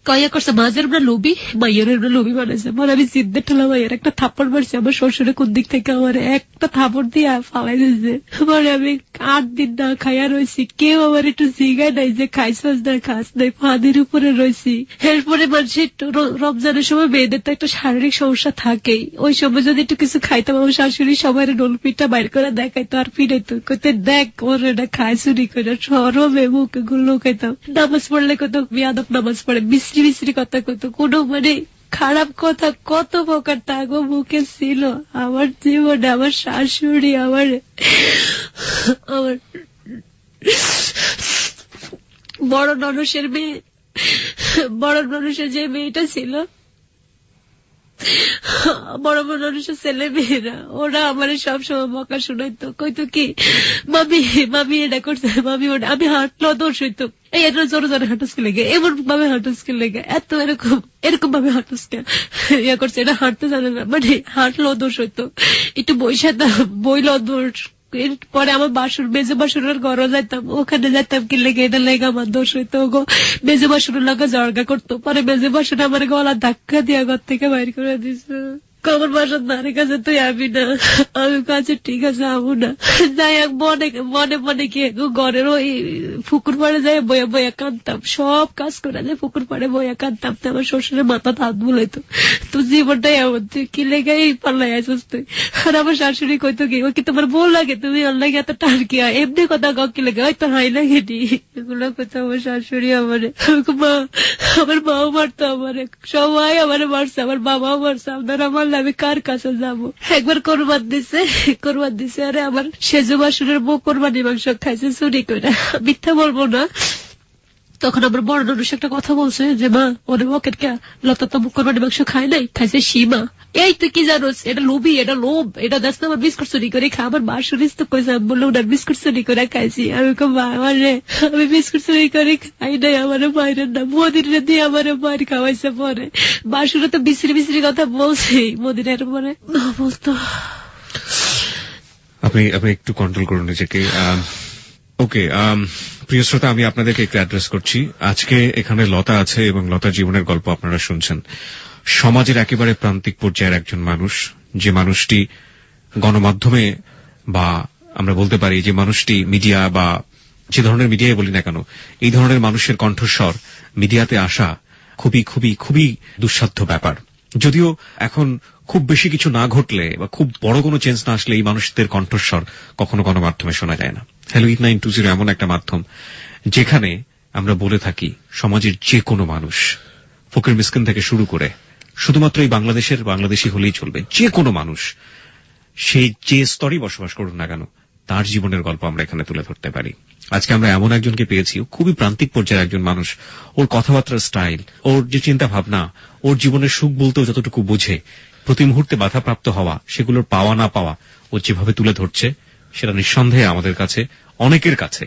কয়া করছে মাঝের আমরা লোভি, মাইয়ের আমরা লোভি বানাইছে। মানে আমি জিদ্দে ঠেলা মাইয়ের একটা থাপ্পড় মারছি, আমার শ্বশুরে কোন দিক থেকে আমার একটা থাপ্পড় দিয়ে ফালাই দিয়েছে। মানে আমি 8 দিন না খাইয়া রয়েছি, কেউ আমার একটু জিগায় নাই যে খাইছাস না খাস নাই, ফাঁদের উপরে রয়েছি। এরপরে মানুষ একটু রমজানের সময় মেয়েদের তো একটা শারীরিক সমস্যা থাকেই, ওই সময় যদি একটু কিছু খাইতাম আমার শাশুড়ি সবাই ডোল পিঠা বাইর করে দেখাই খাইতো আর পিড়াইতো, কইতে দেখ ওর এটা খায় চুরি করে, সরমে মুখে গুলো খাইতাম। নামাজ পড়লে কত বেয়াদব নামাজ পড়ে, বিশ্রী বিশ্রী কথা কত, কোনো মানে খারাপ কথা কত প্রকার তাগো মুখে ছিল। আমার জীবনে আমার শাশুড়ি, আমার বড় ননসের মেয়ে, বড় ননসের যে মেয়েটা ছিল, বড় বড় ননসের ছেলে মেয়েরা, ওরা আমার সবসময় বকা শুনাইতো, কইতো কি মামি মামি এটা করছে, মামি ওটা, আমি হাঁটলো দোষ হইতো, এই এটা জোরে জোরে হাঁটুসকে লেগে, এমন ভাবে হাঁটুসকে লেগে, এত এরকম এরকম ভাবে হাঁটুসকে ইয়া করছে, এটা হাঁটতে জানে না, মানে হাঁটলো দোষ হইতো, একটু বইলো দোষ। পরে আমার বাসুর মেজে বাসুরের ঘরে যাইতাম, ওখানে যাইতাম কি লেগে, এটা লেগে আমার দোষ হইতো, গো মেজে বাসুরের লাগে জর্গা করতো। পরে মেজে বাসুর আমার গলা ধাক্কা দিয়া ঘর থেকে বাইর করে দিছে। আমার বাসার ধারে কাছে তুই আবি না, আমি কাছে ঠিক আছে আমু না। যাই হোক মনে মনে মনে কি ঘরের ওই পুকুর পাড়ে যাই বইয়া বইয়া কাঁদতাম, সব কাজ করে যায় পুকুর পাড়ে বইয়া কাঁদতাম। আমার শ্বশুরের মাথা হাত বুলাইতো, তো জীবনটাই এমন, তুই কি লেগে পাল্লাই আসিস তুই। আর আমার শাশুড়ি কইতো কি, ও কি তোমার বউ লাগে, তুমি ওর লাগে এত টার্কি হয়, এমনি কথা কাউ কি লেগে, হয়তো হাই লাগেনি, এগুলো কথা আমার শাশুড়ি আমারে। মা, আমার মাও মারতো আমারে, সবাই আমারে মারছে, আমার বাবাও মারছে, আপনারা আমার আমি কার কাছে যাবো। একবার কোরবান দিছে, আরে আমার সেজু বাসুরের বউ কোরবানি মাংস খাইছে চুরি করে, মিথ্যা বলবো না। তখন আমার বড় ননস একটা কথা বলছে যে মা ওরে বকের কে, লতা তো কোরবানি মাংস খায় নাই, খাইছে সীমা। এই তুই কি জানোস, এটা লোভী, এটা লোভ, এটা দেখ না আমার বিস্কুট চুরি করে খা। আমার মা শুনিস তো কইছে, আমি বললো ওনার বিস্কুট চুরি করে খাইছি। আমি রে আমি বিস্কুট চুরি করে খাই নাই, আমার মায়ের না, মদিরে দিয়ে আমার মায়ের খাওয়াইছে। পরে বাসুরে তো বিশ্রী বিশ্রী কথা বলছে, মদিরের পরে বলতো। আপনি একটু কন্ট্রোল করুন নিজেকে। ওকে, প্রিয় শ্রোতা, আমি আপনাদেরকে একটু অ্যাড্রেস করছি। আজকে এখানে লতা আছে এবং লতার জীবনের গল্প আপনারা শুনছেন। সমাজের একেবারে প্রান্তিক পর্যায়ের একজন মানুষ, যে মানুষটি গণমাধ্যমে, বা আমরা বলতে পারি যে মানুষটি মিডিয়া, বা যে ধরনের মিডিয়ায় বলি না কেন, এই ধরনের মানুষের কণ্ঠস্বর মিডিয়াতে আসা খুবই খুবই খুবই দুঃসাধ্য ব্যাপার। যদিও এখন খুব বেশি কিছু না ঘটলে বা খুব বড় কোনো চেঞ্জ না আসলে এই মানুষদের কণ্ঠস্বর কখনো গণমাধ্যমে শোনা যায় না। হ্যালো 8920 এমন একটা মাধ্যম যেখানে আমরা বলে থাকি সমাজের যে কোনো মানুষ, ফকির মিসকিন থেকে শুরু করে শুধুমাত্র এই বাংলাদেশি হলেই চলবে, যে কোনো মানুষ সে যে স্তরই বসবাস করুন না কেন, তার জীবনের গল্প আমরা এখানে তুলে ধরতে পারি। আজকে আমরা এমন একজনকে পেয়েছি, খুবই প্রান্তিক পর্যায়ের একজন মানুষ। ওর কথাবার্তার স্টাইল, ওর যে চিন্তা ভাবনা, ওর জীবনের সুখ বলতেও যতটুকু বুঝে, প্রতি মুহূর্তে বাধাপ্রাপ্ত হওয়া, সেগুলোর পাওয়া না পাওয়া ও যেভাবে তুলে ধরছে, সেটা নিঃসন্দেহে আমাদের কাছে, অনেকের কাছে,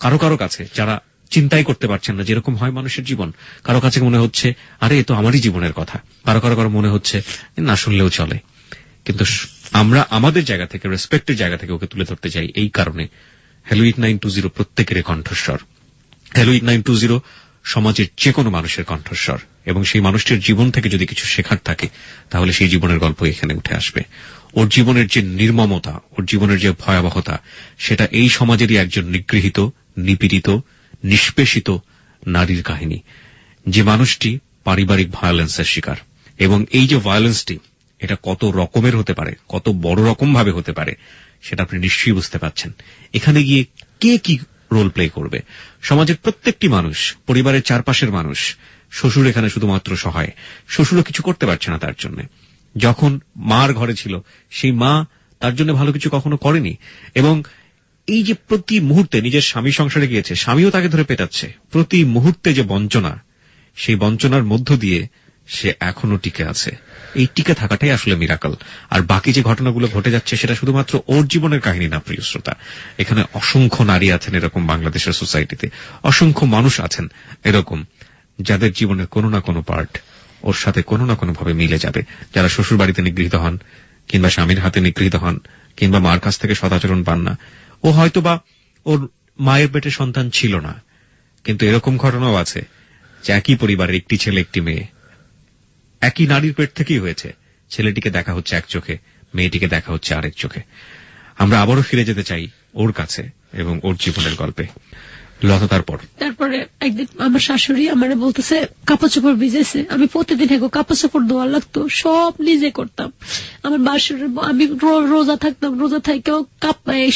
কারো কারো কাছে যারা চিন্তাই করতে পারছেন না যেরকম হয় মানুষের জীবন, কারো কাছে মনে হচ্ছে আরে এ তো আমারই জীবনের কথা, কারো কারো মনে হচ্ছে না শুনলেও চলে। কিন্তু আমরা আমাদের জায়গা থেকে, রেসপেক্টের জায়গা থেকে ওকে তুলে ধরতে চাই। এই কারণে হ্যালো 8920 প্রত্যেকের কণ্ঠস্বর। হ্যালো 8920 সমাজের যে কোনো মানুষের কণ্ঠস্বর, এবং সেই মানুষটির জীবন থেকে যদি কিছু শেখার থাকে তাহলে সেই জীবনের গল্প এখানে উঠে আসবে। ওর জীবনের যে নির্মমতা, ওর জীবনের যে ভয়াবহতা, সেটা এই সমাজেরই একজন নিগৃহীত, নিপীড়িত, নিষ্পেষিত নারীর কাহিনী, যে মানুষটি পারিবারিক ভায়োলেন্সের শিকার। এবং এই যে ভায়োলেন্সটি, এটা কত রকমের হতে পারে, কত বড় রকম ভাবে হতে পারে, সেটা আপনি নিশ্চয়ই বুঝতে পারছেন। এখানে গিয়ে কে কি রোল প্লে করবে? সমাজের প্রত্যেকটি মানুষ, পরিবারের চারপাশের মানুষ। শ্বশুর এখানে শুধুমাত্র সহায়, শ্বশুরও কিছু করতে পারছে না তার জন্য। যখন মার ঘরে ছিল, সেই মা তার জন্য ভালো কিছু কখনো করেনি। এবং এই যে প্রতি মুহূর্তে নিজের স্বামী সংসারে গিয়েছে, স্বামীও তাকে ধরে পেটাচ্ছে, প্রতি মুহূর্তে যে বঞ্চনা, সেই বঞ্চনার মধ্য দিয়ে সে এখনো টিকে আছে। এই টিকে থাকাটাই আসলে মিরাকল। আর বাকি যে ঘটনাগুলো ঘটে যাচ্ছে সেটা শুধুমাত্র ওর জীবনের কাহিনী না, প্রিয় শ্রোতা। এখানে অসংখ্য নারী আছেন এরকম, বাংলাদেশের সোসাইটিতে অসংখ্য মানুষ আছেন এরকম, যাদের জীবনের কোনো না কোনো পার্ট ওর সাথে কোনো না কোনো ভাবে মিলে যাবে। যারা শ্বশুর বাড়িতে নিগৃহীত হন, কিংবা স্বামীর হাতে নিগৃহীত হন, কিংবা মার কাছ থেকে সদাচরণ পান না। ও হয়তোবা ওর মায়ের পেটে সন্তান ছিল না, কিন্তু এরকম ঘটনাও আছে যে একই পরিবারের একটি ছেলে একটি মেয়ে, একই নারীর পেট থেকেই হয়েছে। ছেলেটিকে দেখা হচ্ছে এক চোখে, মেয়েটিকে দেখা হচ্ছে আরেক চোখে। আমরা আবারও ফিরে যেতে চাই ওর কাছে এবং ওর জীবনের গল্পে। লতা তারপরে একদিন আমার শাশুড়ি আমার বলতেছে কাপড় চোপড় ভিজেছে। আমি প্রতিদিন কাপড় চোপড় ধোয়া লাগতো, সব নিজে করতাম। আমার বাসুর আমি রোজা থাকতাম, রোজা থেকেও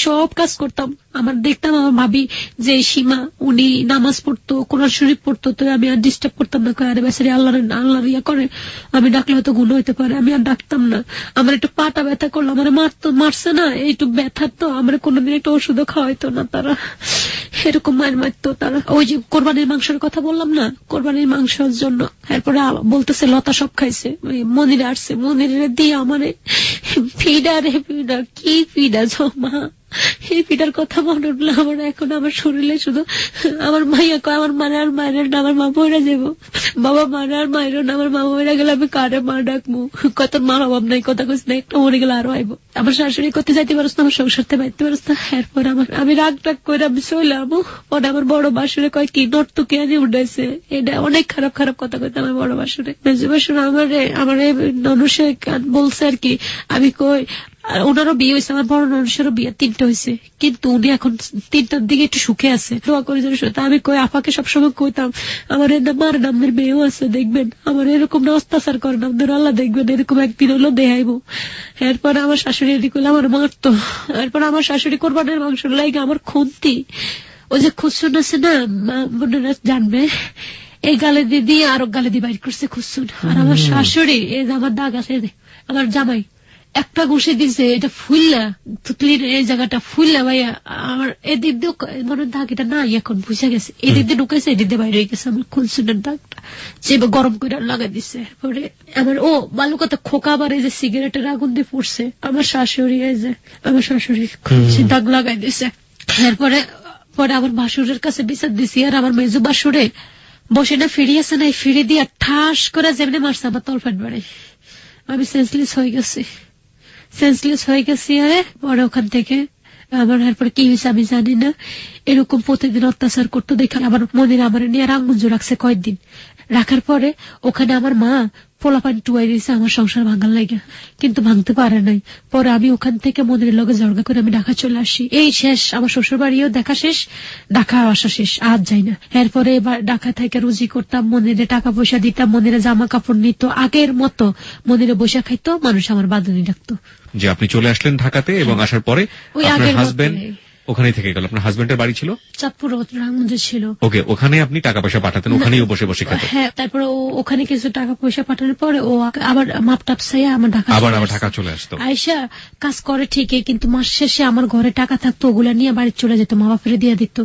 সব কাজ করতাম। আমার দেখতাম আমার ভাবি যে সীমা উনি নামাজ পড়তো, কোরআন শরীফ পড়তো, তো আমি আর ডিস্টার্ব করতাম না। আরে বেচারি আল্লাহর ইয়া করে, আমি ডাকলে হয়তো গুণ হইতে পারে, আমি আর ডাকতাম না। আমার একটু পাটা ব্যথা করলো, আমার মারছে না, একটু ব্যথা তো আমার কোনোদিন একটা ওষুধও খাওয়াইতো না তারা, এরকম মায়ের মারতো তারা। ওই যে কোরবানির মাংসের কথা বললাম না, কোরবানির মাংসের জন্য এরপরে বলতেছে লতা সব খাইছে, মনিরে আসছে, মনিরে দিয়ে আমার ফিডার কি ফিডার জমা, এই পিঠার কথা মনে উঠলো আমার এখন আমার শরীরে শুধু আমার মাইয়া কয় আমার মানে আর মায়ের না আমার মা মরে যাবো, বাবা মানে আর মায়ের না আমার মা মরে গেলে আমি কারে মা ডাকবো, কত মা অভাব নাই, কথা কইস না, একটা মরে গেলে আরো আইবো। আমার শাশুড়ি করতে যাইতে পারস না, আমার সংসারতে বাইতে পারস না। এরপর আমি রাগ করে আমি চললাম। পরে আমার বড় বাসুরে কয় কি নর্তুকে আনি উঠাইছে, এটা অনেক খারাপ কথা কইতে আমার বড় বাসুরে। মেজো বাসুর আমার ননুষে বলছে আর কি, আমি কই ওনারও বিয়ে হয়েছে, আমার বড় ননুষেরও বিয়ে 3টা হয়েছে, কিন্তু উনি এখন 3টার দিকে একটু সুখে আছে, দোয়া করে যেন। আমি কই আপাকে সবসময় কইতাম আমার মার নামদের মেয়েও আছে, দেখবেন আমার এরকম না অত্যাচার করে নামদের আল্লাহ দেখবেন, এরকম একদিন হলো দেখাইবো। এরপর আমার শাশুড়ি এদিকে আমার মারতো। এরপর আমার শাশুড়ি কোরবানির মাংস লাগে আমার খুন্তি, ওই যে খুসুন আছে না, বোনেরা জানবে, এই গালে দিয়ে আরো গালে দিয়ে বাইর করছে খুসুন। আর আমার শাশুড়ি এই যে আমার দাগ আছে, আমার জামাই একটা ঘুষে দিছে, এটা ফুললা থুতলির এই জায়গাটা ফুললা ভাইয়া আমার এদিক দিয়ে মনে দাগ এটা নাই, এখন বুঝে গেছে, এদিক দিয়ে ঢুকেছে, এদিক দিয়ে বাইরে গেছে আমার খুনসুনের দাগটা, যে গরম করে লাগাই দিছে। পরে আমার বালু কথা খোকা আবার এই যে সিগারেটের আগুন দিয়ে পড়ছে, আমার শাশুড়ি এই যে আমার শাশুড়ি দাগ লাগাই দিছে। এরপরে আমার বাসুরের কাছে বিচার দিছি, আর আমার মেজু বাসুরে বসে না ফিরে আছে না, ফিরে দিয়ে ঠাস করে যেমনি মারছে আমার তলফাট বাড়ে, আমি সেন্সলেস হয়ে গেছি। পরে ওখান থেকে আমার এরপরে কি হয়েছে আমি জানি না, এরকম প্রতিদিন অত্যাচার করতো দেখে আমার মনির আমার নিয়ে রাঙ্গুঞ্জ রাখছে কয়েকদিন। রাখার পরে ওখানে আমার মা পোলাপান টুয়াই দিয়েছে আমার সংসার ভাঙার লাগে, কিন্তু ভাঙতে পারে নাই। পরে আমি ওখান থেকে মন্দিরের লগে জড়গা করে আমি ঢাকা চলে আসি। এই শেষ, আমার শ্বশুর বাড়িও দেখা শেষ, ঢাকা আসা শেষ, আজ যাই না। এরপরে এবার ঢাকা থেকে রুজি করতাম, মন্দিরে টাকা পয়সা দিতাম, মন্দিরে জামা কাপড় নিত, আগের মতো মন্দিরে বসে খাইতো, মানুষ আমার বাঁধুনি ডাকতো। যে আপনি চলে আসলেন ঢাকাতে এবং আসার পরে আপনার হাজবেন্ড ওখানেই থেকে গেল। আপনার হাজবেন্ডের বাড়ি ছিল চাঁদপুর রাঙ্গুঞ্জে ছিল। ওকে, ওখানে আপনি টাকা পয়সা পাঠাতেন, ওখানেই বসে বসে খেতেন? হ্যাঁ, তারপরে ওখানে কিছু টাকা পয়সা পাঠানোর পরে ও আবার মাপ টাপ চাইয়া আমার ঢাকা চলে আসতো। আয়সা কাজ করে ঠিকই, কিন্তু মাস শেষে আমার ঘরে টাকা থাকতো, ওগুলা নিয়ে বাড়ি চলে যেত, মা বাপের দিয়ে দিত।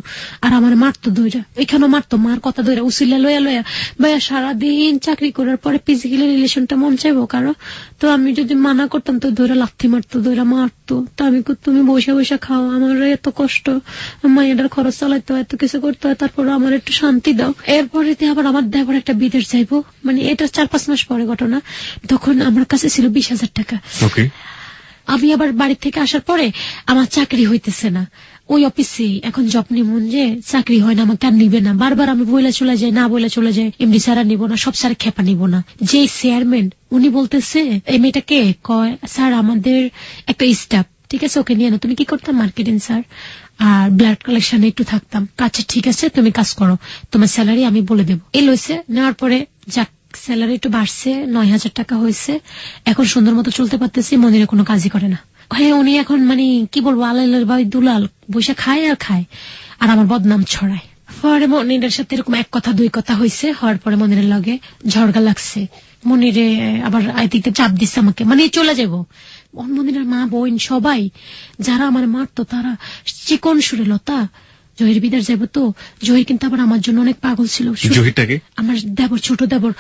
আর আমার মারতো দইরা, এখানেও মারতো, মার কথা দইরা উসিলা লয়া ভাইয়া সারাদিন চাকরি করার পরে ফিজিক্যালি রিলেশনটা মন চাইবো কারো, তো আমি যদি মানা করতাম তো দইরা লাথি মারতো, দইরা মারতো। তো আমি তুমি বসে বসে খাও, আমার এত কষ্ট, মায়ের খরচ চালাইতে হয়, এত কিছু করতে হয়, তারপর আমার একটু শান্তি দাও। এরপরে আবার আমার দেবর একটা বিদেশ যাইবো, মানে এটা 4-5 মাস পরে ঘটনা। তখন আমার কাছে ছিল 20,000 টাকা। আমি আবার বাড়ি থেকে আসার পরে আমার চাকরি হইতেছে না, ওই অফিসে এখন জব নিমন যে চাকরি হয় না, আমাকে আর নিবে না। বারবার আমি বইলা চলে যাই, না বইলা চলে যাই, এমডি স্যার নিব না, সব স্যার খেপা নিব না। যে চেয়ারম্যান উনি বলতেছে এই মেয়েটাকে কয়, স্যার আমাদের একটা স্টাফ ঠিক আছে, ওকে নিয়ে না। তুমি কি করতাম? মার্কেটিং স্যার আর ব্লাড কালেকশনে একটু থাকতাম। আচ্ছা ঠিক আছে, তুমি কাজ করো, তোমার স্যালারি আমি বলে দেবো। এই লইছে, নেওয়ার পরে যাক স্যালারি একটু বাড়ছে, 9,000 টাকা হয়েছে। এখন সুন্দর মতো চলতে পারতেছি, মন্দিরে কোনো কাজই করে না। হ্যাঁ, উনি এখন মানে কি বলবো, আলালের ভাই দুলাল বসে খায় আর আমার বদনাম ছড়ায়। পরে মনিরের সাথে এরকম 1 কথা 2 কথা হয়েছে, হওয়ার পরে মনিরের লগে ঝড়গা লাগছে। মনিরে আবার আইতে চাপ দিচ্ছে আমাকে, মানে চলে যাবো। মনিরের মা বোন সবাই যারা আমার মারতো, তারা চিকন সুরে, লতা জহির বিদার যাবো তো। জহির কিন্তু আবার আমার জন্য অনেক পাগল ছিল। আমার দেবর, ছোট দেবর,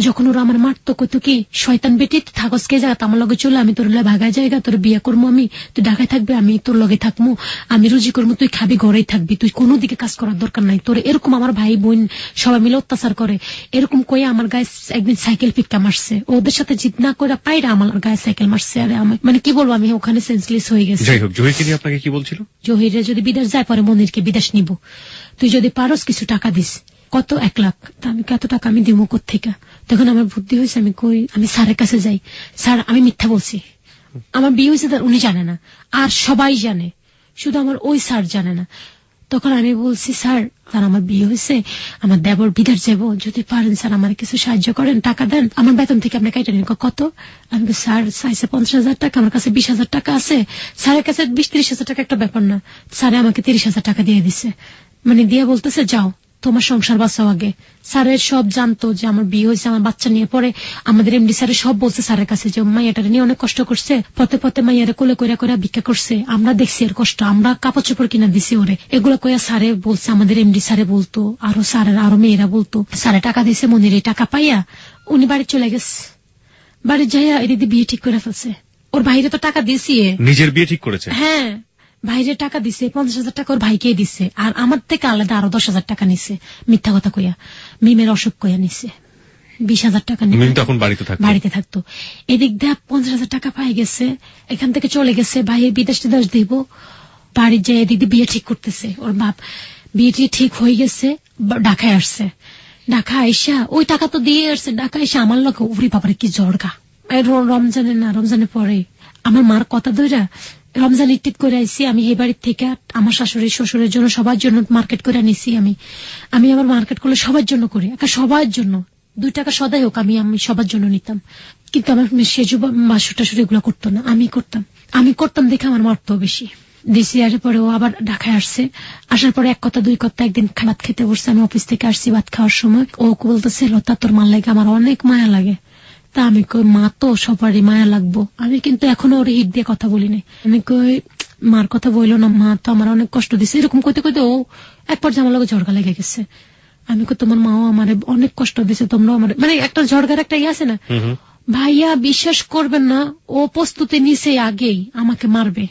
যখন ওরা আমার মারতো কইতো কি, শয়তান বেটি থাকস কে জায়গা, আমার লগে চলে, আমি তোর ভাগায় জায়গা, তোর বিয়ে করবো, আমি তুই ঢাকায় থাকবি, আমি তোর লগে থাকবো, আমি রুজি করবো, তুই খাবি, ঘরেই থাকবি, তুই কোনো দিকে কাজ করার দরকার নাই তোর। এরকম আমার ভাই বোন সবাই মিলে অত্যাচার করে, এরকম কয়ে আমার গায়ে একদিন সাইকেল পিক্কা মারছে। ওদের সাথে জিত না করে পাইরা আমার গায়ে সাইকেল মারছে। আরে আমি মানে কি বলবো, আমি ওখানে সেন্সলেস হয়ে গেছি। যাই হোক, জহিরকে নিয়ে আপনাকে কি বলছিল? জহিরে যদি বিদেশ যায়, পরে মনিরকে বিদেশ নিব, তুই যদি পারস কিছু টাকা দিস। কত? 1 লাখ। আমি কত টাকা আমি দিব কোত্থেকে? তখন আমার বুদ্ধি হয়েছে, আমি কই আমি স্যারের কাছে যাই। স্যার আমি মিথ্যা বলছি, আমার বিয়ে হয়েছে, উনি জানে না, আর সবাই জানে, শুধু আমার ওই স্যার জানে না। তখন আমি বলছি স্যার আমার বিয়ে হয়েছে, আমার দেবর বিদেশ যাবো, যদি পারেন স্যার আমার কিছু সাহায্য করেন, টাকা দেন, আমার বেতন থেকে আপনি কাইটা নিন। কত? আমি স্যার চাইছে 50,000 টাকা, আমার কাছে 20,000 টাকা আছে। স্যারের কাছে 20-30,000 টাকা একটা ব্যাপার না, স্যারে আমাকে 30,000 টাকা দিয়ে দিছে। মানে দিয়ে বলতেছে যাও তোমার সংসার বাঁচাও আগে। স্যারের সব জানতো যে আমার বিয়ে হয়েছে, আমার বাচ্চা নিয়ে। পরে আমাদের এমডি স্যারের সব বলছে স্যারের কাছে যে মাইয়াটারে নিয়ে অনেক কষ্ট করছে, পথে পথে মাইয়ারে কোলে কইরা কইরা ভিক্ষা করছে, আমরা দেখছি এর কষ্ট, আমরা কাপড় চোপড় কিনা দিছি ওরে। এগুলো কইয়া স্যারে বলছে, আমাদের এমডি স্যারে বলতো, আরো স্যারের আরো মেয়েরা বলতো। স্যারে টাকা দিছে, মনির এই টাকা পাইয়া উনি বাড়ি চলে গেছে। বাড়ি যাইয়া এদিকে বিয়ে ঠিক করে ফেলছে। ওর ভাইরে তো টাকা দিয়েছি, নিজের বিয়ে ঠিক করেছে। হ্যাঁ, ভাইরে টাকা দিছে, 50,000 টাকা ওর ভাইকে দিছে, আর আমার থেকে আলাদা আরো 10,000 টাকা নিছে মিথ্যা কথা কইয়া, মিমের অসুখ কইয়া নিছে। 20,000 টাকা নিয়ে তখন বাড়িতে থাকতো। এদিক দিয়ে 50,000 টাকা পাই গেছে, এখান থেকে চলে গেছে, ভাইয়ের বিদেশ টিদেশ দিব। বাড়ির যে এদিক দিয়ে বিয়ে ঠিক করতেছে ওর বাপ, বিয়েটি ঠিক হয়ে গেছে, ঢাকায় আসছে। ঢাকা আইসা ওই টাকা তো দিয়ে আসছে, ঢাকা আইসা আমার লোক উড়ি বাবারে কি জড়গা। রমজানের পরে আমার মার কথা ধইরা রমজান ইট করে আইসি আমি এই বাড়ির থেকে। আমার শাশুড়ি শ্বশুরের জন্য সবার জন্য মার্কেট করে নিছি। আমি আমার মার্কেট করলে সবার জন্য করি, সবার জন্য 2 টাকা সদাই হোক আমি সবার জন্য নিতাম। কিন্তু আমার সেজু শাশুড়ি এগুলো করতো না, আমি করতাম দেখে আমার মারতো বেশি। ডিসিআরের পরে ও আবার ঢাকায় আসছে। আসার পরে এক কথা দুই কথা একদিন ভাত খেতে বসছে, আমি অফিস থেকে আসছি, ভাত খাওয়ার সময় ও বলতেছে লতা তোর মার লাগে আমার অনেক মায়া লাগে। তা আমি কই মা তো সবারই মায়া লাগবো, আমি কিন্তু এখনো ওর হিট দিয়ে কথা বলি নাই। আমি কই মার কথা বললো না, মা তো আমার অনেক কষ্ট দিছে। এরকম কইতে কইতে ও এক পর্যায়ে আমার লগে ঝড়গা লেগে গেছে। আমি কই তোমার মাও আমার অনেক কষ্ট দিছে, তোমরা আমার মানে একটা ঝড়গার একটা আছে না। ভাইয়া বিশ্বাস করবেন না, ও প্রস্তুতি নিছে আগেই আমাকে মারবে।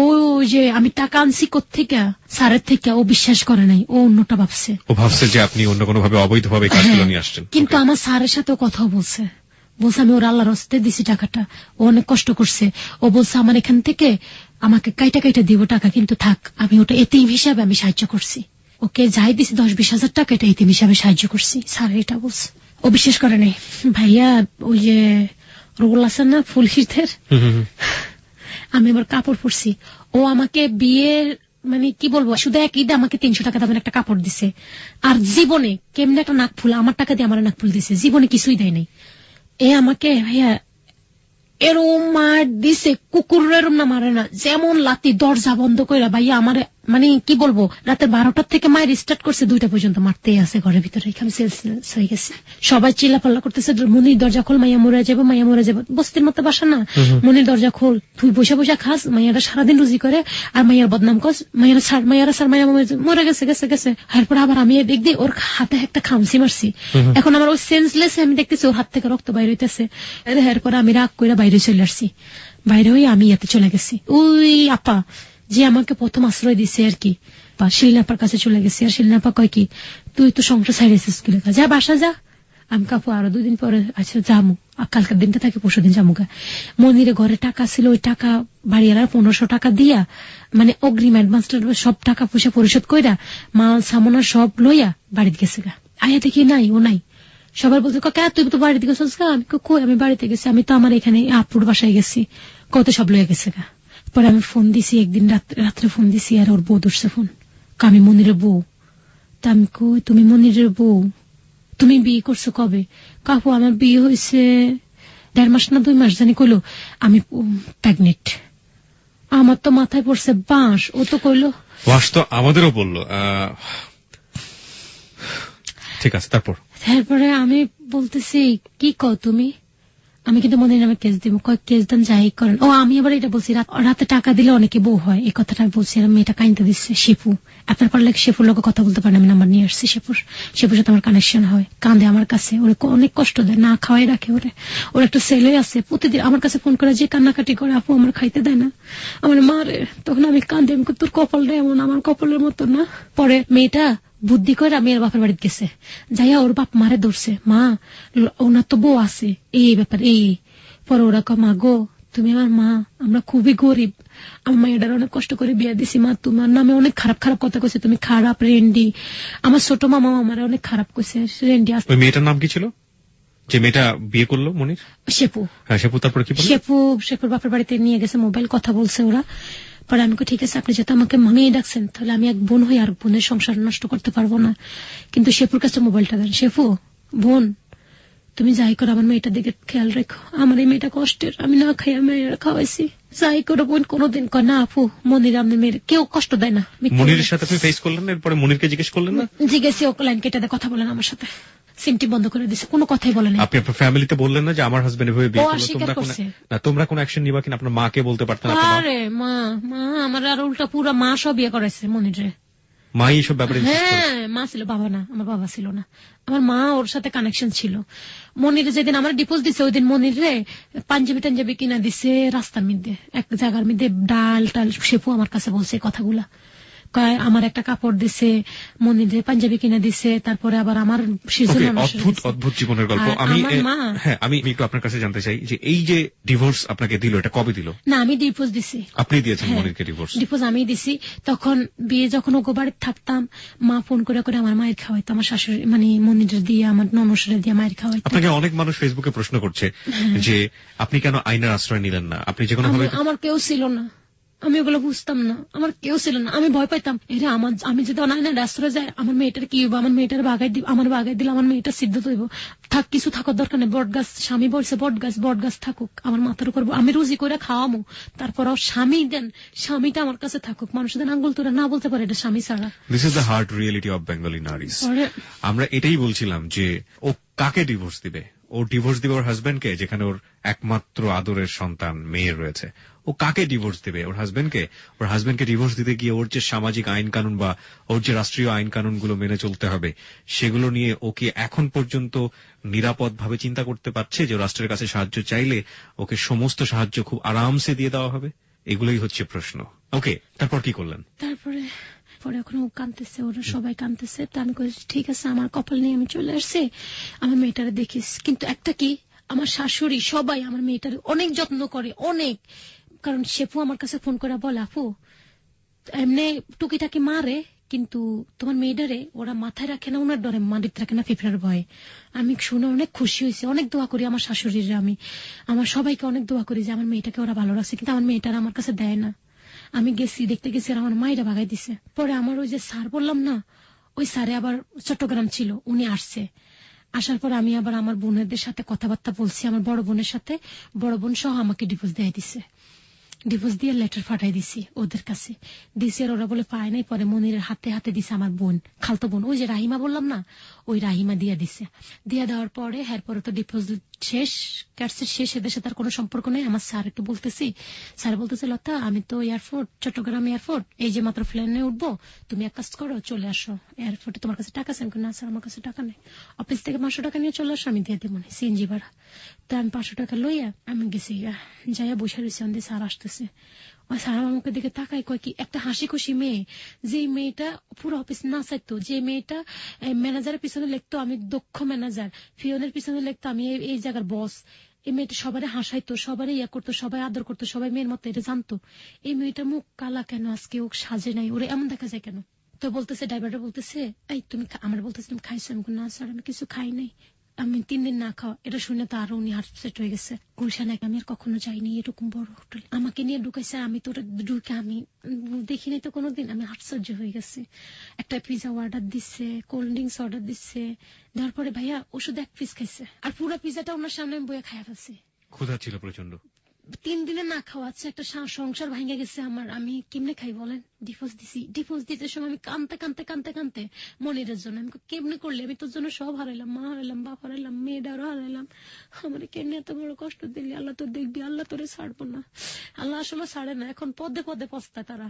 ও যে আমি টাকা আনছি কোত্থেকে, স্যারের থেকে, ও বিশ্বাস করে নাই, ও অন্যটা ভাবছে। ও ভাবছে যে আপনি অন্য কোনো ভাবে অবৈধভাবে কাজগুলো নিয়ে আসছেন। কিন্তু আমার স্যারের সাথে কথা বলছে আমি ওর আল্লাহর হস্তে দিছি টাকাটা, ও অনেক কষ্ট করছে। ও বলছে আমার এখান থেকে আমাকে কাইটা দিব টাকা, কিন্তু থাক আমি ওটা এতিম হিসাবে আমি সাহায্য করছি, ওকে যাই দিছি 10-20,000 টাকা এটা এতিম হিসাবে সাহায্য করছি। স্যার এটা বলছে, ও বিশ্বাস করে নাই। ভাইয়া ওই যে রোল আছে না ফুল শীতের, আমি আবার কাপড় পরছি, ও আমাকে বিয়ের মানে কি বলবো, শুধু এক ঈদে আমাকে 300 টাকা দামের একটা কাপড় দিছে। আর জীবনে কেমনে একটা নাক ফুল, আমার টাকা দিয়ে আমার নাক ফুল দিছে, জীবনে কিছুই দেয় নাই। এ আমাকে ভাইয়া এরম মার দিছে, কুকুরের না মারে না, যেমন লাতি দরজা বন্ধ করে ভাইয়া আমার মানে কি বলবো, রাতে 12টার থেকে মায়ের স্টার্ট করছে 2টা পর্যন্ত মারতেই আছে ঘরের ভিতরে। এখানে সেলস হয়ে গেছে, সবাই চিল্লাপাল্লা করতেছে মনির দরজা খোল, মাইয়া মরে যাবো। বস্তির মতো বাসা না, মনির দরজা খোল, তুই বসে বসে খাস, মাইয়ারা সারাদিন রুজি করে আর মাইয়ার বদনাম কর, মাইয়া মরে গেছে। এরপর আবার আমি দেখ দিই ওর হাতে একটা খামসি মারছি, এখন আমার ওই সেন্সলেস, আমি দেখতেছি ওর হাত থেকে রক্ত বাইরে হইতেছে। এরপর আমি রাগ করে বাইরে চলে আসছি, বাইরে হয়ে আমি ইয়াতে চলে গেছি। ওই আপা যে আমাকে প্রথম আশ্রয় দিছে আর কি, শিলনাপার কাছে চলে গেছি। আর শিলনাপা কয় কি, তুই তো সংসার ছাড়িয়েছিস, যা বাসা যা। আমি কাপু আরো 2 দিন পরে আচ্ছা যামু, কালকার দিনটা থাকে পরশু দিন যামুগা। মনিরে ঘরে টাকা ছিল, ওই টাকা বাড়িওয়ালার 1500 টাকা দিয়া মানে অগ্রিম অ্যাডভান্স সব টাকা পয়সা পরিশোধ কইরা মাল সামনা সব লইয়া বাড়িতে গেছে গা। আয়া দেখি নাই, ও নাই। সবার বলছে তুই তো বাড়িতে গেছিস গা। আমি কই আমি বাড়িতে গেছি, আমি তো আমার এখানে আপুর বাসায় গেছি, কত সব লইয়া গেছে গা। পরে আমি ফোন দিছি, একদিন রাত্রে ফোন দিছি, আর ওর বউ ধরছে ফোন, আমি মনিরের বউ। তা আমি কই তুমি মনিরের বউ, তুমি বিয়ে করছো কবে? কাকু আমার বিয়ে হয়েছে 1.5 মাস না 2 মাস জানি, কইলো আমি প্রেগনেন্ট। আমার তো মাথায় পড়ছে বাঁশ, ও তো কইলো বাঁশ, তো আমাদেরও বললো। ঠিক আছে, তারপরে আমি বলতেছি কি কও তুমি, আমি কিন্তু মনে নামে কেস দিব, কেস দেন যাই করেন। ও আমি আবার এটা বলছি রাতে টাকা দিলে অনেকে বউ হয়, এই কথাটা বলছি। মেয়েটা কাইনতে দিচ্ছে শিপু, আপনার পারলে শিপুর লোক কথা বলতে পারেন, আমি নাম্বার নিয়ে আসছি শিপুর সাথে আমার কানেকশন হয়, কাঁদে আমার কাছে, ওরে অনেক কষ্ট দেয়, না খাওয়াই রাখে ওর একটা ছেলে আছে, প্রতিদিন আমার কাছে ফোন করে যে কান্নাকাটি করে, আপু আমার খাইতে দেয় না, আমার মারে। তখন আমি কাঁদে, আমি তোর কপালটা এমন, আমার কপালের মতো না। পরে মেয়েটা বুদ্ধি করে মেয়ের বাপের বাড়িতে গেছে, যাইয়া ওর বাপ মারে ধরছে, মা ওনার তো বউ আছে, এই ব্যাপার এই। পরে ওরা মা গো তুমি আমার মা, আমরা খুবই গরিব, আমার মায়ের অনেক কষ্ট করে বিয়ে দিছি, মা তোমার নামে অনেক খারাপ খারাপ কথা কইছে, তুমি খারাপ রেন্ডি। আমার ছোট মামা আমার অনেক খারাপ কইছে রেন্ডি। ওই মেয়েটার নাম কি ছিল যে মেয়েটা বিয়ে করলো মনির? শেপু। হ্যাঁ শেপু। তারপরে কি বলল? শেপুর বাপের বাড়িতে নিয়ে গেছে, মোবাইল কথা বলছে ওরা। পরে আমি ঠিক আছে, আপনি যেহেতু আমাকে মেয়ে ডাকছেন, তাহলে আমি এক বোন হই আর বোনের সংসার নষ্ট করতে পারবো না, কিন্তু শেফুর কাছে মোবাইলটা দেন। শেফু, বোন তুমি যাই করো আমার মেয়েটার দিকে খেয়াল রেখো, আমার এই মেয়েটা কষ্টের, আমি না খাই মেয়েরা খাওয়াইছি, যাই করো বোন। কোনোদিন কয় না আপু, মনির আপনি মেয়ের কেউ কষ্ট দেয় না। মনিরের সাথে আপনি ফেস করলেন, এরপরে মনিরকে জিজ্ঞেস করলেন না? জিজ্ঞেসি, ও লাইন কেটে কথা বলেন আমার সাথে, সিমটি বন্ধ করে দিছে, কোনো কথাই বলেন। আপনি আপনার ফ্যামিলিতে বললেন না যে আমার হাজবেন্ড এভাবে বিয়ে করলো, তোমরা কোন অ্যাকশন নিবা কিনা? আপনার মাকে বলতে পারতেন? আরে মা আমার আর উল্টা পুরো মা সব বিয়ে করাইছে মনিরে। মা এইসব ব্যাপারে? হ্যাঁ, মা ছিল, বাবা না, আমার বাবা ছিল না। আমার মা ওর সাথে কানেকশন ছিল। মনিরে যেদিন আমার ডিপোজ দিছে, ওই দিন মনিরে পাঞ্জাবি টাঞ্জাবি কিনা দিছে রাস্তার মধ্যে, এক জায়গার মধ্যে ডাল টাল। শেফু আমার কাছে বলছে কথাগুলা, আমার একটা কাপড় দিছে, মনিরে পাঞ্জাবি কিনা দিছে, তারপরে আবার আমার অদ্ভুত জীবনের গল্প। আমি একটু আপনার কাছে জানতে চাই যে এই যে ডিভোর্স আপনাকে দিল, এটা কবে দিল? না, আমি ডিভোর্স দিছি। আপনি দিয়েছেন মনিরকে ডিভোর্স? ডিভোর্স আমি দিছি। তখন বিয়ে যখন ও বাড়িতে থাকতাম, মা ফোন করে করে আমার মায়ের খাওয়াইতো, আমার শাশুড়ি মানে মনিরের দিয়ে, আমার ননসরে দিয়ে মায়ের খাওয়াইতো। আপনাকে অনেক মানুষ ফেসবুকে প্রশ্ন করছে যে আপনি কেন আইনের আশ্রয় নিলেন না? আপনি যে কোনো ভাবে, আমার কেউ ছিল না, আমি ওগুলো বুঝতাম না, আমার কেউ ছিল না, আমি ভয় পাইতাম। আমি যদি অনাইনের রাস্তায় যাই, আমার মেয়েটার কি হইব, আমার মেয়েটার বাগাই দিব, আমার বাগাই দিলে আমার মেয়েটা সিদ্ধ হইব। থাক, কিছু থাকার দরকার নেই, বট গাছ, স্বামী বলছে বট গাছ থাকুক, আমার মাথার উপর আমি রুজি করে খাওয়ামো, তারপর স্বামী দেন, স্বামীটা আমার কাছে থাকুক, মানুষদের আঙ্গুল তোরা না বলতে পারে এটা স্বামী ছাড়া। This is the hard reality of Bengali নারীজ। আমরা এটাই বলছিলাম যে ও কাকে ডিভোর্স দিবে? ও ডিভোর্স দিবে ওর হাজবেন্ডকে, যেখানে ওর একমাত্র আদরের সন্তান মেয়ে রয়েছে। ও কাকে ডিভোর্স দিবে? ওর হাজবেন্ডকে। ওর হাজবেন্ডকে ডিভোর্স দিতে গিয়ে ওর যে সামাজিক আইন কানুন বা ওর যে রাষ্ট্রীয় আইন কানুনগুলো মেনে চলতে হবে, সেগুলো নিয়ে ওকে এখন পর্যন্ত নিরাপদ ভাবে চিন্তা করতে পারছে যে রাষ্ট্রের কাছে সাহায্য চাইলে ওকে সমস্ত সাহায্য খুব আরামসে দিয়ে দেওয়া হবে? এগুলোই হচ্ছে প্রশ্ন। ওকে, তারপর কি করলেন? তারপরে এখন ও কাঁদতেছে, ওরা সবাই কাঁদতেছে, তা আমি কইছি ঠিক আছে, আমার কপাল নিয়ে আমি চলে আসছি, আমার মেয়েটারে দেখিস। কিন্তু একটা কি, আমার শাশুড়ি সবাই আমার মেয়েটার অনেক যত্ন করে, অনেক। কারণ শেফু আমার কাছে ফোন করে বলে, আপু এমনি টুকিটাকি মারে, কিন্তু তোমার মেয়েটারে ওরা মাথায় রাখে না, ওনার ডরে মাটিতে রাখে না, ফিফড়ার ভয়ে। আমি শুনে অনেক খুশি হয়েছি, অনেক দোয়া করি আমার শাশুড়ির, আমি আমার সবাইকে অনেক দোয়া করি যে আমার মেয়েটাকে ওরা ভালো রাখছে, কিন্তু আমার মেয়েটারা আমার কাছে দেয় না। আমি গেছি, দেখতে গেছি, আর আমার মায়েরা ভাগাই দিছে। পরে আমার ওই যে স্যার বললাম না, ওই স্যারে আবার চট্টগ্রাম ছিল, উনি আসছে। আসার পর আমি আবার আমার বোনেদের সাথে কথাবার্তা বলছি, আমার বড় বোনের সাথে, বড় বোন সহ আমাকে ডিভোর্স দিয়ে দিছে। ডিভোর্স দিয়ে লেটার পাঠাই দিছি ওদের কাছে, দিছি, আর ওরা বলে পায় নাই। পরে মনিরের হাতে হাতে দিছে আমার বোন, খালতো বোন, ওই যে রাহিমা বললাম না, ওই রাহিমা দিয়ে দিছে। দিয়ে দেওয়ার পরে এরপরে তো ডিভোর্স শেষ, ক্যাটসের শেষ, এদের সাথে আর কোনো সম্পর্ক নেই। আমার স্যার একটু বলতেছি, স্যার বলতেছে, লতা আমি তো এয়ারপোর্ট, চট্টগ্রাম এয়ারপোর্ট, এই যে মাত্র প্লেনে উঠবো, তুমি এক কাজ করো, চলে আসো এয়ারপোর্টে, তোমার কাছে টাকা আছে? না স্যার, আমার কাছে টাকা নেই। অফিস থেকে 500 টাকা নিয়ে চলে আসো, আমি দিয়ে দেবো না, সিএনজি ভাড়া। তো আমি 500 টাকা লইয়া আমি গেছি, যাইয়া বসে রয়েছি, আমাদের স্যার আসতেছে। ওই স্যার আমার মুখের দিকে তাকাই, কয় কি একটা হাসি খুশি মেয়ে, যে মেয়েটা পুরো অফিস না চাইতো, যে মেয়েটা ম্যানেজারের পিছনে লিখতো আমি দক্ষ ম্যানেজার, ফিওনের পিছনে লিখতো আমি এই জায়গার বস, এই মেয়েটা সবারই হাসাইতো, সবারই ইয়া করতো, সবাই আদর করতো, সবাই মেয়ের মতো এটা জানতো। এই মেয়েটা মুখ কালা কেন আজকে, ও সাজে নাই, ওরে এমন দেখা যায় কেন? তো বলতেছে, ড্রাইভারটা বলতেছে, এই তুমি আমার বলতেছে তুমি খাইছো? আমি না স্যার, আমি কিছু খাই নাই, আমি 3 দিন না খাওয়া। এটা শুনে তো আরো উনি হার্টসেট হয়ে গেছে। গুলশানে আমি আর কখনো যাইনি এরকম বড় হোটেল, আমাকে নিয়ে ঢুকাইছে, আমি তো ঢুকে আমি দেখিনি তো কোনোদিন, আমি হার্টসর্য হয়ে গেছি। একটা পিজা অর্ডার দিচ্ছে, কোল্ড ড্রিঙ্কস অর্ডার দিচ্ছে, দেওয়ার পরে ভাইয়া ওষুধ 1 পিস খাইছে, আর পুরো পিজাটা ওনার সামনে বইয়া খাইয়া ফেলছে। ক্ষুধা ছিল প্রচন্ড, 3 দিনে না খাওয়াচ্ছে, একটা সংসার ভেঙে গেছে আমার, আমি কেমনে খাই বলেন? ডিভোর্স দিছি, ডিভোর্স দিতে সময় আমি কানতে কানতে কানতে কানতে মনিরের জন্য, আমি কেমনে করলে, আমি তোর জন্য সব হারাইলাম, মা হারাইলাম, বাপ হারাইলাম, মেয়েটারও হারাইলাম, আমার কেমনে এত বড় কষ্ট দিলি, আল্লাহ তোর দেখবি, আল্লাহ তোরে ছাড়বো না, আল্লাহ আসলে ছাড়ে না, এখন পদে পদে পস্তায় তারা।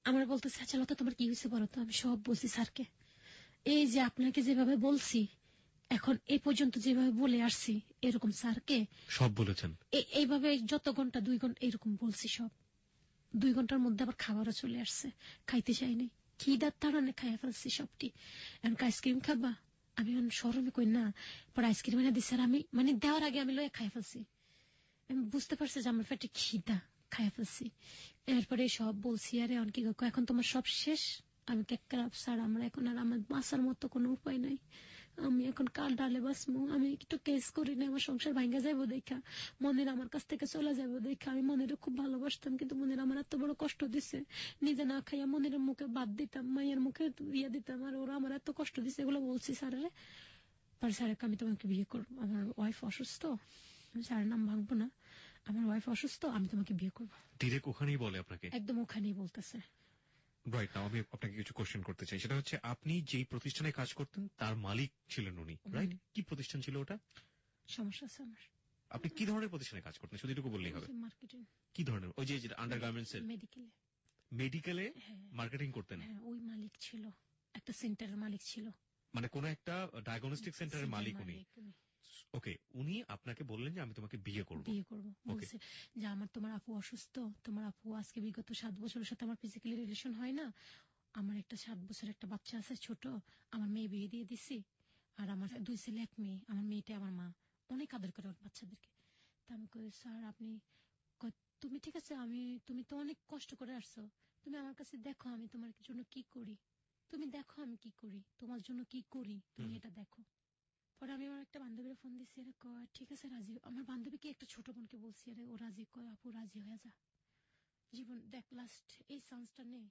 আমার বলতেছে, আচ্ছা লতা তোমার কি হয়েছে বলো তো? আমি সব বলছি স্যারকে, এই যে আপনাকে যেভাবে বলছি, এখন এই পর্যন্ত যেভাবে বলে আসছি, এরকম স্যারকে সব বলেছেন, এইভাবে যত ঘন্টা 2 ঘন্টা এরকম বলছি, সব 2 ঘন্টার মধ্যে আবার খাবারও চলে আসছে, খাইতে চাইনি, খিদার তাড়ানে খাইয়া ফেলছি সবটি। এখন আইসক্রিম খাবা? আমি শরমে কই না, পরে আইসক্রিম এনে দিচ্ছে, আর আমি মানে দেওয়ার আগে আমি লয়ে খাইয়া ফেলছি, আমি বুঝতে পারছি যে আমার পেটে খিদা, খাইয়া ফেলছি। এরপরে সব বলছি, আরে এখন কি এখন তোমার সব শেষ, আমি কেকরাপ স্যার, আমরা এখন আর আমার বাঁচার মতো কোনো উপায় নাই, আমি এখন কার ডালে বাঁচবো, আমি একটু কেস করি না, আমার সংসার ভাঙ্গা যাবো দেখা, মনির আমার কাছ থেকে চলে যাবো দেখা। আমি মনির খুব ভালোবাসতাম, কিন্তু মনির আমার এত বড় কষ্ট দিছে, নিজে না খাইয়া মনির মুখে বাদ দিতাম, মায়ের মুখে ইয়ে দিতাম, আর ওরা আমার এত কষ্ট দিছে, এগুলো বলছি স্যারের। পরে স্যারকে আমি তোমাকে বিয়ে করবো, আমার ওয়াইফ অসুস্থ, স্যারের নাম ভাঙবো না, আমার ওয়াইফ অসুস্থ, আমি তোমাকে বিয়ে করবো। ডিরেক্ট ওখানেই বলে আপনাকে? একদম ওখানেই বলতেছে। রাইট, নাও আমি আপনাকে কিছু কোশ্চেন করতে চাই, সেটা হচ্ছে আপনি যেই প্রতিষ্ঠানে কাজ করতেন তার মালিক ছিলেন উনি, রাইট? কি প্রতিষ্ঠান ছিল ওটা? সমস্যা আছে আমার। আপনি কি ধরনের প্রতিষ্ঠানে কাজ করতেন শুধু এটুকু বললেই হবে। মার্কেটিং। কি ধরনের? ওই যে আন্ডারগার্মেন্টস এর? মেডিকেলে। মেডিকেলে মার্কেটিং করতেন? হ্যাঁ, ওই মালিক ছিল, একটা সেন্টারের মালিক ছিল, মানে কোন একটা ডায়াগনস্টিক সেন্টারের মালিক উনি। ওকে, উনি আপনাকে বললেন যে আমি তোমাকে বিয়ে করব। বলছে যে আমার তোমার আপু অসুস্থ, তোমার আপু আজকে বিগত 7 বছরের সাথে আমার ফিজিক্যালি রিলেশন হয় না, আমার একটা 7 বছরের একটা বাচ্চা আছে ছোট, আমার মেয়ে বিয়ে দিয়ে দিছি, আর আমার 2 ছেলে 1 মেয়ে, আমার মেয়েটা আমার মা অনেক আদর করে বাচ্চাদেরকে। তা আমি কই স্যার আপনি, তুমি ঠিক আছে, তুমি তো অনেক কষ্ট করে আসছো, তুমি আমার কাছে দেখো আমি তোমার জন্য কি করি, তুমি দেখো আমি কি করি, তোমার জন্য কি করি, তুমি এটা দেখো। পরে আমি আমার একটা বান্ধবীর ফোন দিচ্ছি, ঠিক আছে রাজি, আমার বান্ধবীকে একটা ছোট বোনকে বলছি, আরে ও রাজি, কয় আপু রাজি হয়ে যা, জীবন দেখ লাস্ট এই চান্সটা নেই,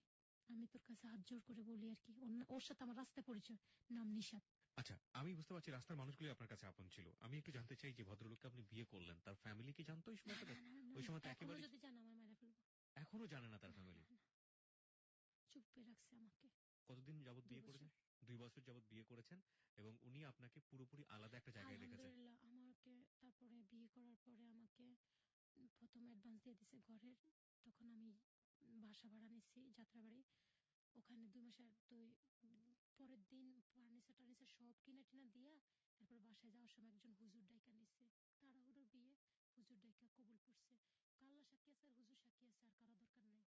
আমি তোর কাছে হাত জোর করে বলি আর কি। ওর সাথে আমার রাস্তায় পরিচয়, নাম নিশাত। আচ্ছা, আমি বুঝতে পারছি রাস্তার মানুষগুলি আপনার কাছে আপন ছিল। আমি একটু জানতে চাই যে ভদ্রলোককে আপনি বিয়ে করলেন, তার ফ্যামিলি কি জানতো ওই সময়? ওই সময় তো একেবারে যদি জানা আমার মারা ফেলবো। এখনো জানে না তার ফ্যামিলি? চুপে রাখছে আমাকে। কতদিন যাবত বিয়ে করেছেন? 2 বছর যাবত বিয়ে করেছেন, এবং উনি আপনাকে পুরোপুরি আলাদা একটা জায়গায় রেখেছেন। আমাকে তারপরে বিয়ে করার পরে আমাকে প্রথম অ্যাডভান্স দিয়ে দিছে ঘরের, তখন আমি বাসা ভাড়া নিচ্ছি যাত্রাবাড়ি, ওখানে 2 মাসের পরের দিন ফার্নিচার টার্নিচার সব কিনা টিনা দিয়া তারপর বাসায় যাওয়ার সময় একজন হুজুর ডাইকা নিচ্ছে, তাড়াহুড়োর বিয়ে, হুজুর ডাইকা কবুল করছে, আল্লাহ সাক্ষী আছে আর হুজুর সাক্ষী আছে, আর কারো দরকার নাই।